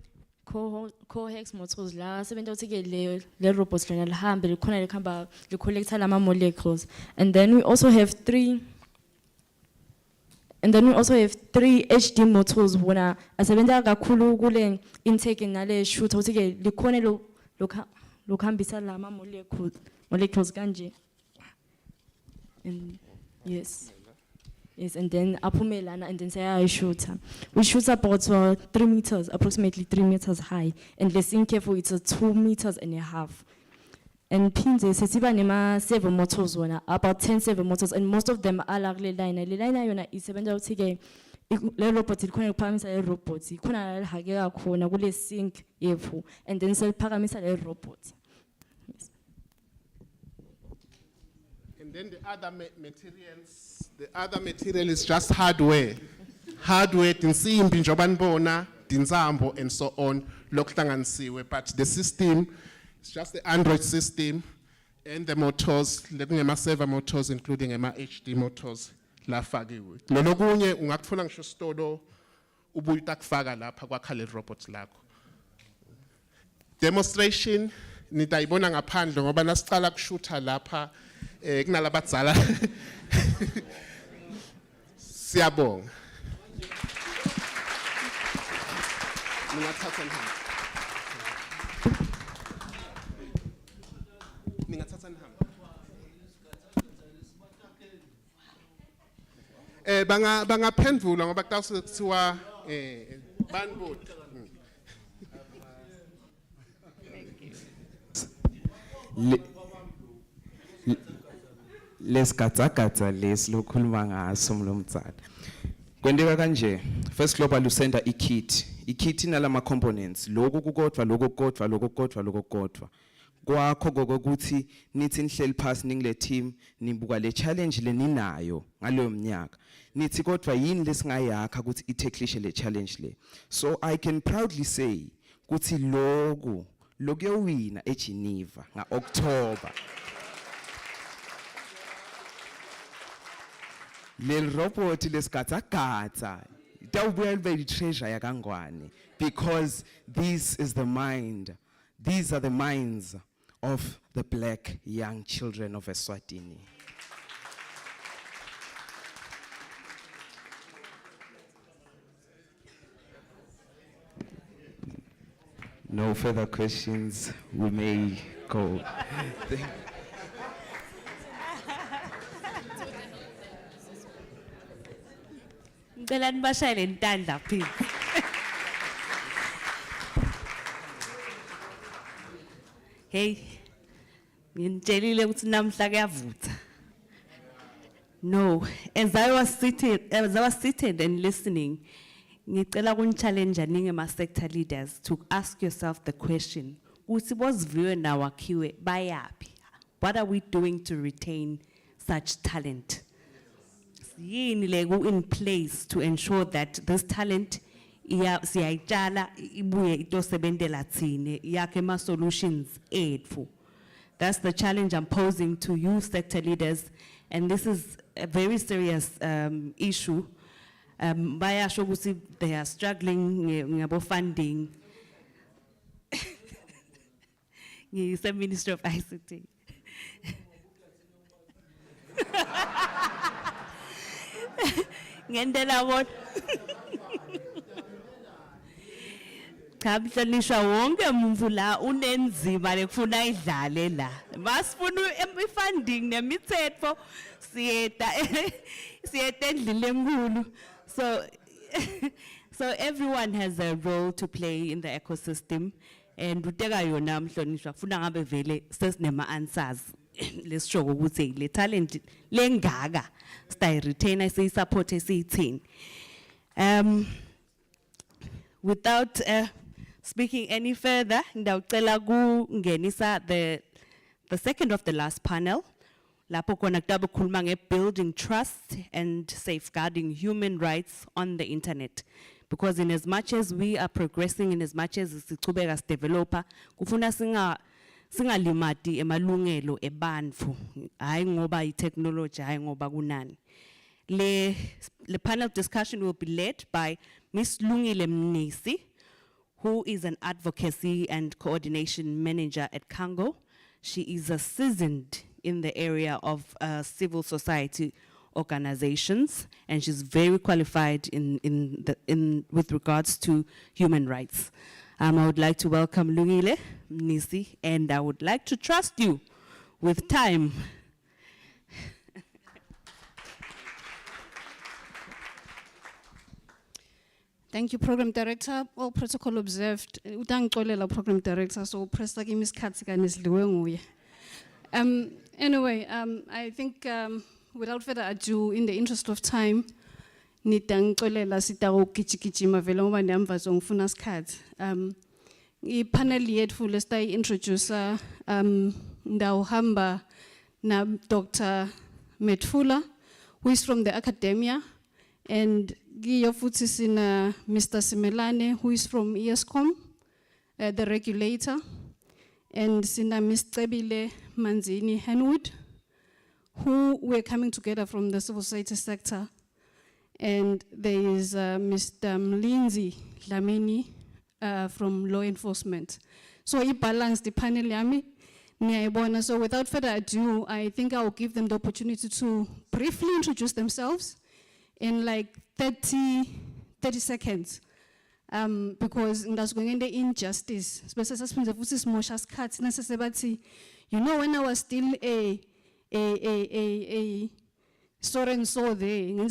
co-hex motors la sebenta ukuthi le robots lena lihambe likhona likhamba licollecta lama molecules. And then we also have 3 HD motors wona asebenta kakhulu kule intake nale shooter ukuthi likhona lokhambisa lama molecules kanje. And yes, and then apumelana, and then say I shoot. We shoot about 3 meters, approximately 3 meters high, and listen careful, it's 2.5 meters. And pins sesiba nema 7 motors wona, about 10 7 motors, and most of them are like liner. Liner yona isebenta ukuthi le robot ikhona ukuphakamisa le robot, ikhona la hakeka khona kule sink yethu, and then seliphakamisa le robot. And then the other material is just hardware. Hardware, tinsimbi njoba nibona, tinzambo, and so on, lokuhlanganisiwe. But the system is just the Android system, and the motors, lekungema server motors, including ema HD motors, la fakiwe. Lolokunye ungakuthola ngisho stolo, ubuye utakufaka lapha kwakha le robots lakho. Demonstration, nitayibona ngaphandle ngoba nasicala kushootha lapha kunalabadzala siyabonga. Ningathatha nihamba. Bangaphendvula ngoba kuthiwa banibodi. Lesikatsa lesilokhuluma ngaso mlomtsana. Kwendeka kanje, First Global lusenda ikit. Ikit inalama components, lokho kukodwa. Kwakho kokuthi nithi nihleli phansi ningile team nibuka le challenge leninayo ngaloyo mnyaka. Nithi kodwa yini lesingayakha ukuthi itackle le challenge le. So I can proudly say ukuthi lokuyowina eGeneva nga-October. Le robot lesikatsa itawubuya libe treasure yakangwane, because these are the minds of the black young children of Eswatini. No further questions, we may go. Ngicela nibashayele intandla please. Hey, nginitshelile ukuthi namhla kuyavutha. No, as I was seated and listening, ngicela kuni-challenge ninge ma-sector leaders to ask yourself the question, ukuthi boSviwe nawakhiwe bayaphi? What are we doing to retain such talent? Yini legu in place to ensure that this talent siyayitshala ibuye itosebentela thine yakhe ma solutions ethu. That's the challenge I'm posing to you sector leaders, and this is a very serious issue. Bayasho ukuthi they are struggling ngabo funding. Ngiyise Minister of ICT. Ngendela what? Kamhlonishwa wonke umuntu la unenzima lekufuna idlale la. Masifuna ifunding nemithetho siyeta endlile enkulu. So everyone has a role to play in the ecosystem, and uteka yona mhlonishwa kufuna ngabe vele sesinema answers lesisho ukuthi le talent lengaka stay retainer siyi support esiyithini. Without speaking any further, ngidawucela kungenisa the second of the last panel. Lapho kona kutabe kukhuluma nge-building trust and safeguarding human rights on the internet. Because in as much as we are progressing, in as much as sichubeka developer, kufuna singalimati emalungelo ebantfu, hayi ngoba i-technology, hayi ngoba kunani. The panel discussion will be led by Ms. Lungile Mnisi, who is an advocacy and coordination manager at Kango. She is a seasoned in the area of civil society organizations, and she's very qualified with regards to human rights. I would like to welcome Lungile Mnisi, and I would like to trust you with time. Thank you, Program Director. All protocol observed. Udangixolela Program Director, so press like isikhathi kanizliwe nguye. Anyway, I think without further ado, in the interest of time, nidangixolela sitawugijigijima vele ngoba ndiyamva ngifuna isikhathi. I-panel yethu lesitayi-introducer ndawuhamba na Dr. Metfula, who is from the academia, and Giyo futhi sina Mr. Simelane, who is from ESCOM, the regulator, and sina Ms. Cebile Manzini Henwood, who we're coming together from the civil society sector, and there is Mr. Mlinzi Dlamini from law enforcement. So I balance the panel yami. Niyayibona. So without further ado, I think I will give them the opportunity to briefly introduce themselves in like 30 seconds. Because that's going in the injustice. You know, when I was still a so and so there,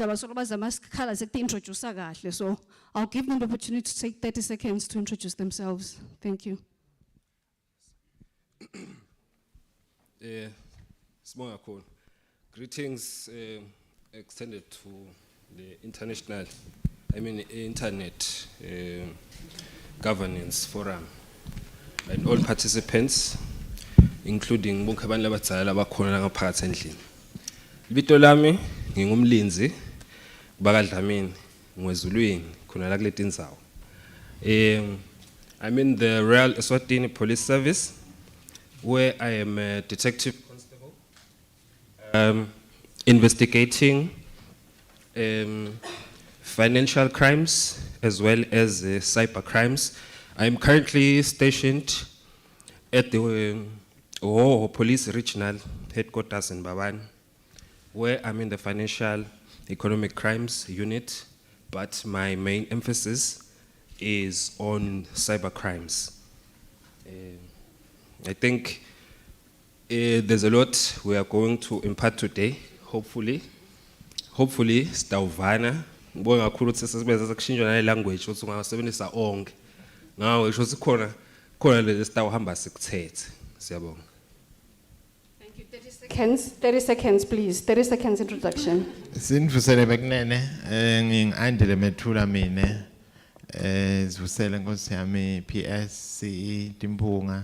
so I'll give them the opportunity to take 30 seconds to introduce themselves. Thank you. Sibonga kakhulu. Greetings extended to the international, internet governance forum and all participants, including bonke abantu abadala abakhona ngaphakathi endlini. Libito lami ngingumlinzi kuBakaDlamini ngwezulwini khona la kuleti ndzawo. I'm in the Royal Eswatini Police Service, where I am a detective constable, investigating financial crimes as well as cyber crimes. I'm currently stationed at the Hoho Police Regional Headquarters in Babane, where I'm in the financial economic crimes unit, but my main emphasis is on cyber crimes. I think there's a lot we are going to impart today, hopefully. Hopefully, stawuvana. Ngibonga kakhulu ukuthi sesibeza sekushintsha na language ukuthi ungasebenzisa onke. Ngawe isho sikhona le stawuhamba sikuthethe. Siyabonga. Thank you. 30 seconds, please. 30 seconds introduction. Sinivusele bekunene, ngingandile Methula mina. Sivusele Nkosi yami PS CE Timpunga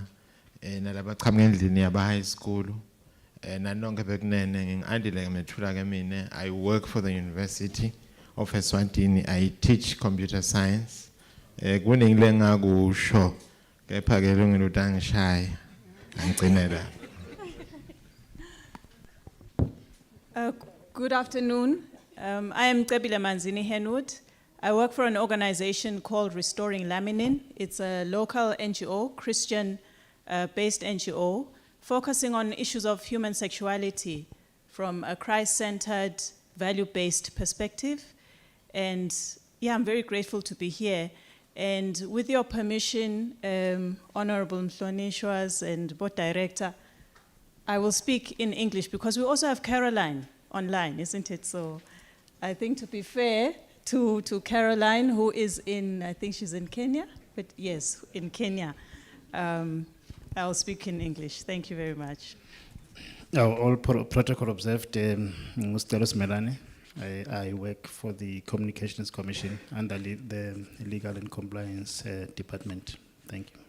nalaba qhamuka endlini yaba high school. Nanonke bekunene ngingandile Methula ke mina. I work for the University of Eswatini. I teach computer science. Kunengile ngakusho kepha ke lungile utangishaya. Angigcinela. Good afternoon. I am Cebile Manzini Henwood. I work for an organization called Restoring Laminin. It's a local NGO, Christian-based NGO, focusing on issues of human sexuality from a Christ-centered, value-based perspective. And yeah, I'm very grateful to be here. And with your permission, Honorable Mhlonishwas and Board Director, I will speak in English because we also have Caroline online, isn't it? So I think to be fair to Caroline, who is in, I think she's in Kenya, but yes, in Kenya, I'll speak in English. Thank you very much. All protocol observed, Ngustelos Melani. I work for the Communications Commission under the Legal and Compliance Department. Thank you.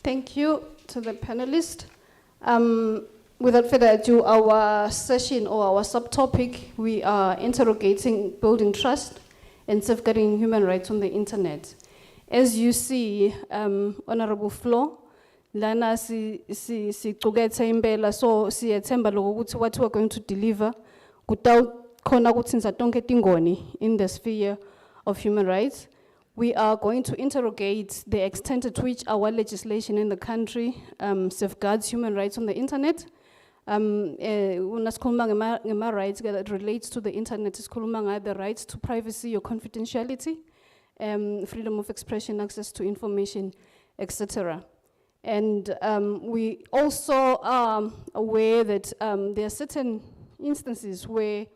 Thank you to the panelists. Without further ado, our session or our subtopic, we are interrogating building trust and safeguarding human rights on the internet. As you see, Honorable Flo, lana si qukethe impela, so siyethemba lokuthi what we are going to deliver kutawukhona ukuthi senza tonke tingoni in the sphere of human rights. We are going to interrogate the extent to which our legislation in the country safeguards human rights on the internet. Unasikhuluma ngema rights that relates to the internet, isikhuluma the rights to privacy or confidentiality, freedom of expression, access to information, etc. And we also are aware that there are certain instances where,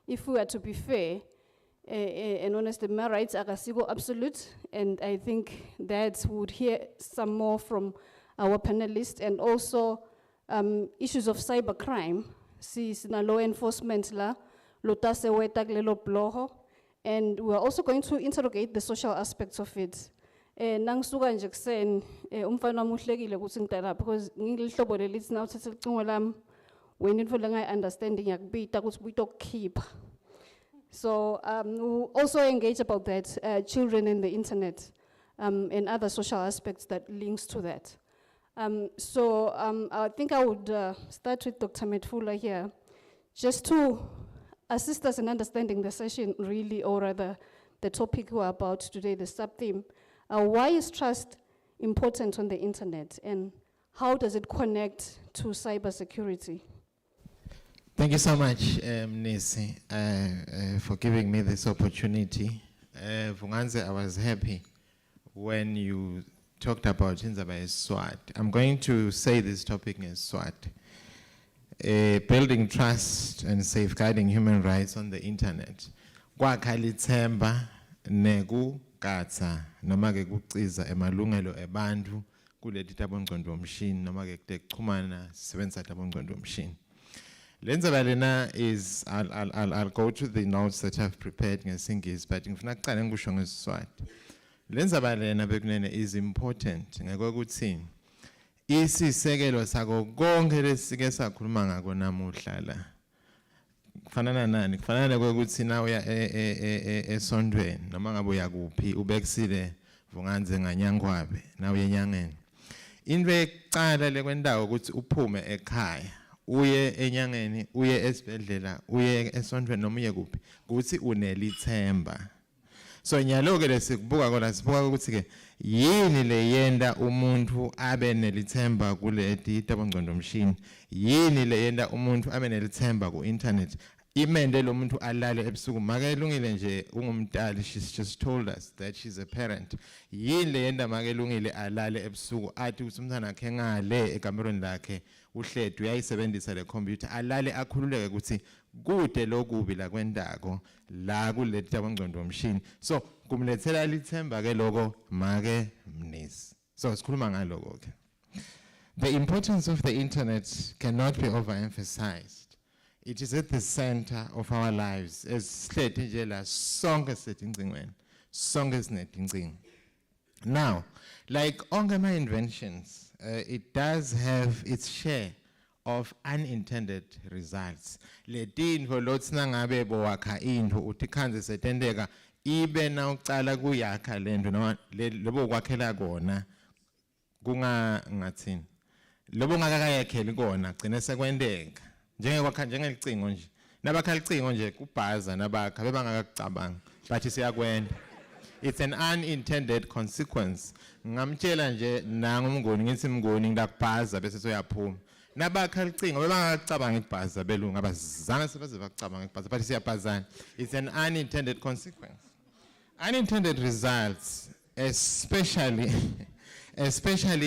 if we are to be fair, and honestly, my rights are absolute, and I think that would hear some more from our panelists, and also issues of cybercrime. See, law enforcement la, lotase weta kulelo bloho, and we're also going to interrogate the social aspects of it. Nangisuka nje kuseni umfana muhlekile ukuthi ngidala because ngilihlobo lelithi na uthethe icingo lami when into lengayi understanding yakubita ukuthi buyitokukhipha. So we'll also engage about that, children and the internet, and other social aspects that links to that. I think I would start with Dr. Metfula here, just to assist us in understanding the session really, or rather the topic we're about today, the sub-theme. Why is trust important on the internet, and how does it connect to cybersecurity? Thank you so much, Nisi, for giving me this opportunity. Vunganze, I was happy when you talked about Inzaba SWAT. I'm going to say this topic is SWAT. Building trust and safeguarding human rights on the internet. Kwakhalitsemba negu katsa noma ke kuciza emalungelo ebantu kuleti tabongcondo machine noma ke kuxhumana sisebenzisa tabongcondo machine. Lenza lena is I'll go to the notes that I've prepared ngesingisi, but ngifuna kuqala ngikusho ngeSiswati. Lenza lena bekunene is important ngokuthi isisekelo sako konke lesike sakhuluma ngako namuhla la. Kufanana nani? Kufanana ukuthi na uya esontweni noma ngabe uya kuphi ubekusile Vunganze nganyangwabe na uya enyangeni. Into ecala lekwendawo ukuthi uphume ekhaya uye enyangeni uye esibedlela uye esontweni noma uye kuphi ukuthi unelithemba. So nyalo ke lesikubuka kodwa sibuka ukuthi ke yini le yenda umuntu abe nelithemba kuleti tabongcondo machine, yini le yenda umuntu abe nelithemba ku internet. Imende lo muntu alale ebusuku makelungile nje ungumntali, she's just told us that she's a parent. Yini le yenda makelungile alale ebusuku athi ukuthi umntana wakhe ngale ekamerweni lakhe uhledu uyayisebenzisa le computer alale akhululeke ukuthi kude lokubi la kwendako la kuleti tabongcondo machine. So kumlethela lithemba ke lokho make mnisi. So sikhuluma ngaloko ke. The importance of the internet cannot be overemphasized. It is at the center of our lives. As sihleti nje la sonke setingcingweni, sonke sinetingcingo. Now, like onke my inventions, it does have its share of unintended results. Le tintfo lotsina ngabe bowakha intfo uthi khanze setenteka ibe na ucala kuyakha lento noma lebo kwakhela kona kungathini. Lobo ngakakayakheli kona gcine sekwendeka. Njengekwakha njengelicingo nje. Nabakha licingo nje kubhaza nabakha bebangakakucabanga but siyakwenda. It's an unintended consequence. Ngamtshela nje nanga umngoni ngithi mngoni ngakubhaza bese soyaphuma. Nabakha licingo bebangakakucabanga ikubhaza belungu abazange sebaze bakucabanga ikubhaza but siyabhazana. It's an unintended consequence. Unintended results, especially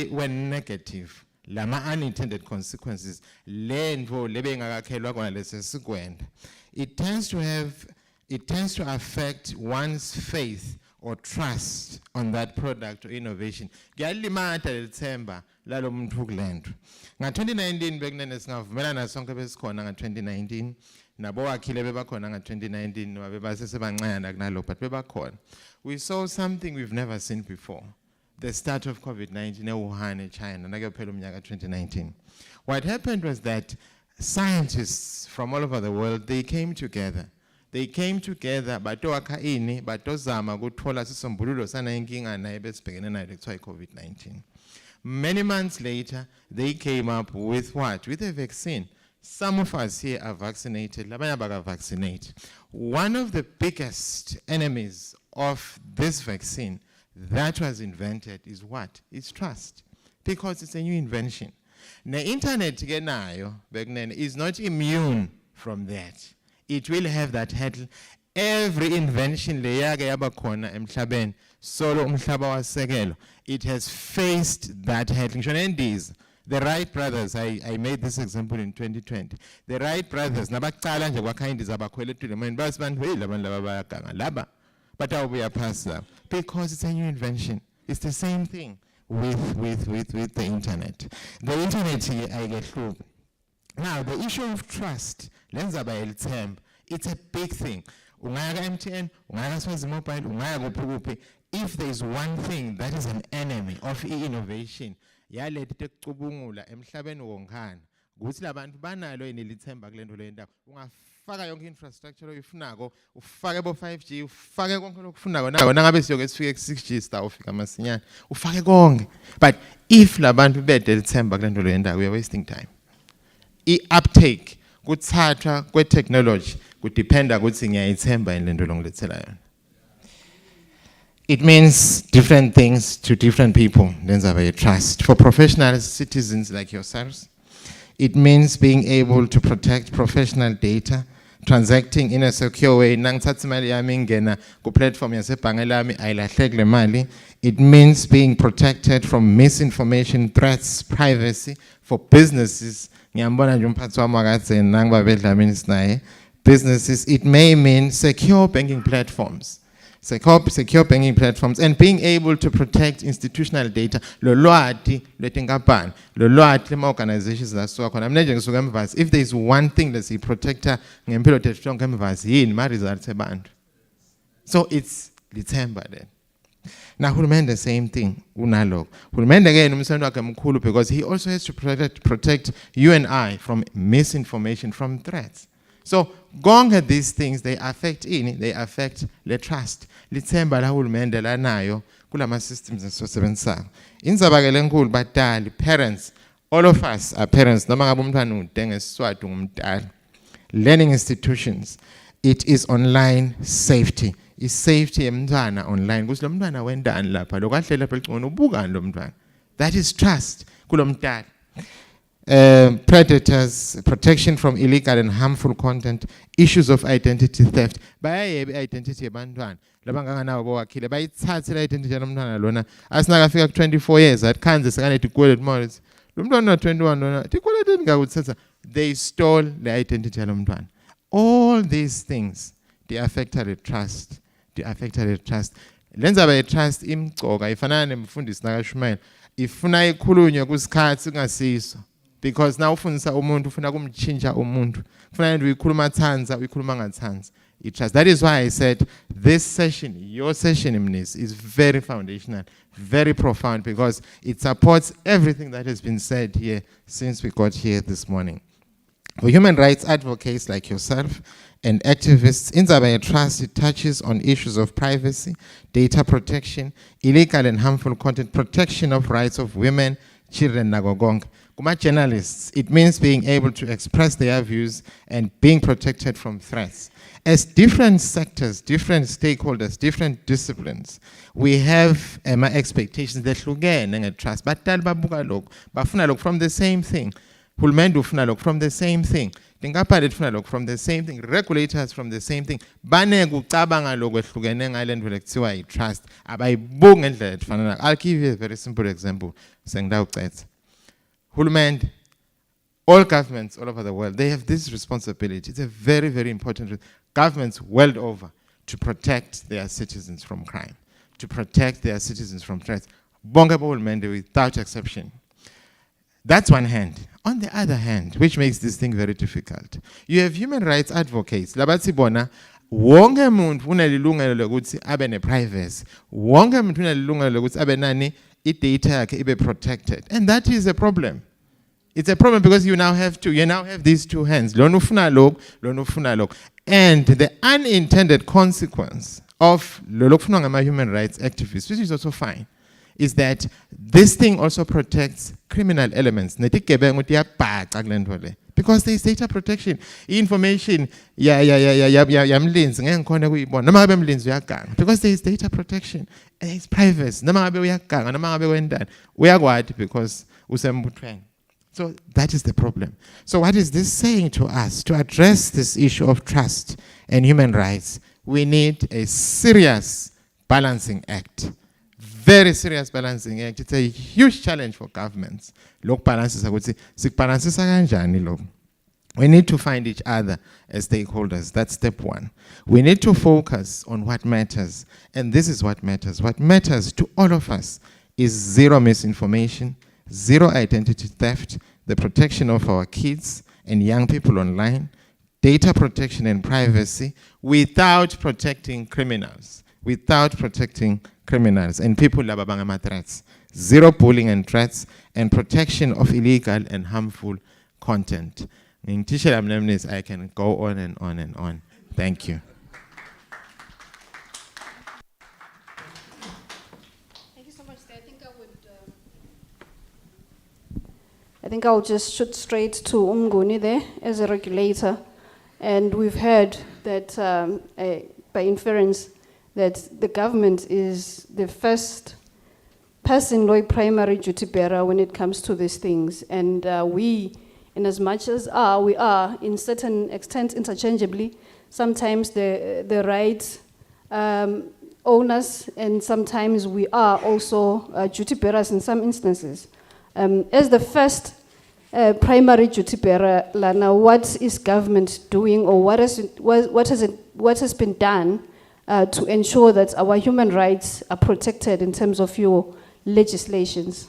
when negative. Lama unintended consequences lento lebengakakhelwa kona lesesikwenda. It tends to affect one's faith or trust on that product or innovation. Kuyalimata lelithemba lalo muntu ukulento. Nga 2019 bekunene singavumelana sonke besikhona nga 2019 nabo wakhile bebakhona nga 2019 nobe basesebancane kunalo but bebakhona. We saw something we've never seen before. The start of COVID-19 in Wuhan, China, nakaphela umnyaka 2019. What happened was that scientists from all over the world, they came together. They came together, batowakha ini, batozama kuthola sisombululo sana inkinga nayo besibhekene nayo ekuthiwa i-COVID-19. Many months later, they came up with what? With a vaccine. Some of us here are vaccinated, labanye abaka-vaccinate. One of the biggest enemies of this vaccine that was invented is what? It's trust, because it's a new invention. The internet is not immune from that. It will have that hurdle. Every invention it has faced that hurdle. The Wright brothers, I made this example in 2020. The Wright brothers, but I will be a pastor because it's a new invention. It's the same thing with the internet. The internet here, I get through. Now, the issue of trust, it's a big thing. MTN, mobile, if there's one thing that is an enemy of innovation, ukuthi labantu banalo inelithemba kulento lenda ungafaka yonke infrastructure oyifunako ufake bo 5G ufake konke lokufunako nawe nangabe siyoke sifike ku 6G star ufika masinyane ufake konke but if labantu bede lithemba kulento lenda we are wasting time. I-uptake kuthathwa kwe-technology kudependa ukuthi ngiyayithemba lento longilethela yona. It means different things to different people. Then trust. For professional citizens like yourselves, it means being able to protect professional data, transacting in a secure way. It means being protected from misinformation, threats, privacy. For businesses, businesses, it may mean secure banking platforms. Secure banking platforms and being able to protect institutional data. If there is one thing that's a protector, so it's December then. Now, Hulumende the same thing. Hulumende again, because he also has to protect you and I from misinformation, from threats. So, going at these things, they affect the trust. Lithemba la hulumende la nayo kulama systems esisebenzayo. Inzabakele enkulu badali, parents, all of us are parents. Noma ngabe umntwana udenge isiswati ngumdala. Learning institutions, it is online safety. Is safety emntwana online. Kuthi lo mntwana wendani lapha lokahle lapha licona ubukani lo mntwana. That is trust kulo mntwana. Predators, protection from illegal and harmful content, issues of identity theft. Bayaye identity yabantwana labanganga nawo bowakhile bayithathela identity yomntwana lona asinakafika ku 24 years atkanze sekane equality models lo mntwana 21 lona equality ngakuthatha they stole the identity yomntwana. All these things they affected the trust. Lenza by trust imgcoka ifanana nemfundisi nakashumela ifuna ikhulunywe kusikhathi kungasiso. Because now ufundisa umuntu ufuna kumchinja umuntu ufuna uyikhuluma thanza uyikhuluma ngathanza. That is why I said this session, your session Mnis, is very foundational, very profound, because it supports everything that has been said here since we got here this morning. For human rights advocates like yourself and activists, Inzaba Trust, it touches on issues of privacy, data protection, illegal and harmful content, protection of rights of women, children, nagogong. Kuma journalists, it means being able to express their views and being protected from threats. As different sectors, different stakeholders, different disciplines, we have expectations that look at trust. But bafuna from the same thing. Hulmendu funa from the same thing. Tingapalet funa from the same thing. Regulators from the same thing. Bane kucabanga lokho ehlukene ngale nto lekuthiwa trust. Abayibuki ngendlela efanana. I'll give you a very simple example. Sengidawucetha. Hulumende, all governments all over the world, they have this responsibility. It's a very, very important governments world over to protect their citizens from crime. to protect their citizens from threats. Bonke bohulumende without exception. That's one hand. On the other hand, which makes this thing very difficult, you have human rights advocates. Labathi bona, wonke muntu unelilungelo lokuthi abe ne-privacy. Wonke muntu unelilungelo lokuthi abe nani, i-data yakhe ibe protected. And that is a problem. It's a problem because you now have these two hands. Lona ufuna lokhu, lona ufuna lokhu. And the unintended consequence of lo kufunwa ngama human rights activists, which is also fine, is that this thing also protects criminal elements. Because there is data protection. Information, because there is data protection. And it's privacy. Because so that is the problem. So what is this saying to us? To address this issue of trust and human rights, we need a serious balancing act. Very serious balancing act. It's a huge challenge for governments. We need to find each other as stakeholders. That's step one. We need to focus on what matters. And this is what matters. What matters to all of us is zero misinformation, zero identity theft, the protection of our kids and young people online, data protection and privacy, without protecting criminals. Without protecting criminals and people lababanga threats. Zero bullying and threats, and protection of illegal and harmful content. In Tisha Amnemnis, I can go on and on and on. Thank you. Thank you so much. I think I will just shoot straight to Umguni there as a regulator. And we've heard that by inference that the government is the first person law primary duty bearer when it comes to these things. And we, in as much as we are in certain extent interchangeably, sometimes the right owners, and sometimes we are also duty bearers in some instances. As the first primary duty bearer, Lana, what is government doing, or what has been done to ensure that our human rights are protected in terms of your legislations?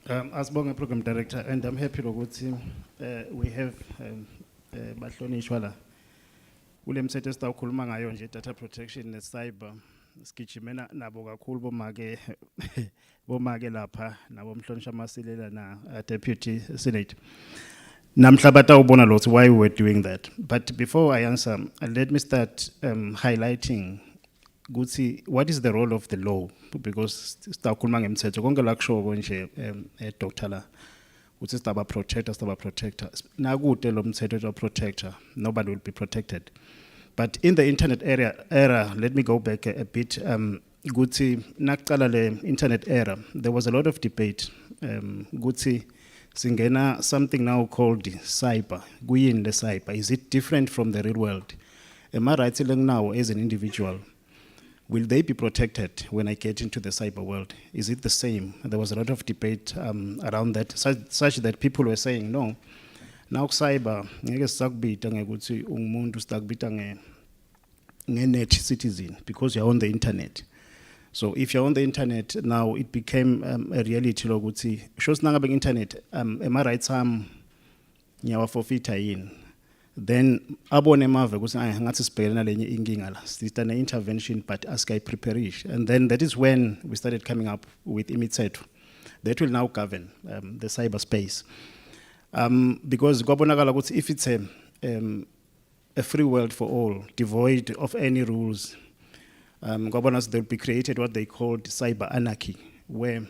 As Bonga Program Director, and I'm happy to we have Bahlonishwa la. Ule mthetho esitawukhuluma ngayo nje data protection ne cyber sigijimena nabo kakhulu bomake lapha nabo Mhlonishwa Masilela na Deputy Senate. Namhlabata ubona lots why we were doing that. But before I answer, let me start highlighting what is the role of the law, because sitawukhuluma ngemthetho konke la kusho konje Dr. La uthi sitaba protector nakude lo mthetho to protector, nobody will be protected. But in the internet era, let me go back a bit. Guti nakuqala le internet era, there was a lot of debate. Guti singena something now called cyber. Kuyini le cyber? Is it different from the real world? Am I right now as an individual? Will they be protected when I get into the cyber world? Is it the same? There was a lot of debate around that, such that people were saying no. Now cyber, net citizen, because you're on the internet. So if you're on the internet now, it became a reality. Shows nanga beng internet. Am I right? Nyawa forfeit in. Then abone mave kuthi ngathi sibhekana lenye inkinga la. Sitana intervention, but askai preparish. And then that is when we started coming up with imithetho that will now govern the cyberspace. Because kwabonakala ukuthi if it's a free world for all, devoid of any rules, governors, they'll be created what they called cyber anarchy, where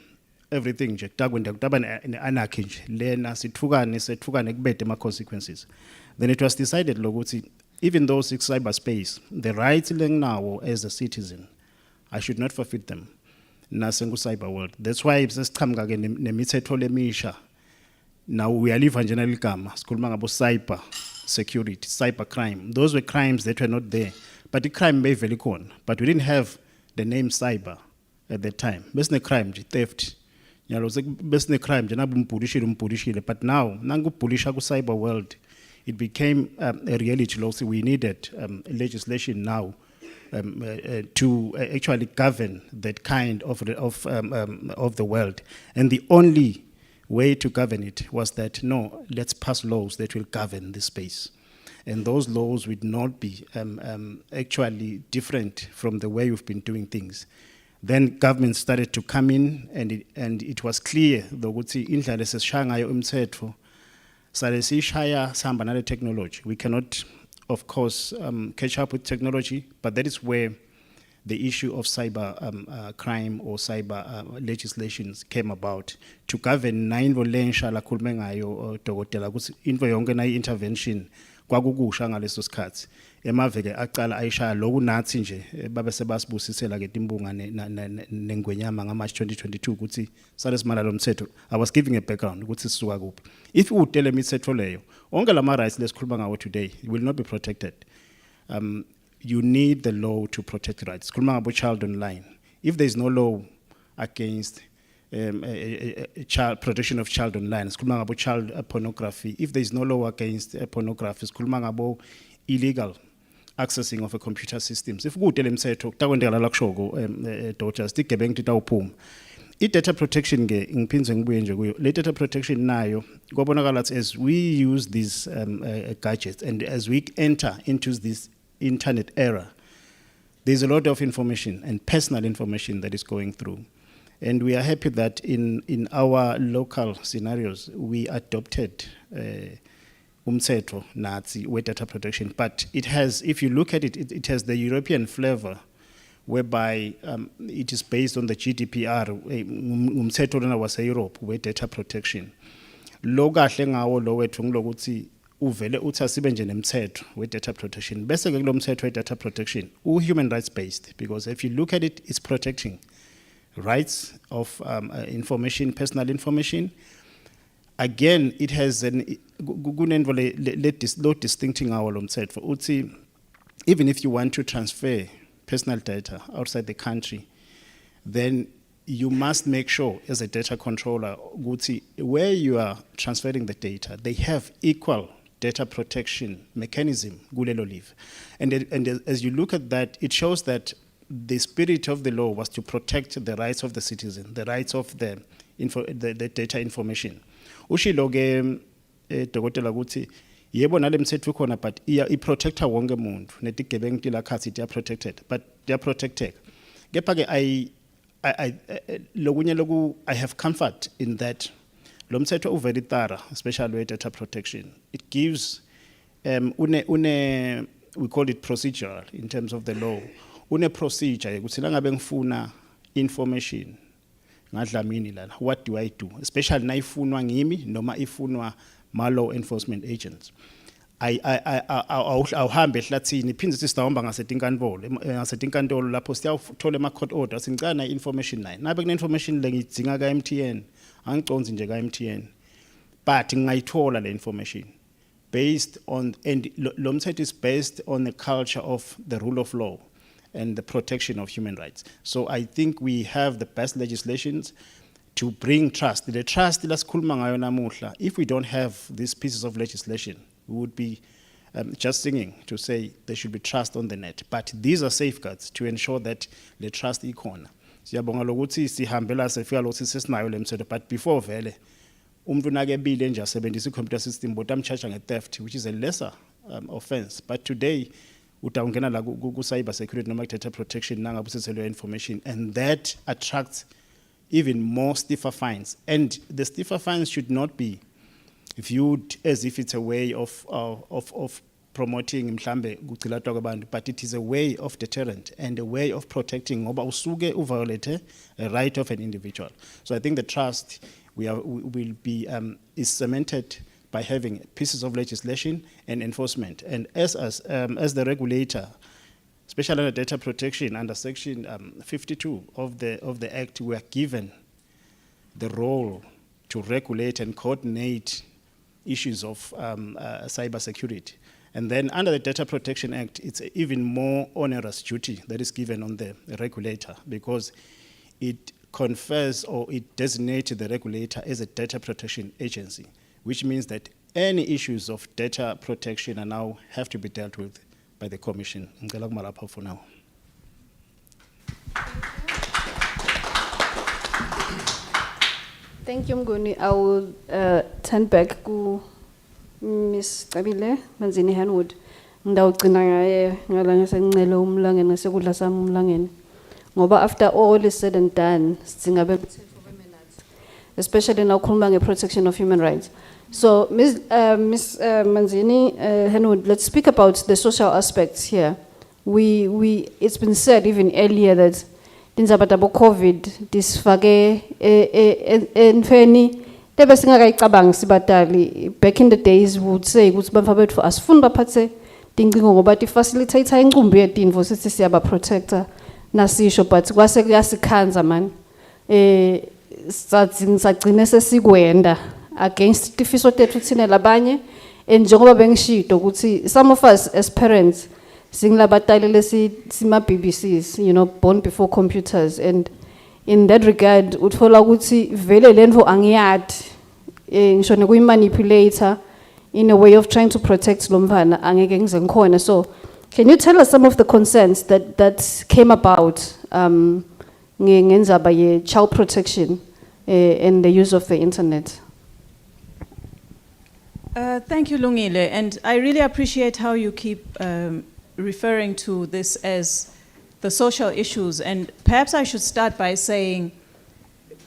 everything nje kutaba anarchy nje lena sithukane kubede ama consequences. Then it was decided lokuthi even though it's cyberspace, the rights now as a citizen, I should not forfeit them nasengu cyber world. That's why sesiqhamuka ke nemithetho lemisha. Now we are living general igama sikhuluma ngabo cyber security, cyber crime. Those were crimes that were not there. But the crime may very con. But we didn't have the name cyber at that time. Besne crime, theft. Besne crime, but now, nangu pulisha ku cyber world, it became a reality. We needed legislation now to actually govern that kind of the world. And the only way to govern it was that, no, let's pass laws that will govern this space. And those laws would not be actually different from the way we've been doing things. Then government started to come in, and it was clear ukuthi indlela esishaya ngayo umthetho sale sishaya sihamba nale technology. We cannot, of course, catch up with technology, but that is where the issue of cyber crime or cyber legislations came about to govern nainvo lensha la khulume ngayo dokotela ukuthi into yonke na intervention kwakukusha ngaleso sikhathi emaveke aqala ayishaya loku nathi nje babe sebasibusisela ke timbunga nengwenyama ngaMarch 2022 ukuthi sale simala lo mthetho. I was giving a background ukuthi sisuka kuphi. If utele imithetho leyo onke lama rights lesikhuluma ngawo today will not be protected. You need the law to protect rights. Kuluma about child online. If there is no law against child protection of child online, kuluma about child pornography. If there is no law against pornography, kuluma about illegal accessing of a computer systems. If good elemsetho takwendela la kushoko daughters tigebeng titawuphuma. I-data protection ke ngiphinze ngibuye nje kuyo. Le data protection nayo kwabonakala as we use these gadgets and as we enter into this internet era, there's a lot of information and personal information that is going through. And we are happy that in our local scenarios, we adopted umthetho nazi with data protection. But it has, if you look at it, it has the European flavor, whereby it is based on the GDPR, umthetho lona wase Europe with data protection. Lo kahle ngawo lo wethu ngilokuthi uvele uthi asibe nje nemthetho with data protection. Bese ke kulo mthetho with data protection human rights based, because if you look at it, it's protecting rights of information, personal information. Again, it has an low distincting our lo mthetho uthi even if you want to transfer personal data outside the country, then you must make sure as a data controller ukuthi where you are transferring the data, they have equal data protection mechanism kulelo live. And as you look at that, it shows that the spirit of the law was to protect the rights of the citizen, the rights of the data information. Ushilo ke dokotela ukuthi yebo nale mthetho khona, but I protecta wonke umuntu netigebengu tilakhathi they are protected, but they are protected. Kepha ke I have comfort in that lo mthetho uveri thorough, especially with data protection. It gives we call it procedural in terms of the law. Une procedure ukuthi la ngabe ngifuna information ngadlamini lana, what do I do, especially na ifunwa ngimi noma ifunwa ma law enforcement agents. Awuhambe ehlathini iphinde sisawuhamba ngasetinkantolo lapho siyawuthola ama court orders singicana na information nayo nabe kune information le ngidinga ka MTN angiconzi nje ka MTN, but ngayithola le information based on, and lo mthetho is based on the culture of the rule of law and the protection of human rights. So I think we have the best legislations to bring trust. The trust lasikhuluma ngayo namuhla, if we don't have these pieces of legislation, we would be just singing to say there should be trust on the net. But these are safeguards to ensure that the trust ikhona. Siyabonga lokuthi sihambela sefika lo sisinayo le mthetho, but before vele umuntu nakebile nje asebenzisa i-computer system but amcharge nge-theft, which is a lesser offense. But today utawungena la ku cyber security noma data protection nangabe usethelwe information, and that attracts even more stiffer fines. And the stiffer fines should not be viewed as if it's a way of promoting mhlambe kucilatwa kwabantu, but it is a way of deterrent and a way of protecting ngoba usuke uviolate a right of an individual. So I think the trust will be is cemented by having pieces of legislation and enforcement. And as the regulator, especially under data protection under section 52 of the Act, we are given the role to regulate and coordinate issues of cyber security. And then under the Data Protection Act, it's an even more onerous duty that is given on the regulator, because it confers or it designates the regulator as a data protection agency, which means that any issues of data protection are now have to be dealt with by the Commission. Ngicela ukumalapha for now. Thank you, Mguni. I will turn back to Ms. Tabile Manzini Henwood. Ndawugcina ngaye ngala ngesencela umlangeni ngesekudla sami umlangeni. Ngoba after all is said and done, singabe especially now khuluma protection of human rights. So Ms. Manzini Henwood, let's speak about the social aspects here. It's been said even earlier that tinzabatabo COVID disfage enfeni tebe singakayicabanga sibatali. Back in the days we would say ukuthi bamfa bethu asifuni baphathe tincingo ngoba ti facilitate incumbi yetinvo sithi siyaba protector nasisho, but kwase kuyasikhanza man sagcine sesikwenda against tifiso tethu thina labanye. And njengoba bengishito ukuthi some of us as parents singilabatalele sima BBCs, you know, born before computers, and in that regard uthola ukuthi vele lento angiyadi ngisho nekuyimanipulator in a way of trying to protect lo mfana angeke ngize ngikhona. So can you tell us some of the concerns that came about ngendzaba ye child protection and the use of the internet? Thank you, Lungile, and I really appreciate how you keep referring to this as the social issues. And perhaps I should start by saying,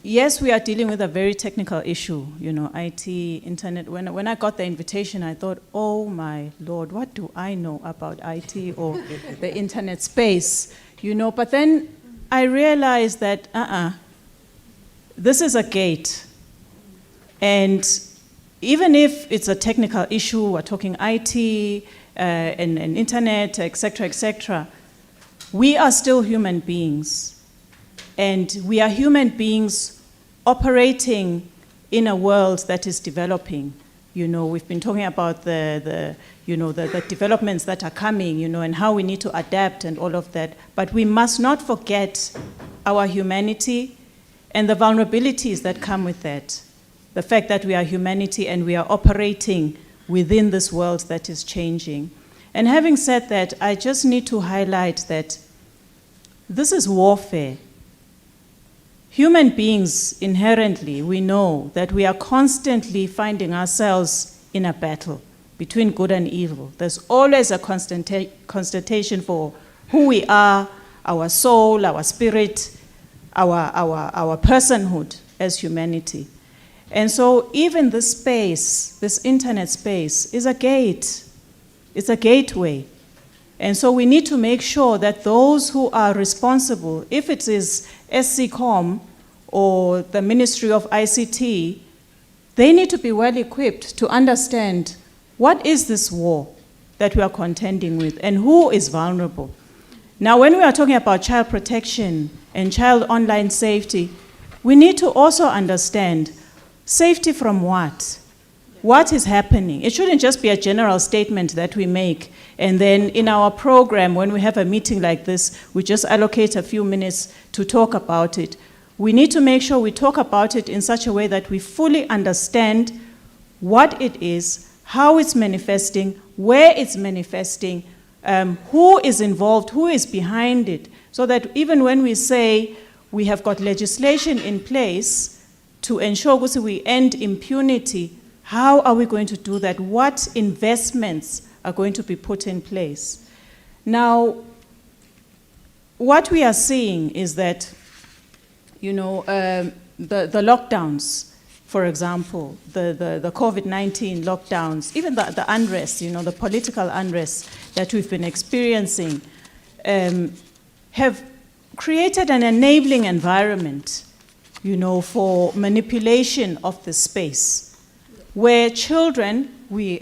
yes, we are dealing with a very technical issue, you know, IT, internet. When I got the invitation, I thought, oh my Lord, what do I know about IT or the internet space, you know? But then I realized that, this is a gate. And even if it's a technical issue, we're talking IT, and internet, et cetera, we are still human beings. And we are human beings operating in a world that is developing. You know, we've been talking about the developments that are coming, you know, and how we need to adapt and all of that. But we must not forget our humanity and the vulnerabilities that come with that. The fact that we are humanity and we are operating within this world that is changing. And having said that, I just need to highlight that this is warfare. Human beings inherently, we know that we are constantly finding ourselves in a battle between good and evil. There's always a constatation for who we are, our soul, our spirit, our personhood as humanity. And so even this space, this internet space, is a gate. It's a gateway. And so we need to make sure that those who are responsible, if it is SCCOM or the Ministry of ICT, they need to be well equipped to understand what is this war that we are contending with and who is vulnerable. Now, when we are talking about child protection and child online safety, we need to also understand safety from what? What is happening? It shouldn't just be a general statement that we make, and then in our program, when we have a meeting like this, we just allocate a few minutes to talk about it. We need to make sure we talk about it in such a way that we fully understand what it is, how it's manifesting, where it's manifesting, who is involved, who is behind it, so that even when we say we have got legislation in place to ensure that we end impunity, how are we going to do that? What investments are going to be put in place? Now, what we are seeing is that, you know, the lockdowns, for example, the COVID-19 lockdowns, even the unrest, you know, the political unrest that we've been experiencing, have created an enabling environment, you know, for manipulation of the space, where children, we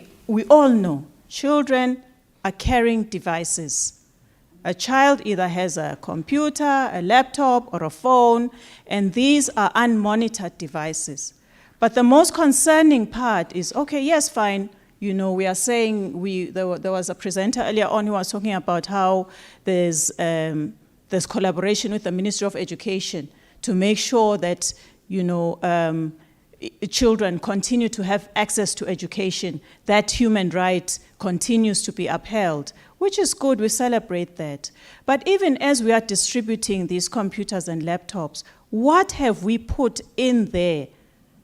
all know, children are carrying devices. A child either has a computer, a laptop, or a phone, and these are unmonitored devices. But the most concerning part is, okay, yes, fine, you know, we are saying, there was a presenter earlier on who was talking about how there's collaboration with the Ministry of Education to make sure that, you know, children continue to have access to education, that human right continues to be upheld, which is good, we celebrate that. But even as we are distributing these computers and laptops, what have we put in there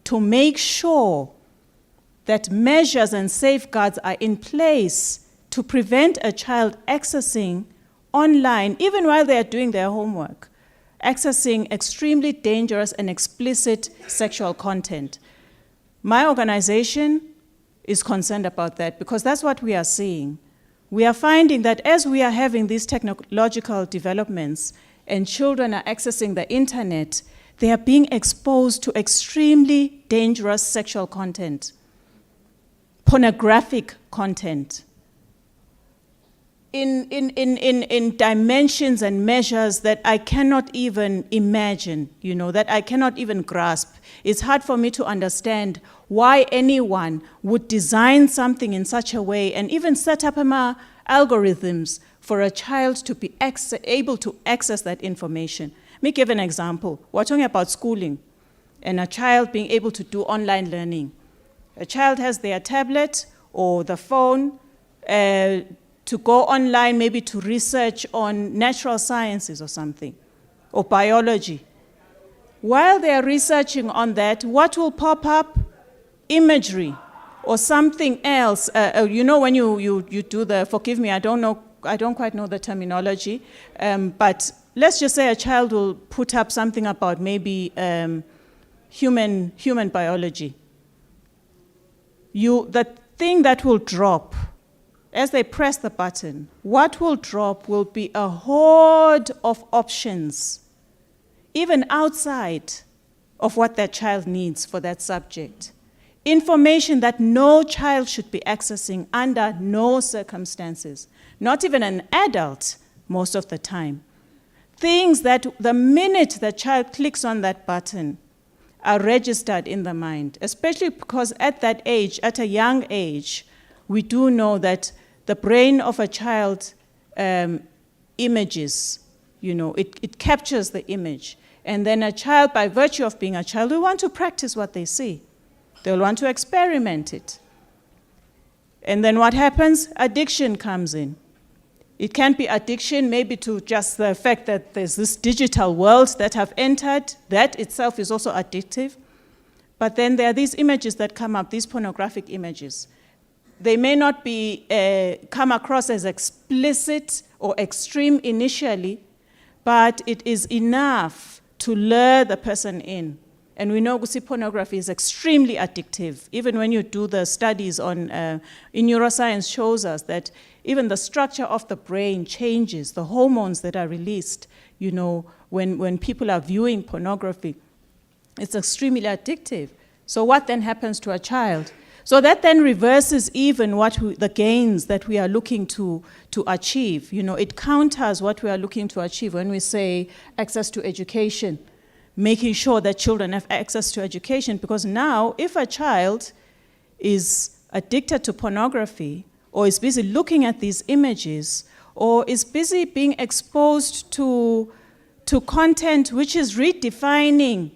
to make sure that measures and safeguards are in place to prevent a child accessing online, even while they are doing their homework, accessing extremely dangerous and explicit sexual content. My organization is concerned about that because that's what we are seeing. We are finding that as we are having these technological developments and children are accessing the internet, they are being exposed to extremely dangerous sexual content, pornographic content, in dimensions and measures that I cannot even imagine, that I cannot even grasp. It's hard for me to understand why anyone would design something in such a way and even set up algorithms for a child to be able to access that information. Let me give an example. We're talking about schooling and a child being able to do online learning. A child has their tablet or the phone to go online, maybe to research on natural sciences or something, or biology. While they are researching on that, what will pop up? Imagery or something else. When you do the, forgive me, I don't quite know the terminology, but let's just say a child will put up something about maybe human biology. The thing that will drop as they press the button, what will drop will be a horde of options, even outside of what that child needs for that subject. Information that no child should be accessing under no circumstances, not even an adult most of the time. Things that the minute the child clicks on that button are registered in the mind, especially because at that age, at a young age, we do know that the brain of a child images, it captures the image. And then a child, by virtue of being a child, will want to practice what they see. They'll want to experiment it. And then what happens? Addiction comes in. It can be addiction maybe to just the fact that there's this digital world that have entered. That itself is also addictive. But then there are these images that come up, these pornographic images. They may not be come across as explicit or extreme initially, but it is enough to lure the person in. And we know pornography is extremely addictive. Even when you do the studies on, in neuroscience shows us that even the structure of the brain changes, the hormones that are released, when people are viewing pornography. It's extremely addictive. So what then happens to a child? So that then reverses even the gains that we are looking to achieve. It counters what we are looking to achieve when we say access to education, making sure that children have access to education. Because now, if a child is addicted to pornography, or is busy looking at these images, or is busy being exposed to content which is redefining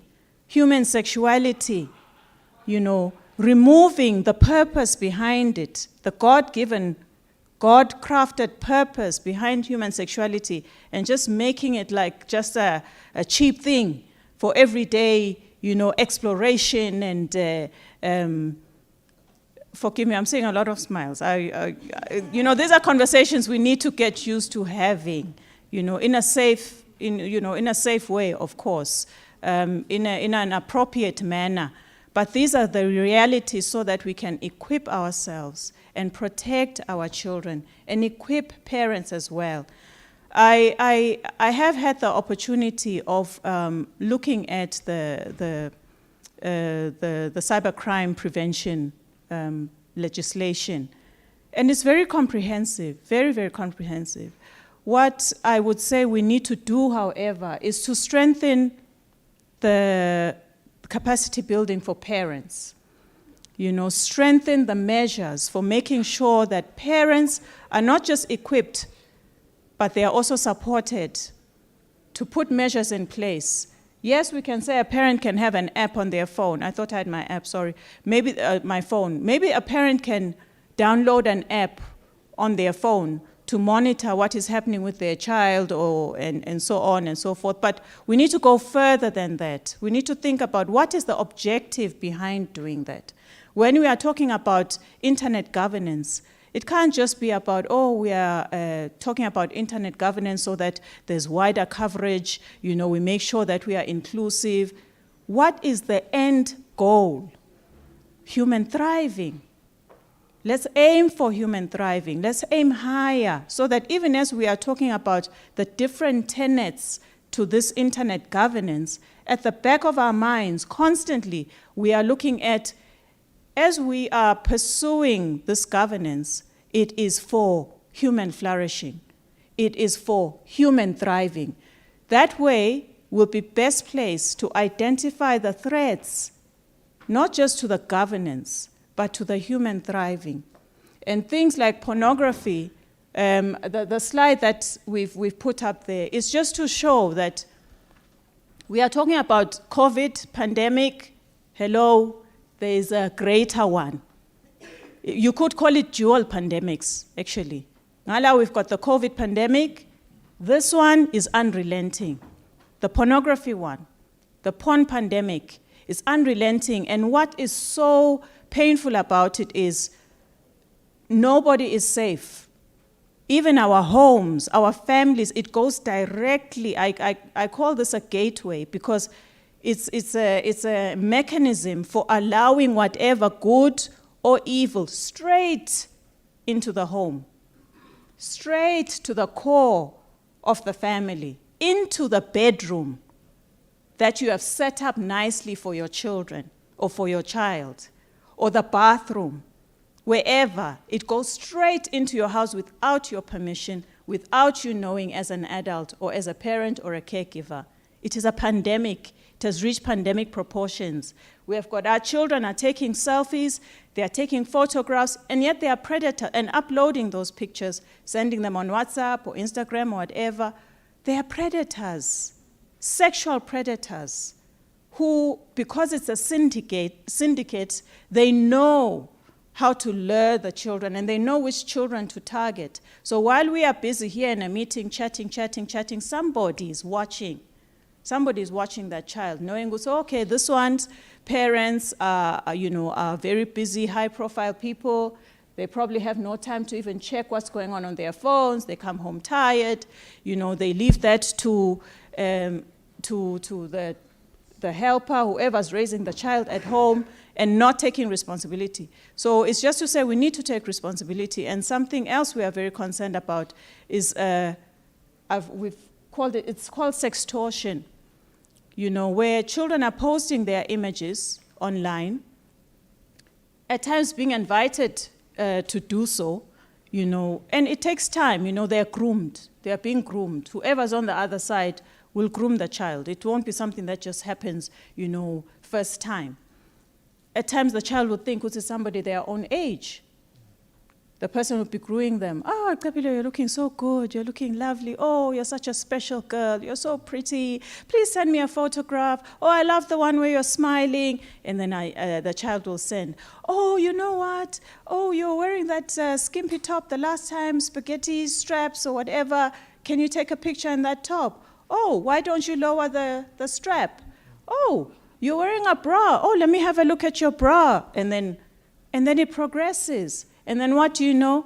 human sexuality, removing the purpose behind it, the God-given, God-crafted purpose behind human sexuality, and just making it like just a cheap thing for everyday, exploration and, forgive me, I'm seeing a lot of smiles. These are conversations we need to get used to having, in a safe way, of course, in an appropriate manner. But these are the realities so that we can equip ourselves and protect our children and equip parents as well. I have had the opportunity of looking at the cybercrime prevention legislation, and it's very comprehensive, very, very comprehensive. What I would say we need to do, however, is to strengthen the capacity building for parents. Strengthen the measures for making sure that parents are not just equipped, but they are also supported to put measures in place. Yes, we can say a parent can have an app on their phone. I thought I had my app, sorry. Maybe my phone. Maybe a parent can download an app on their phone to monitor what is happening with their child and so on and so forth. But we need to go further than that. We need to think about what is the objective behind doing that. When we are talking about internet governance, it can't just be about, we are talking about internet governance so that there's wider coverage, we make sure that we are inclusive. What is the end goal? Human thriving. Let's aim for human thriving. Let's aim higher so that even as we are talking about the different tenets to this internet governance, at the back of our minds, constantly, we are looking at, as we are pursuing this governance, it is for human flourishing. It is for human thriving. That way, we'll be best placed to identify the threats, not just to the governance, but to the human thriving. And things like pornography, the slide that we've put up there is just to show that we are talking about COVID, pandemic, hello, there is a greater one. You could call it dual pandemics, actually. Now we've got the COVID pandemic. This one is unrelenting. The pornography one, the porn pandemic, is unrelenting. And what is so painful about it is nobody is safe. Even our homes, our families, it goes directly. I call this a gateway because it's a mechanism for allowing whatever good or evil straight into the home, straight to the core of the family, into the bedroom that you have set up nicely for your children or for your child, or the bathroom, wherever. It goes straight into your house without your permission, without you knowing as an adult or as a parent or a caregiver. It is a pandemic. It has reached pandemic proportions. We have got our children are taking selfies, they are taking photographs, and yet they are predators and uploading those pictures, sending them on WhatsApp or Instagram or whatever. They are predators, sexual predators, who, because it's a syndicate, they know how to lure the children, and they know which children to target. So while we are busy here in a meeting, chatting, somebody is watching. Somebody is watching that child, knowing, okay, this one's parents are very busy, high-profile people. They probably have no time to even check what's going on their phones. They come home tired. They leave that to the helper, whoever's raising the child at home, and not taking responsibility. So it's just to say we need to take responsibility. And something else we are very concerned about is, it's called sextortion, where children are posting their images online, at times being invited to do so, and it takes time, they're groomed, they're being groomed. Whoever's on the other side will groom the child. It won't be something that just happens, first time. At times the child would think, it's somebody their own age. The person would be grooming them. Oh, Kapilo, you're looking so good. You're looking lovely. Oh, you're such a special girl. You're so pretty. Please send me a photograph. Oh, I love the one where you're smiling. And then the child will send, oh, you know what? Oh, you're wearing that skimpy top the last time, spaghetti straps or whatever. Can you take a picture in that top? Oh, why don't you lower the strap? Oh, you're wearing a bra. Oh, let me have a look at your bra. And then it progresses. And then what do you know?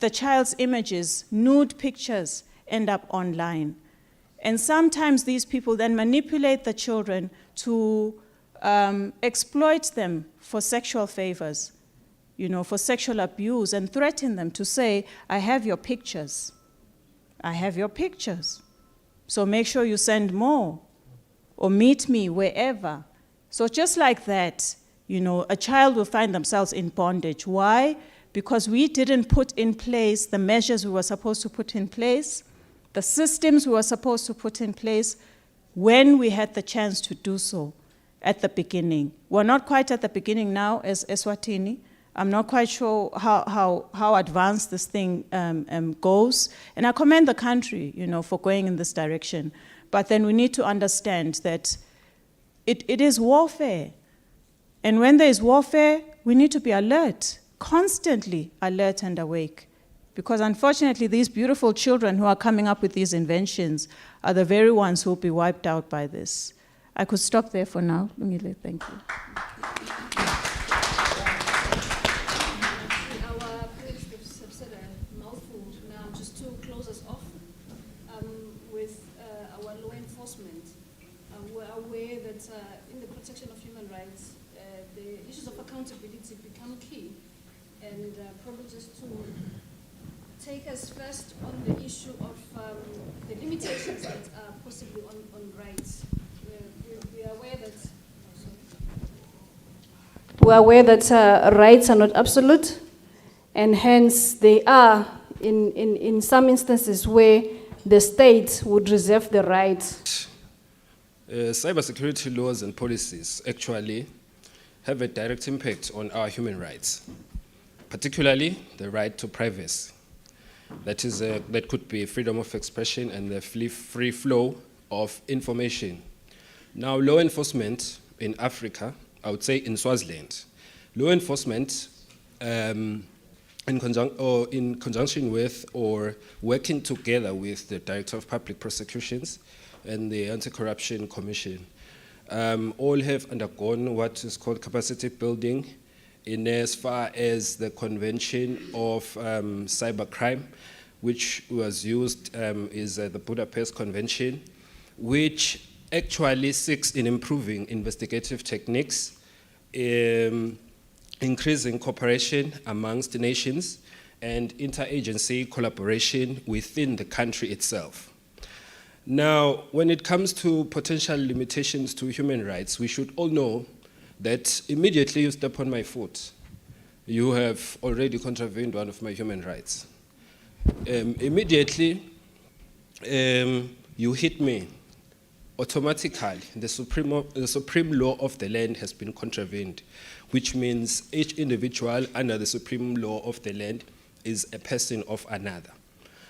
The child's images, nude pictures, end up online. And sometimes these people then manipulate the children to exploit them for sexual favors, for sexual abuse, and threaten them to say, I have your pictures. I have your pictures. So make sure you send more, or meet me wherever. So just like that, a child will find themselves in bondage. Why? Because we didn't put in place the measures we were supposed to put in place, the systems we were supposed to put in place when we had the chance to do so at the beginning. We're not quite at the beginning now as Eswatini. I'm not quite sure how advanced this thing goes. And I commend the country, for going in this direction. But then we need to understand that it is warfare. And when there is warfare, we need to be alert, constantly alert and awake, Because unfortunately, these beautiful children who are coming up with these inventions are the very ones who will be wiped out by this. I could stop there for now. Lungile, thank you. Our colleagues have said a mouthful now, just to close us off with our law enforcement. We're aware that in the protection of human rights, the issues of accountability become key. And probably just to take us first on the issue of the limitations that are possibly on rights. We are aware that rights are not absolute, and hence they are in some instances where the state would reserve the right. Cybersecurity laws and policies actually have a direct impact on our human rights, particularly the right to privacy. That could be freedom of expression and the free flow of information. Now, law enforcement in Africa, I would say in Swaziland, law enforcement in conjunction with or working together with the Director of Public Prosecutions and the Anti-Corruption Commission, all have undergone what is called capacity building in as far as the Convention of Cybercrime, which was used is the Budapest Convention, which actually seeks in improving investigative techniques, increasing cooperation amongst nations, and interagency collaboration within the country itself. Now, when it comes to potential limitations to human rights, we should all know that immediately you step on my foot, you have already contravened one of my human rights. Immediately, you hit me, automatically the supreme law of the land has been contravened, which means each individual under the supreme law of the land is a person of another.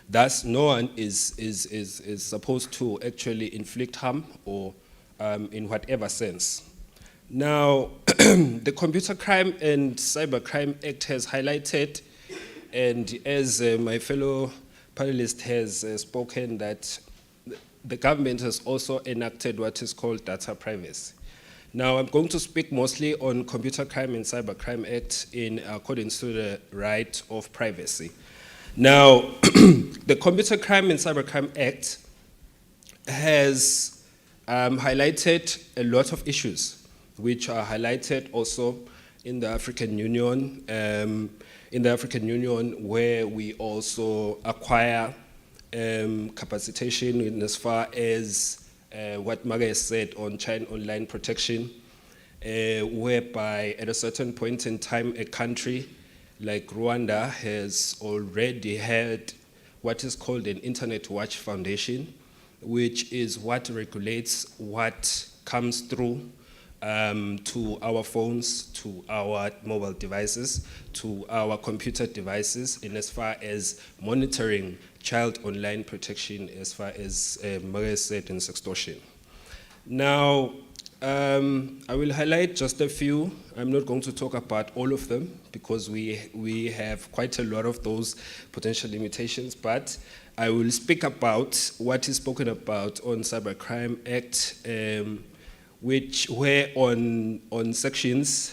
Thus, no one is supposed to actually inflict harm or in whatever sense. Now, the Computer Crime and Cybercrime Act has highlighted, and as my fellow panelist has spoken, that the government has also enacted what is called data privacy. Now, I'm going to speak mostly on Computer Crime and Cybercrime Act in accordance to the right of privacy. Now, the Computer Crime and Cybercrime Act has highlighted a lot of issues, which are highlighted also in the African Union, where we also acquire capacitation in as far as what Maga has said on child online protection, whereby at a certain point in time, a country like Rwanda has already had what is called an Internet Watch Foundation, which is what regulates what comes through to our phones, to our mobile devices, to our computer devices, in as far as monitoring child online protection, as far as Maria said, in sextortion. Now, I will highlight just a few. I'm not going to talk about all of them because we have quite a lot of those potential limitations, but I will speak about what is spoken about on Cybercrime Act, where on sections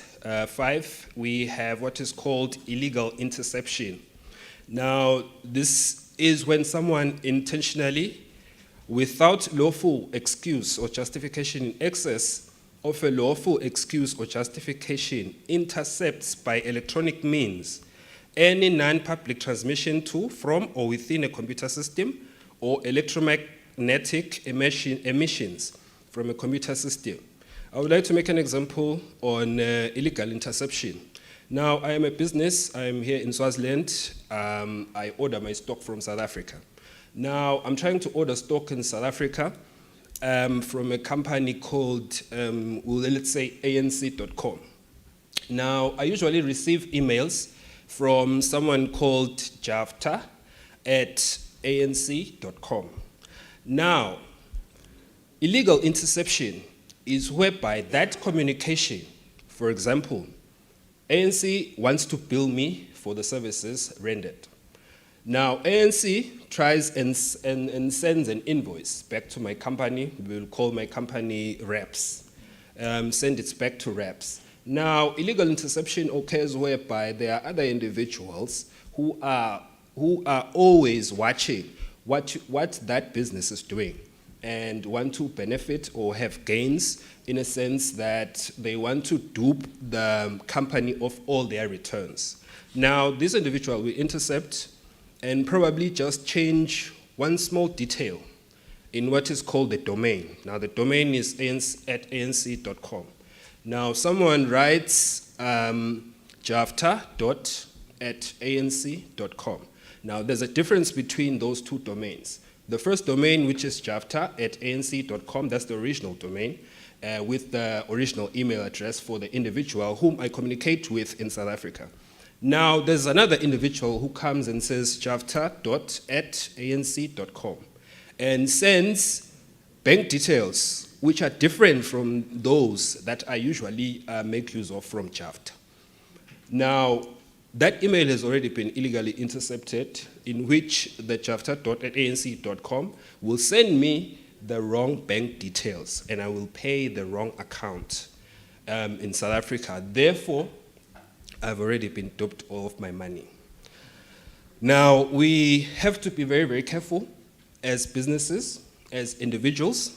5, we have what is called illegal interception. Now, this is when someone intentionally, without lawful excuse or justification in excess of a lawful excuse or justification, intercepts by electronic means any non-public transmission to, from, or within a computer system, or electromagnetic emissions from a computer system. I would like to make an example on illegal interception. Now, I am a business. I'm here in Swaziland. I order my stock from South Africa. Now, I'm trying to order stock in South Africa from a company called, let's say, ANC.com. Now, I usually receive emails from someone called Jafta at ANC.com. Now, illegal interception is whereby that communication, for example, ANC wants to bill me for the services rendered. Now, ANC tries and sends an invoice back to my company. We'll call my company RAPS. Send it back to RAPS. Now, illegal interception occurs whereby there are other individuals who are always watching what that business is doing and want to benefit or have gains in a sense that they want to dupe the company of all their returns. Now, this individual will intercept and probably just change one small detail in what is called the domain. Now, the domain is at anc.com. Now, someone writes javta.@anc.com. Now, there's a difference between those two domains. The first domain, which is javta@anc.com, that's the original domain, with the original email address for the individual whom I communicate with in South Africa. Now, there's another individual who comes and says javta.@anc.com and sends bank details which are different from those that I usually make use of from Javta. Now, that email has already been illegally intercepted, in which the javta.@anc.com will send me the wrong bank details and I will pay the wrong account in South Africa. Therefore, I've already been duped of my money. Now, we have to be very, very careful as businesses, as individuals,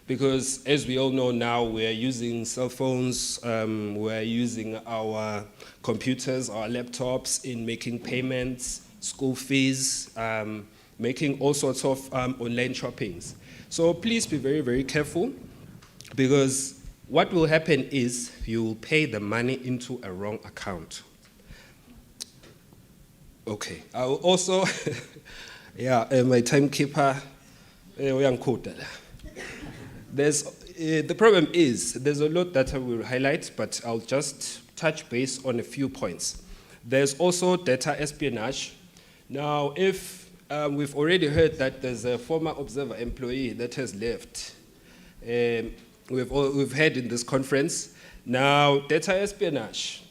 because as we all know now, we're using cell phones, we're using our computers, our laptops in making payments, school fees, making all sorts of online shoppings. So please be very, very careful, because what will happen is you will pay the money into a wrong account. Okay, I will also, my timekeeper, the problem is, there's a lot that I will highlight, but I'll just touch base on a few points. There's also data espionage. Now, if we've already heard that there's a former Observer employee that has left, we've heard in this conference. Now, data espionage.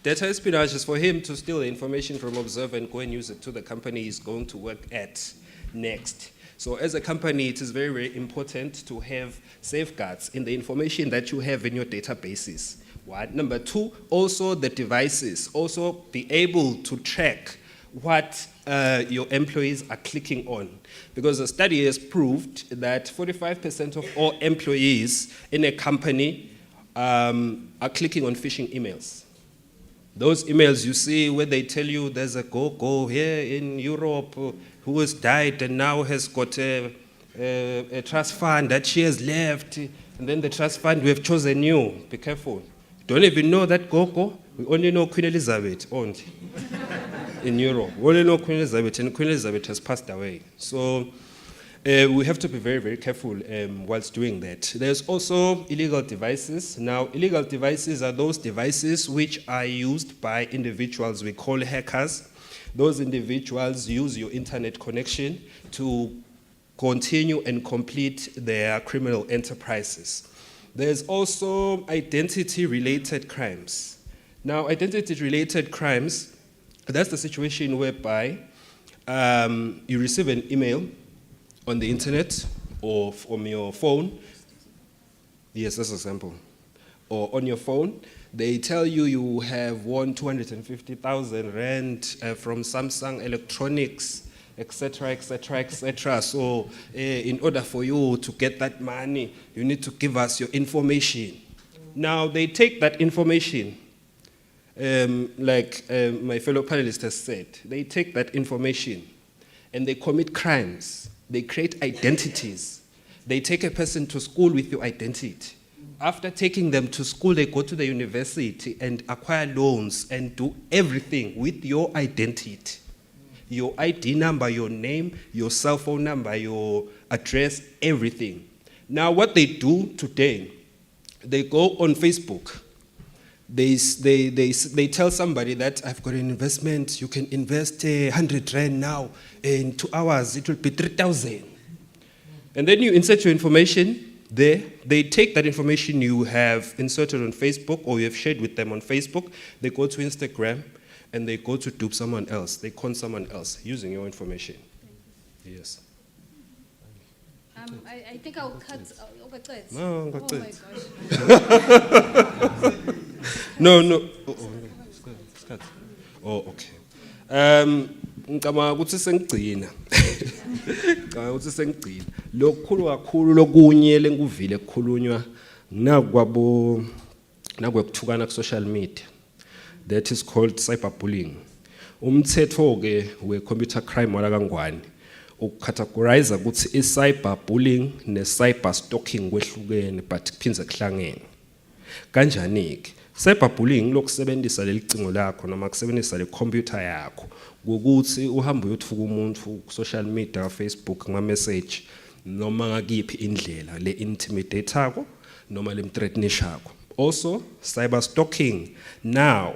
Data espionage is for him to steal the information from Observer and go and use it to the company he's going to work at next. So as a company, it is very, very important to have safeguards in the information that you have in your databases. One. Number two, also the devices. Also be able to track what your employees are clicking on. Because a study has proved that 45% of all employees in a company are clicking on phishing emails. Those emails you see where they tell you there's a go-go here in Europe who has died and now has got a trust fund that she has left, and then the trust fund, we have chosen you. Be careful. Don't even know that go-go. We only know Queen Elizabeth only in Europe. We only know Queen Elizabeth, and Queen Elizabeth has passed away. So we have to be very, very careful whilst doing that. There's also illegal devices. Now, illegal devices are those devices which are used by individuals we call hackers. Those individuals use your internet connection to continue and complete their criminal enterprises. There's also identity-related crimes. Now, identity-related crimes, that's the situation whereby you receive an email on the internet or from your phone. Yes, that's an example. Or on your phone, they tell you you have won 250,000 rand from Samsung Electronics, etc., etc., etc. So in order for you to get that money, you need to give us your information. Now, they take that information, like my fellow panelist has said, they take that information and they commit crimes. They create identities. They take a person to school with your identity. After taking them to school, they go to the university and acquire loans and do everything with your identity. Your ID number, your name, your cell phone number, your address, everything. Now, what they do today, they go on Facebook. They tell somebody that I've got an investment, you can invest 100 rand now, in 2 hours it will be 3,000. And then you insert your information there. They take that information you have inserted on Facebook or you have shared with them on Facebook. They go to Instagram and they go to dupe someone else, they con someone else using your information. Yes. I think I'll cut. No, oh my gosh. No. Oh, okay. Ngicabanga ukuthi sengigcina. Ngicabanga ukuthi sengigcina. Lokukhulu kakhulu lokunye lenguvile ekukhulunywa nakwekuthukana ku social media. That is called cyberbullying. Umthetho ke we computer crime wala kangwani ukucategorize ukuthi i-cyberbullying ne-cyber stalking kwehlukene but kuphindze kuhlangene. Kanjani ke? Cyberbullying lokusebenzisa lelicingo lakho noma kusebenzisa le computer yakho ukuthi uhamba uyothuka umuntu ku social media, Facebook, ngama message noma ngakiphi indlela le intimidate akho noma le threatenishako. Also, cyber stalking now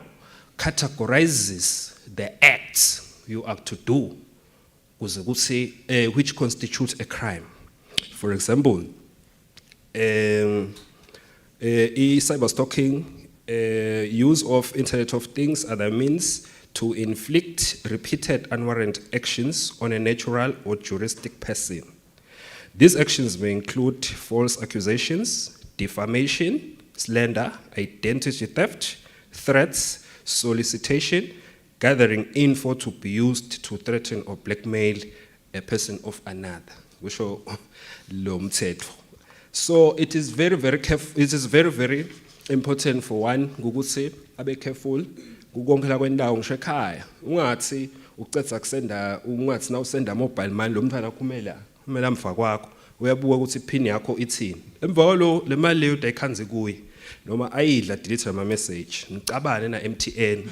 categorizes the acts you are to do which constitutes a crime. For example, cyber stalking, use of Internet of Things, other means to inflict repeated unwarranted actions on a natural or juristic person. These actions may include false accusations, defamation, slander, identity theft, threats, solicitation, gathering info to be used to threaten or blackmail a person of another. So it is very, very careful. It is very, very important for one ukuthi abe careful kukonkela kwendawo ngisho ekhaya. Ungathi ucetha kusenda ungathi na usenda mobile money lo mntwana kumela mfa kwakho uyabuka ukuthi pin yakho ithini. Emva kwalo le mali leyo ayikhanze kuyi noma ayidla delete ama message. Ngicabane na MTN.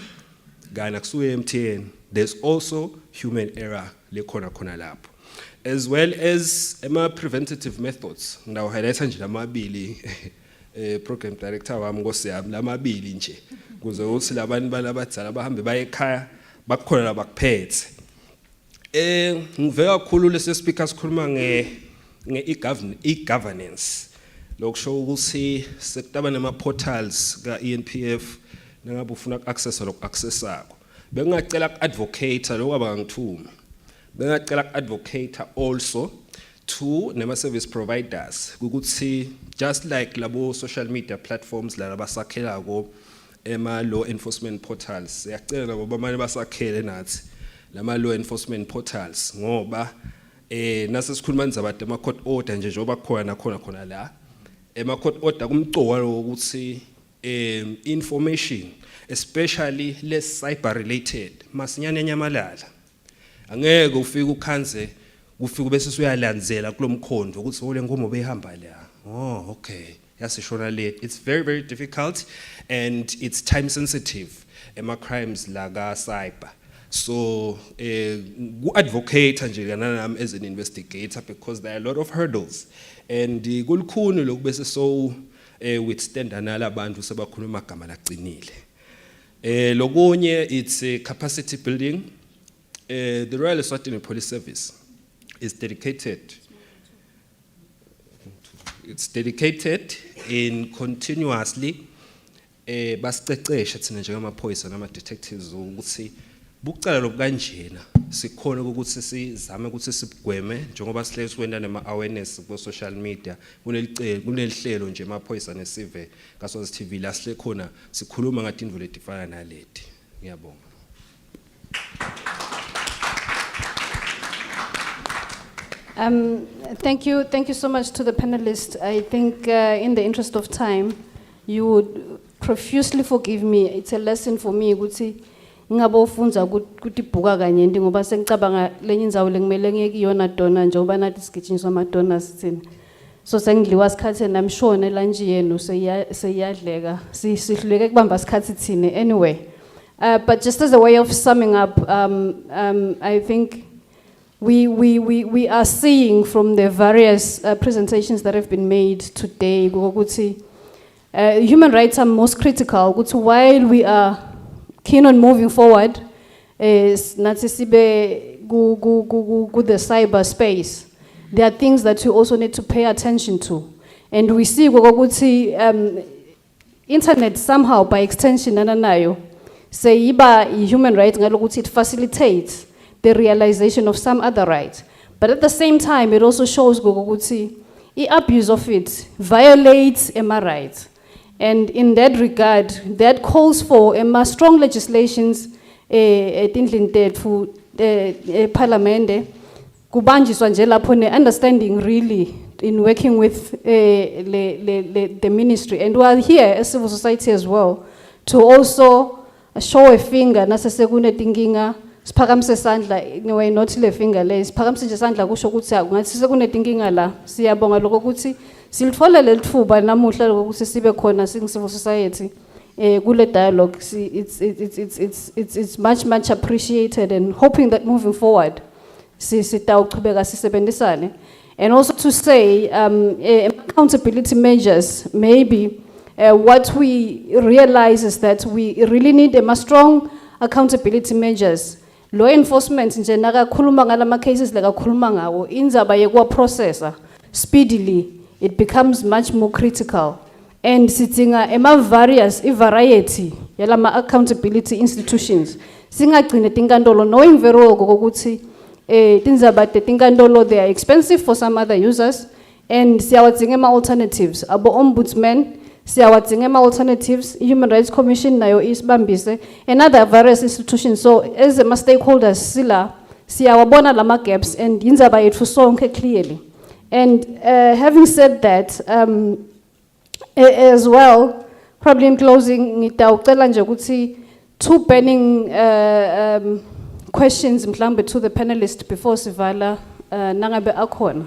Gana kusuye MTN. There's also human error lekhona khona lapho. As well as preventative methods. Ndawo highlight nje lamabili program director wami ngosiyami lamabili nje kuze uthi labantu balabadzala bahambe baye ekhaya bakhona labakuphethe. Ngiveka kakhulu lesi speaker sikhuluma e-governance. Lokusho ukuthi sekutaba nama portals ka ENPF nangabe ufuna access lokho accessako. Bengacela ku-advocate lokho abangithuma. Bengacela ku-advocate also to nema service providers ukuthi just like labo social media platforms la basakhela ko ema law enforcement portals siyacela labo bamanye basakhele nathi lama law enforcement portals ngoba nase sikhuluma nzabantu ama court order nje njoba khona la ema court order kumcoka ukuthi information especially less cyber related masinyane nyamalala angeke ufike ukhanze ufike bese uyalandzela kulomkhondo ukuthi ole ngomo behamba la. Oh, okay. Yasishona le. It's very, very difficult and it's time sensitive ema crimes la ka cyber. So ku-advocate nje kanami as an investigator because there are a lot of hurdles and kulukhuni lokubese so withstand nala bantu sebakhuluma igama lagcinile. Lokunye it's capacity building. The Royal Eswatini Police Service is dedicated. It's dedicated in continuously basicecesha thina njengamaphoyisa nama detectives ukuthi bucala lobukanjena sikhona ukuthi sizame ukuthi sibugweme njengoba sihlezi kwenda nema awareness ku social media kunelihlelo nje emaphoyisa nesive kaSwazi TV la sihle khona sikhuluma ngadindvo letifana naleti. Ngiyabonga. Thank you so much to the panelists. I think in the interest of time, you would profusely forgive me. It's a lesson for me ukuthi ngabofunza ukuthi ibhuka kanye ndi ngoba sengicabanga lenye indzawo lengimele ngiyona dona njengoba nathi sigijinjwa amadona sithini. So sengidliwa sikhathi and I'm sure nelunch yenu seyadleka. Sihluleke kubamba sikhathi thine anyway. But just as a way of summing up, I think we are seeing from the various presentations that have been made today, human rights are most critical. While we are keen on moving forward, is the cyberspace. There are things that you also need to pay attention to, and we see internet somehow by extension seyiba i-human rights ngalokuthi it facilitates the realization of some other rights. But at the same time, it also shows ukuthi i-abuse of it violates my rights. And in that regard, that calls for strong legislations etindlini tethu parliament kubanjiswa nje lapho ne-understanding really in working with the ministry. And we are here as civil society as well to also show a finger nase sekunetinkinga siphakamise sandla anyway not le finger le siphakamise nje sandla kusho ukuthi ngathi sekunetinkinga la siyabonga lokho ukuthi silithola lethuba namuhla lokuthi sibe khona civil society kule dialogue. It's much appreciated, and hoping that moving forward sitawuchubeka sisebenzisane. And also to say accountability measures, maybe what we realize is that we really need a strong accountability measures. Law enforcement nje nakakhuluma ngalama cases lekakhuluma ngawo indzaba yekwa processor speedily, it becomes much more critical. And sidinga variety yalama accountability institutions singagcine tinkantolo, knowing very well ukuthi tindzaba tinkantolo they are expensive for some other users, and siyawadzinga alternatives. Abo ombudsman siyawadzinga alternatives, Human Rights Commission nayo isibambise, and other various institutions. So as stakeholders sila siyawabona lama gaps and indzaba yethu sonke clearly. And having said that, as well, probably in closing, ngitawucela nje ukuthi two burning questions mhlambe to the panelists before sivala nangabe akhona.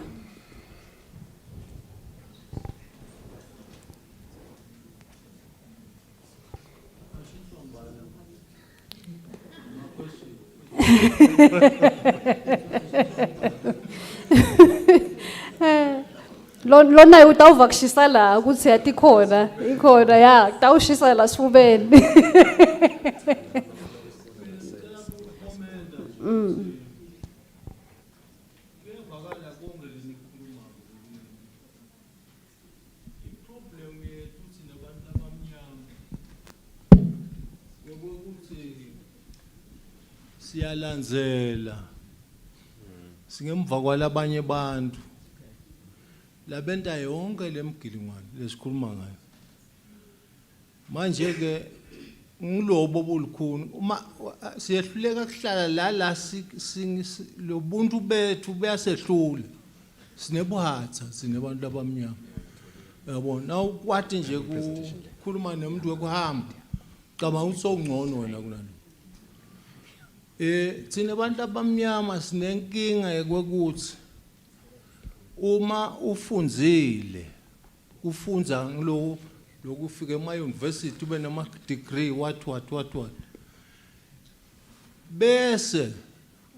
Lona utawuvakishisa la ukuthi atikhona ikhona ya tawushisa la sifubeni. Siyalandzela singemva kwalabanye bantu labenta yonke lemgilingwane lesikhuluma ngayo manje ke ngilobo bolukhuni uma siyehluleka kuhlala la lobuntu bethu beyasehlula sinebuhatha sinebantu abamnyama yabona na ukwathi nje ukukhuluma nomuntu wekuhamba cabanga ukuthi sokungcono wena kunalo thina abantu abamnyama sinenkinga yekwekuthi uma ufunzile ufunza ngilo lokufika ema-university ube nama-degree what bese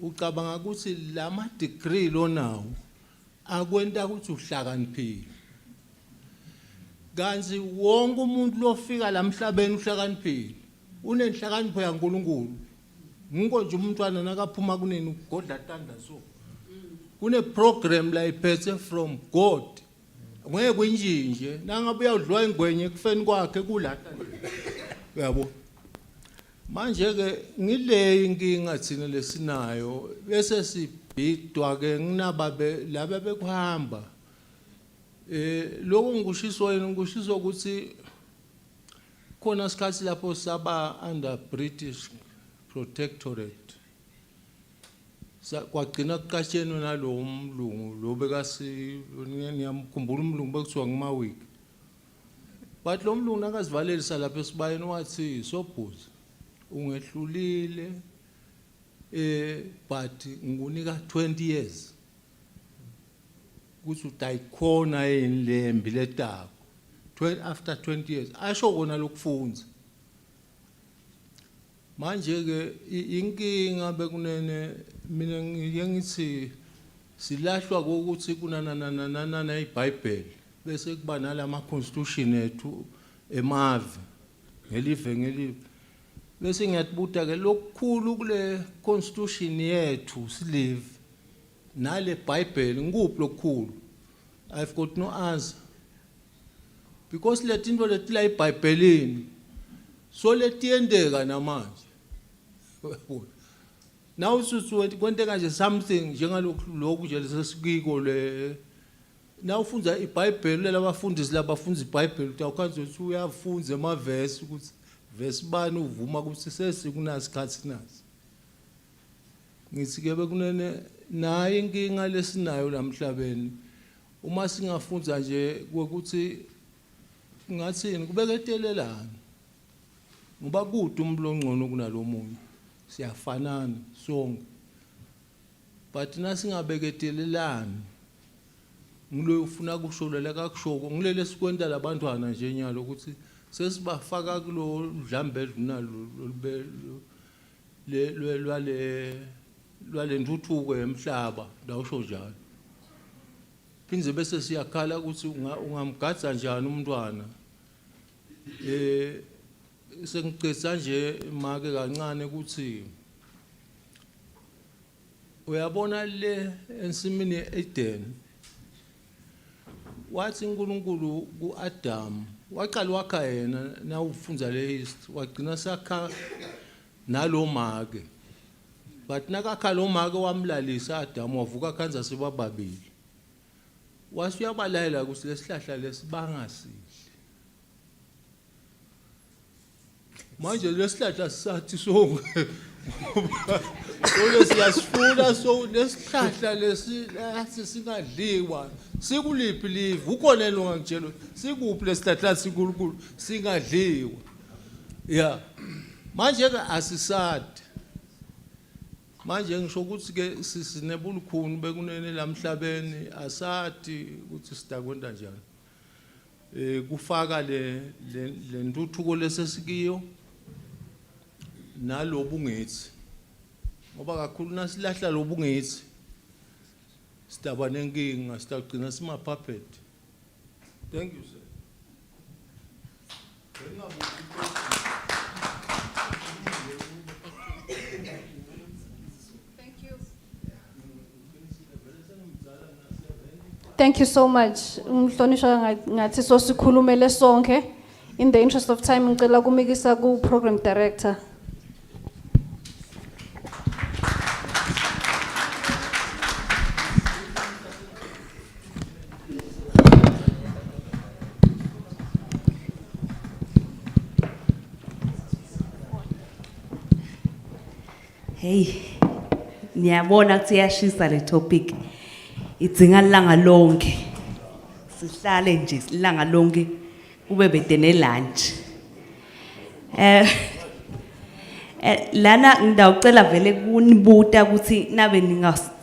ucabanga ukuthi lama-degree lonawo akwenta ukuthi uhlakaniphile kanti wonke umuntu lofika la emhlabeni uhlakaniphile unenhlakanipho yaNkulunkulu. Ngiko nje umntwana nakaphuma kuneni ugodla tanda so kune program la iphethe from God ngeke kwinjinje nangabe uyadlwa ingwenye kufeni kwakhe kulata yabo manje ke ngile inkinga thina lesinayo bese sibhidwa ke nginababe laba bekuhamba lokho ngushiso yena ngushiso ukuthi khona isikhathi lapho saba under British protectorate kwagcina kuqasheni nalo umlungu lo bekasi ngiyamkhumbula umlungu bekuthiwa ngumawiki but lo mlungu nakazivalelisa lapha esibayeni wathi sobhuza ungehlulile but ngikunika 20 years ukuthi utayikhona enlembi letako after 20 years asho kona lokufunza manje ke inkinga bekunene mina ngiyengithi silahlwa ukuthi kunanana iBhayibheli bese kuba nalama constitution ethu emave ngelive bese ngiyabuta ke lokukhulu kule constitution yethu silive nale Bible ngikuphi lokukhulu. I've got no answer because le tinto leti la iBhayibhelini so letiyendeka namanje. Now usuthi kwenteka nje something njengalokhu nje lesikiko le now ufunza iBhayibheli labafundisi labafundisa iBhayibheli utawukhanza ukuthi uyafunza amavesi ukuthi verse bani uvuma ukuthi sesikunasikhathi nasi. Ngithi ke bekunene naye inkinga lesinayo lamhlabeni uma singafunza nje ukuthi ngathini kubeketelelana ngoba kude umuntu ongcono kunalomunye siyafanana sonke but nasingabeketelelani ngilo ufuna kusholela kakushoko ngilele sikwenta labantwana nje nyalo ukuthi sesibafaka kulo dlambedlu nalo lwale ntuthuko emhlaba dawusho njalo phinze bese siyakhala ukuthi ungamgadza njani umntwana sengicela nje make kancane ukuthi uyabona le ensimini eEden wathi uNkulunkulu kuAdam waqala wakha yena na ufunza le history wagcina sakha nalo make but nakakha lo make wamlalisa Adam wavuka kanza sebababili wasuyabalayela ukuthi lesihlahla lesibangasihle manje lesihlahla sisathi so siyasifuna so lesihlahla lesi singadliwa sikuliphi live ukhona lo ngangitshela sikuphi lesihlahla sinkulunkulu singadliwa yeah manje ke asisadi manje ngisho ukuthi ke sisinebulukhuni bekunene lamhlabeni asati ukuthi sidakwenda njani kufaka le ntuthuko lesesikiyo nalobungethi ngoba kakhulu nasilahla lobungethi sidaba nenkinga sitagcina sima puppet. Thank you sir. Thank you so much. Umhlonishwa ngathi sosikhulumele sonke. In the interest of time ngicela kumikisa ku program director. Hey, niyabona ukuthi iyashisa le topic. Idzinga ilanga lonke. Sihlale nje ilanga lonke kube bedene lunch. Lana ngidawucela vele kunibuta ukuthi nabe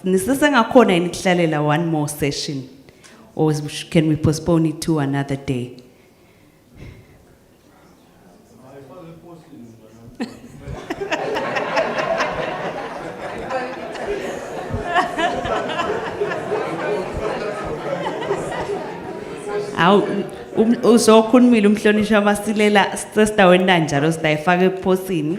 nisesengakhona yini kuhlalela one more session or can we postpone it to another day? Uzokhulumile umhlonishwa masilela sesidaweni njalo sidayifaka ephosini.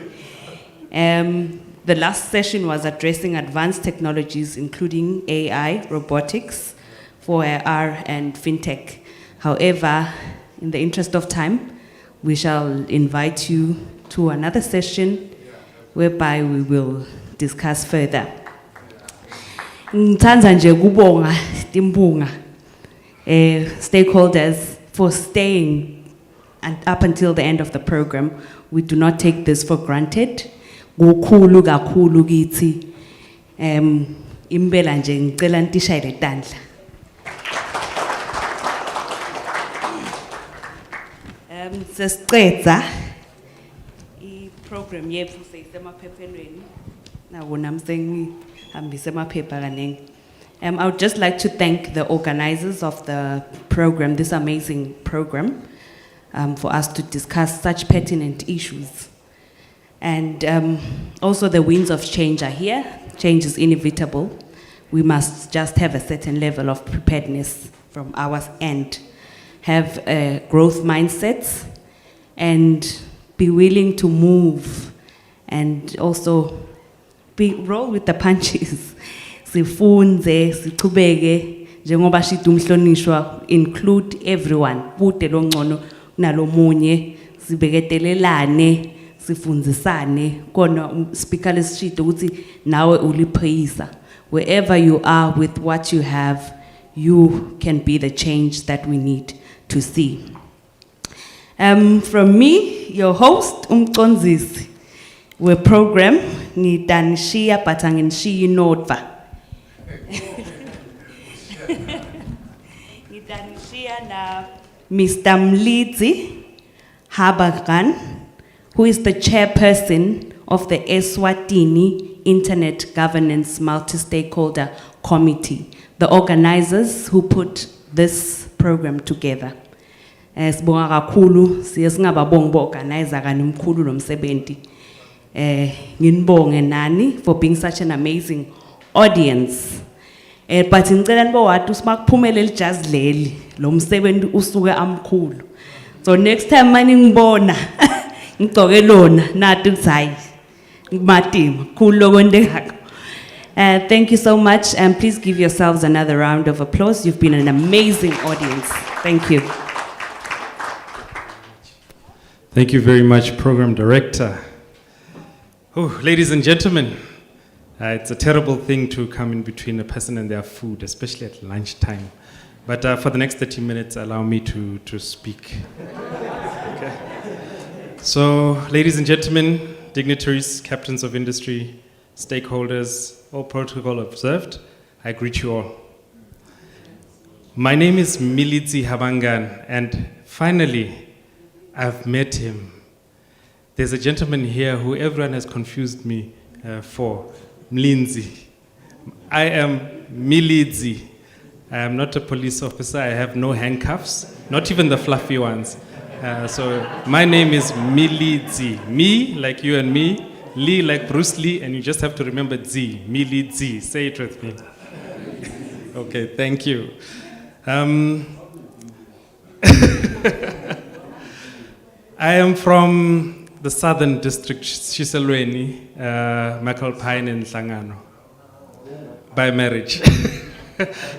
The last session was addressing advanced technologies including AI, robotics, 4AR and fintech. However, in the interest of time, we shall invite you to another session whereby we will discuss further. Ngithanda nje kubonga timbunga stakeholders for staying and up until the end of the program. We do not take this for granted. Kukhulu kakhulu kithi impela nje ngicela nitishayele tandla. Sesiceda i-program yethu seyisemaphepheni nawo nami sengihambise amaphepha kaningi. I would just like to thank the organizers of the program, this amazing program, for us to discuss such pertinent issues. And also the winds of change are here. Change is inevitable. We must just have a certain level of preparedness from our end. Have a growth mindset and be willing to move and also roll with the punches. Sifunze, sichubeke, njengoba shithi umhlonishwa, include everyone. Bude lo ngcono nalomunye sibeketelelane, sifundzisane, kona speaker lesishito ukuthi nawe uliphayisa. Wherever you are with what you have, you can be the change that we need to see. From me, your host, Umconzisi, we program ni Danishia Patanginshiya Nodva. Ni Danishia na Mr. Mlidzi Habagan, who is the chairperson of the Eswatini Internet Governance Multi-Stakeholder Committee, the organizers who put this program together. Sibonga kakhulu siyasingababonga bo-organizer kani mkhulu lo msebenzi. Nginibonge nani for being such an amazing audience. But ngicela nibo wathi simakuphumelela ijazi leli lo msebenzi usuke amkhulu. So next time mani ngibona ngigcoke lona nathi ukuthi hayi ngimatima khulu lokwendekako. Thank you so much, and please give yourselves another round of applause. You've been an amazing audience. Thank you. Thank you very much, Program Director. Oh, ladies and gentlemen, it's a terrible thing to come in between a person and their food, especially at lunchtime. But for the next 30 minutes, allow me to speak. Okay. So, ladies and gentlemen, dignitaries, captains of industry, stakeholders, all protocol observed, I greet you all. My name is Mlidzi Habangan, and finally, I've met him. There's a gentleman here who everyone has confused me for, Mlidzi. I am Mlidzi. I am not a police officer. I have no handcuffs, not even the fluffy ones. So my name is Mlidzi. Me, like you and me, Lee, like Bruce Lee, and you just have to remember Z, Mlidzi. Say it with me. Okay, thank you. I am from the Southern District, Shiselweni, Macalpine and Hlangano, by marriage.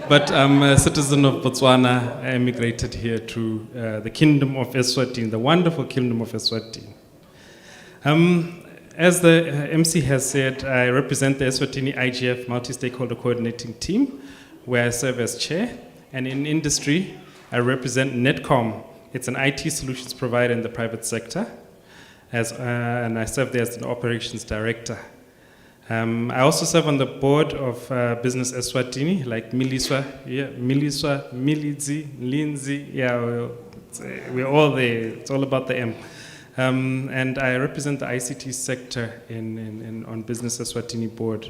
But I'm a citizen of Botswana. I immigrated here to the Kingdom of Eswatini, the wonderful Kingdom of Eswatini. As the MC has said, I represent the Eswatini IGF Multi-Stakeholder Coordinating Team, where I serve as chair. And in industry, I represent Netcom. It's an IT solutions provider in the private sector, and I serve there as an operations director. I also serve on the board of Business Eswatini, like Miliswa, Milidzi, Lindsay, yeah, we're all there. It's all about the M. And I represent the ICT sector on Business Eswatini board.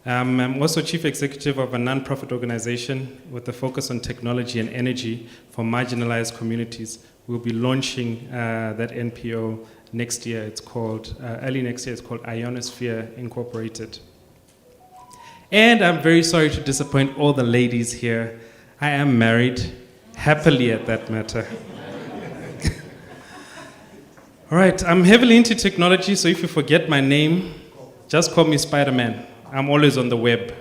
I'm also chief executive of a non-profit organization with a focus on technology and energy for marginalized communities. We'll be launching that NPO next year. It's called, early next year, it's called Ionosphere Incorporated. And I'm very sorry to disappoint all the ladies here. I am married, happily at that matter. All right, I'm heavily into technology, so if you forget my name, just call me Spider-Man. I'm always on the web.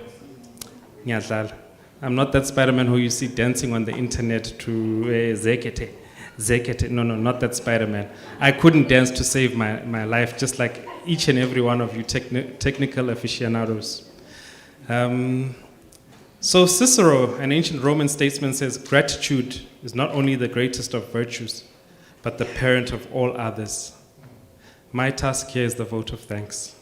I'm not that Spider-Man who you see dancing on the internet to Zekete. No, not that Spider-Man. I couldn't dance to save my life, just like each and every one of you technical aficionados. So Cicero, an ancient Roman statesman, says gratitude is not only the greatest of virtues, but the parent of all others. My task here is the vote of thanks.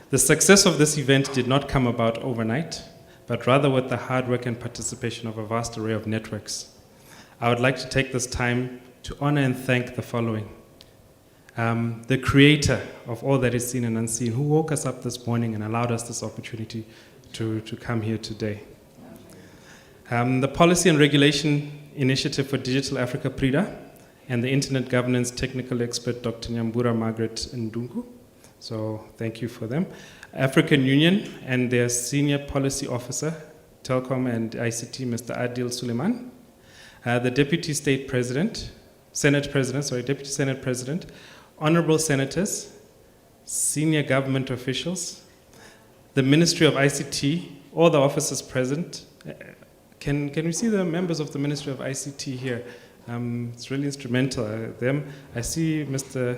The success of this event did not come about overnight, but rather with the hard work and participation of a vast array of networks. I would like to take this time to honor and thank the following. The creator of all that is seen and unseen, who woke us up this morning and allowed us this opportunity to come here today. The Policy and Regulation Initiative for Digital Africa, PRIDA, and the Internet Governance Technical Expert, Dr. Nyambura Margaret Ndungu. So thank you for them. African Union and their Senior Policy Officer, Telkom and ICT, Mr. Adil Suleiman. The Deputy Senate President, Deputy Senate President, Honorable Senators, Senior Government Officials, the Ministry of ICT, all the officers present. Can we see the members of the Ministry of ICT here? It's really instrumental. I see the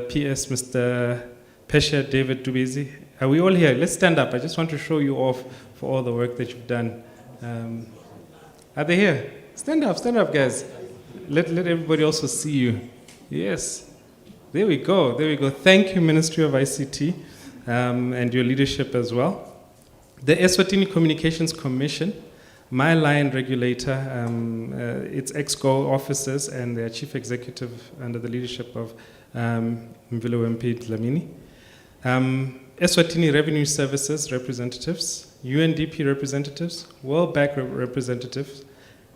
PS, Mr. Pesha David Dubizi. Are we all here? Let's stand up. I just want to show you off for all the work that you've done. Are they here? Stand up, guys. Let everybody also see you. Yes. There we go. Thank you, Ministry of ICT, and your leadership as well. The Eswatini Communications Commission, my line regulator, its EXCO officers and their chief executive under the leadership of Mvilo MP Dlamini. Eswatini Revenue Services representatives, UNDP representatives, World Bank representatives,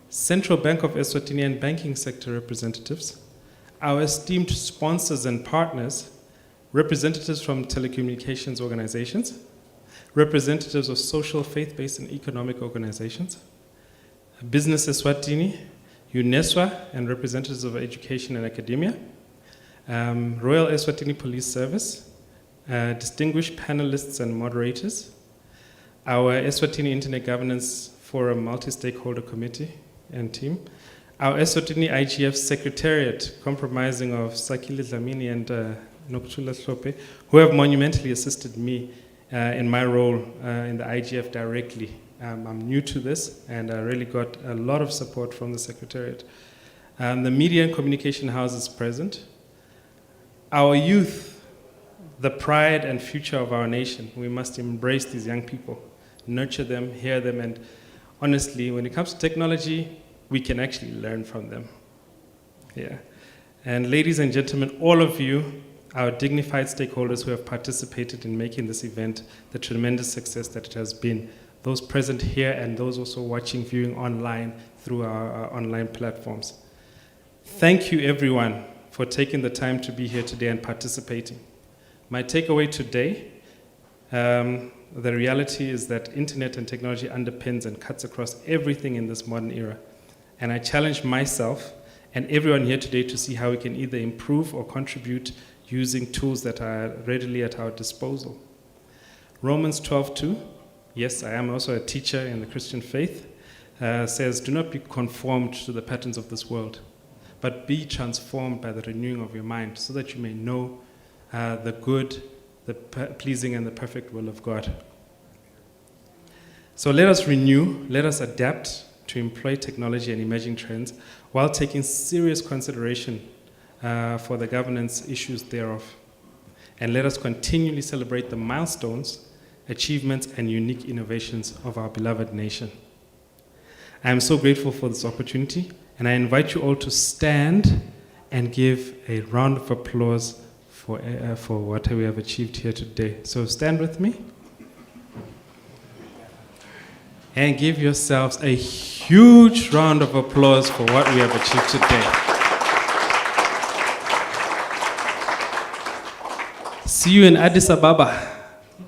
Central Bank of Eswatini and banking sector representatives, our esteemed sponsors and partners, representatives from telecommunications organizations, representatives of social, faith-based and economic organizations, Business Eswatini, UNESWA and representatives of education and academia, Royal Eswatini Police Service, distinguished panelists and moderators, our Eswatini Internet Governance Forum Multi-Stakeholder Committee and team, our Eswatini IGF Secretariat, comprising of Sakile Dlamini and Nokchula Slope, who have monumentally assisted me in my role in the IGF directly. I'm new to this, and I really got a lot of support from the Secretariat. The media and communication houses present. Our youth, the pride and future of our nation. We must embrace these young people, nurture them, hear them, and honestly, when it comes to technology, we can actually learn from them. Yeah. And ladies and gentlemen, all of you, our dignified stakeholders who have participated in making this event the tremendous success that it has been, those present here and those also watching, viewing online through our online platforms. Thank you everyone for taking the time to be here today and participating. My takeaway today, the reality is that internet and technology underpins and cuts across everything in this modern era. And I challenge myself and everyone here today to see how we can either improve or contribute using tools that are readily at our disposal. Romans 12:2, yes, I am also a teacher in the Christian faith, says, do not be conformed to the patterns of this world, but be transformed by the renewing of your mind so that you may know the good, the pleasing and the perfect will of God. So let us renew, let us adapt to employ technology and emerging trends while taking serious consideration for the governance issues thereof. And let us continually celebrate the milestones, achievements, and unique innovations of our beloved nation. I am so grateful for this opportunity, and I invite you all to stand and give a round of applause for what we have achieved here today. So stand with me. And give yourselves a huge round of applause for what we have achieved today. See you in Addis Ababa,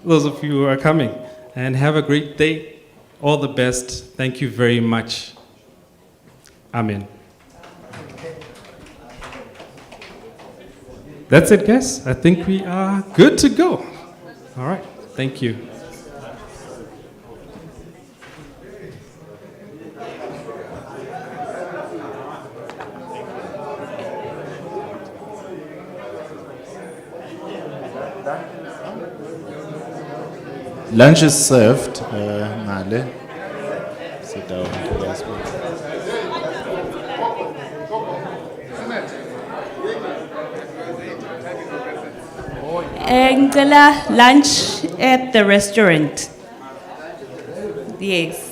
those of you who are coming, and have a great day. All the best. Thank you very much. Amen. That's it, guys. I think we are good to go. All right. Thank you. Lunch is served. Ngale. Sit down. Yes, Ngicela lunch at the restaurant. Yes.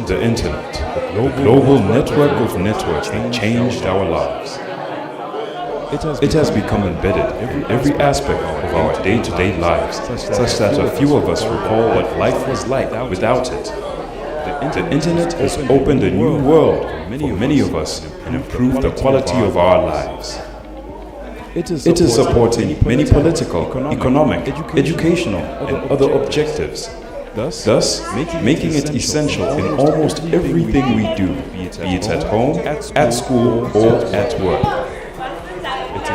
The internet, the global network of networks that changed our lives. It has become embedded in every aspect of our day-to-day lives, such that a few of us recall what life was like without it. The internet has opened a new world for many of us and improved the quality of our lives. It is supporting many political, economic, educational, and other objectives, thus making it essential in almost everything we do, be it at home, at school, or at work.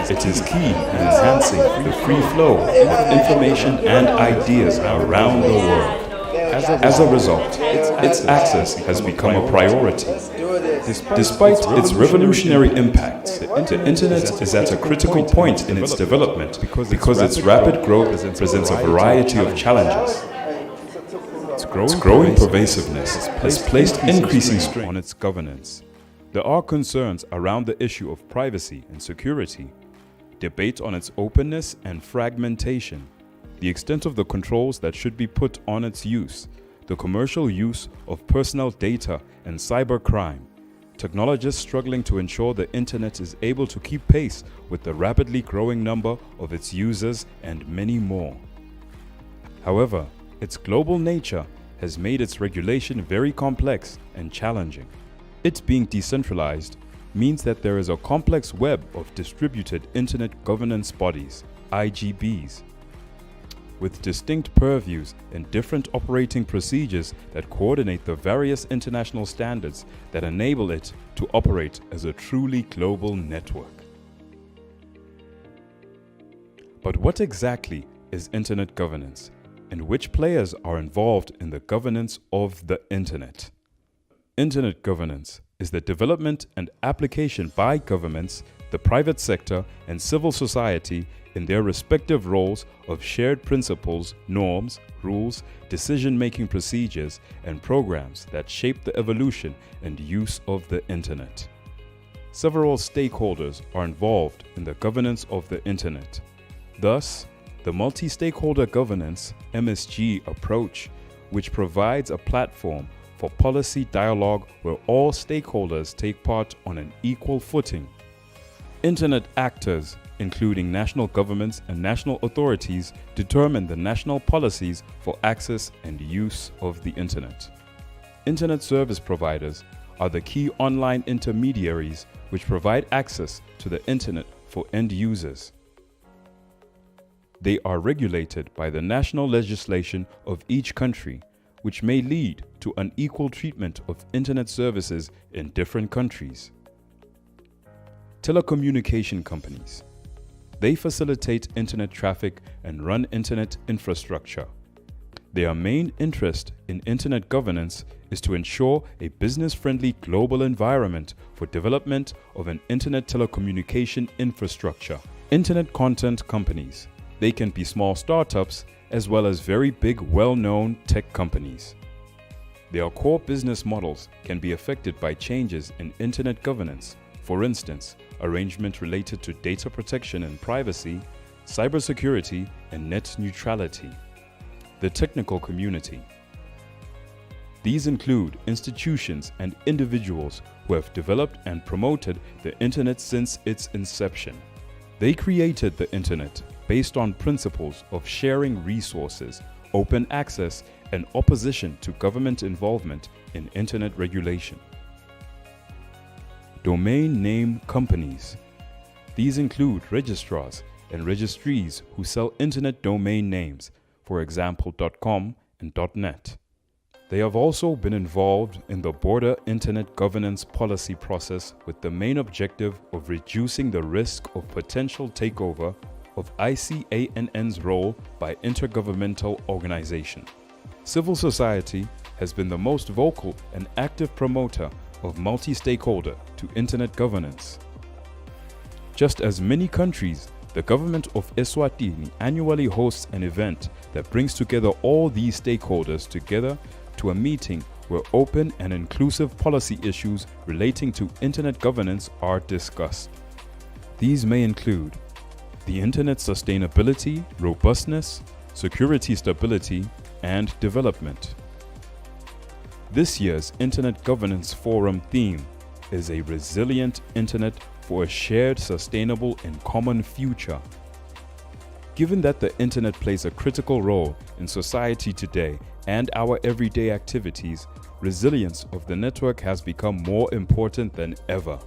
It is key in enhancing the free flow of information and ideas around the world. As a result, its access has become a priority. Despite its revolutionary impact, the internet is at a critical point in its development because its rapid growth presents a variety of challenges. Its growing pervasiveness has placed increasing strain on its governance. There are concerns around the issue of privacy and security, debate on its openness and fragmentation, the extent of the controls that should be put on its use, the commercial use of personal data and cybercrime, technologists struggling to ensure the internet is able to keep pace with the rapidly growing number of its users, and many more. However, its global nature has made its regulation very complex and challenging. It being decentralized means that there is a complex web of distributed internet governance bodies, IGBs, with distinct purviews and different operating procedures that coordinate the various international standards that enable it to operate as a truly global network. But what exactly is internet governance, and which players are involved in the governance of the internet? Internet governance is the development and application by governments, the private sector, and civil society in their respective roles of shared principles, norms, rules, decision-making procedures, and programs that shape the evolution and use of the internet. Several stakeholders are involved in the governance of the internet. Thus, the multi-stakeholder governance (MSG) approach, which provides a platform for policy dialogue where all stakeholders take part on an equal footing. Internet actors, including national governments and national authorities, determine the national policies for access and use of the internet. Internet service providers are the key online intermediaries which provide access to the internet for end users. They are regulated by the national legislation of each country, which may lead to unequal treatment of internet services in different countries. Telecommunication companies. They facilitate internet traffic and run internet infrastructure. Their main interest in internet governance is to ensure a business-friendly global environment for development of an internet telecommunication infrastructure. Internet content companies. They can be small startups as well as very big, well-known tech companies. Their core business models can be affected by changes in internet governance, for instance, arrangement related to data protection and privacy, cybersecurity, and net neutrality. The technical community. These include institutions and individuals who have developed and promoted the internet since its inception. They created the internet based on principles of sharing resources, open access, and opposition to government involvement in internet regulation. Domain name companies. These include registrars and registries who sell internet domain names, for example .com and .net. They have also been involved in the broader internet governance policy process with the main objective of reducing the risk of potential takeover of ICANN's role by intergovernmental organization. Civil society has been the most vocal and active promoter of multi-stakeholder to internet governance. Just as many countries, the government of Eswatini annually hosts an event that brings together all these stakeholders together to a meeting where open and inclusive policy issues relating to internet governance are discussed. These may include the internet sustainability, robustness, security stability, and development. This year's Internet Governance Forum theme is a resilient internet for a shared, sustainable, and common future. Given that the internet plays a critical role in society today and our everyday activities, resilience of the network has become more important than ever.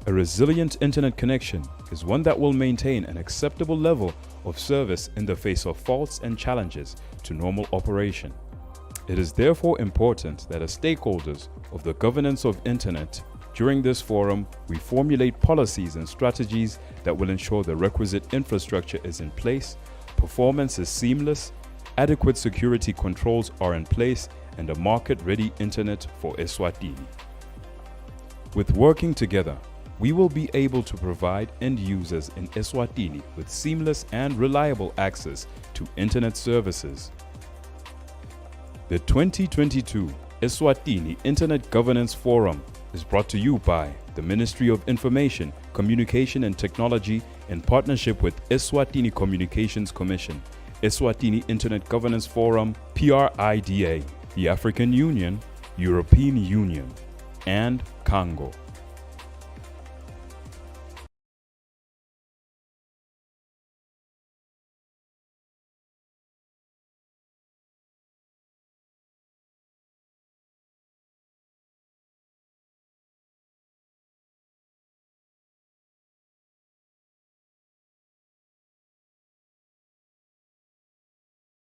A resilient internet connection is one that will maintain an acceptable level of service in the face of faults and challenges to normal operation. It is therefore important that as stakeholders of the governance of internet, during this forum, we formulate policies and strategies that will ensure the requisite infrastructure is in place, performance is seamless, adequate security controls are in place, and a market-ready internet for Eswatini. With working together, we will be able to provide end users in Eswatini with seamless and reliable access to internet services. The 2022 Eswatini Internet Governance Forum is brought to you by the Ministry of Information, Communication and Technology in partnership with Eswatini Communications Commission, Eswatini Internet Governance Forum, PRIDA, the African Union, European Union, and Congo.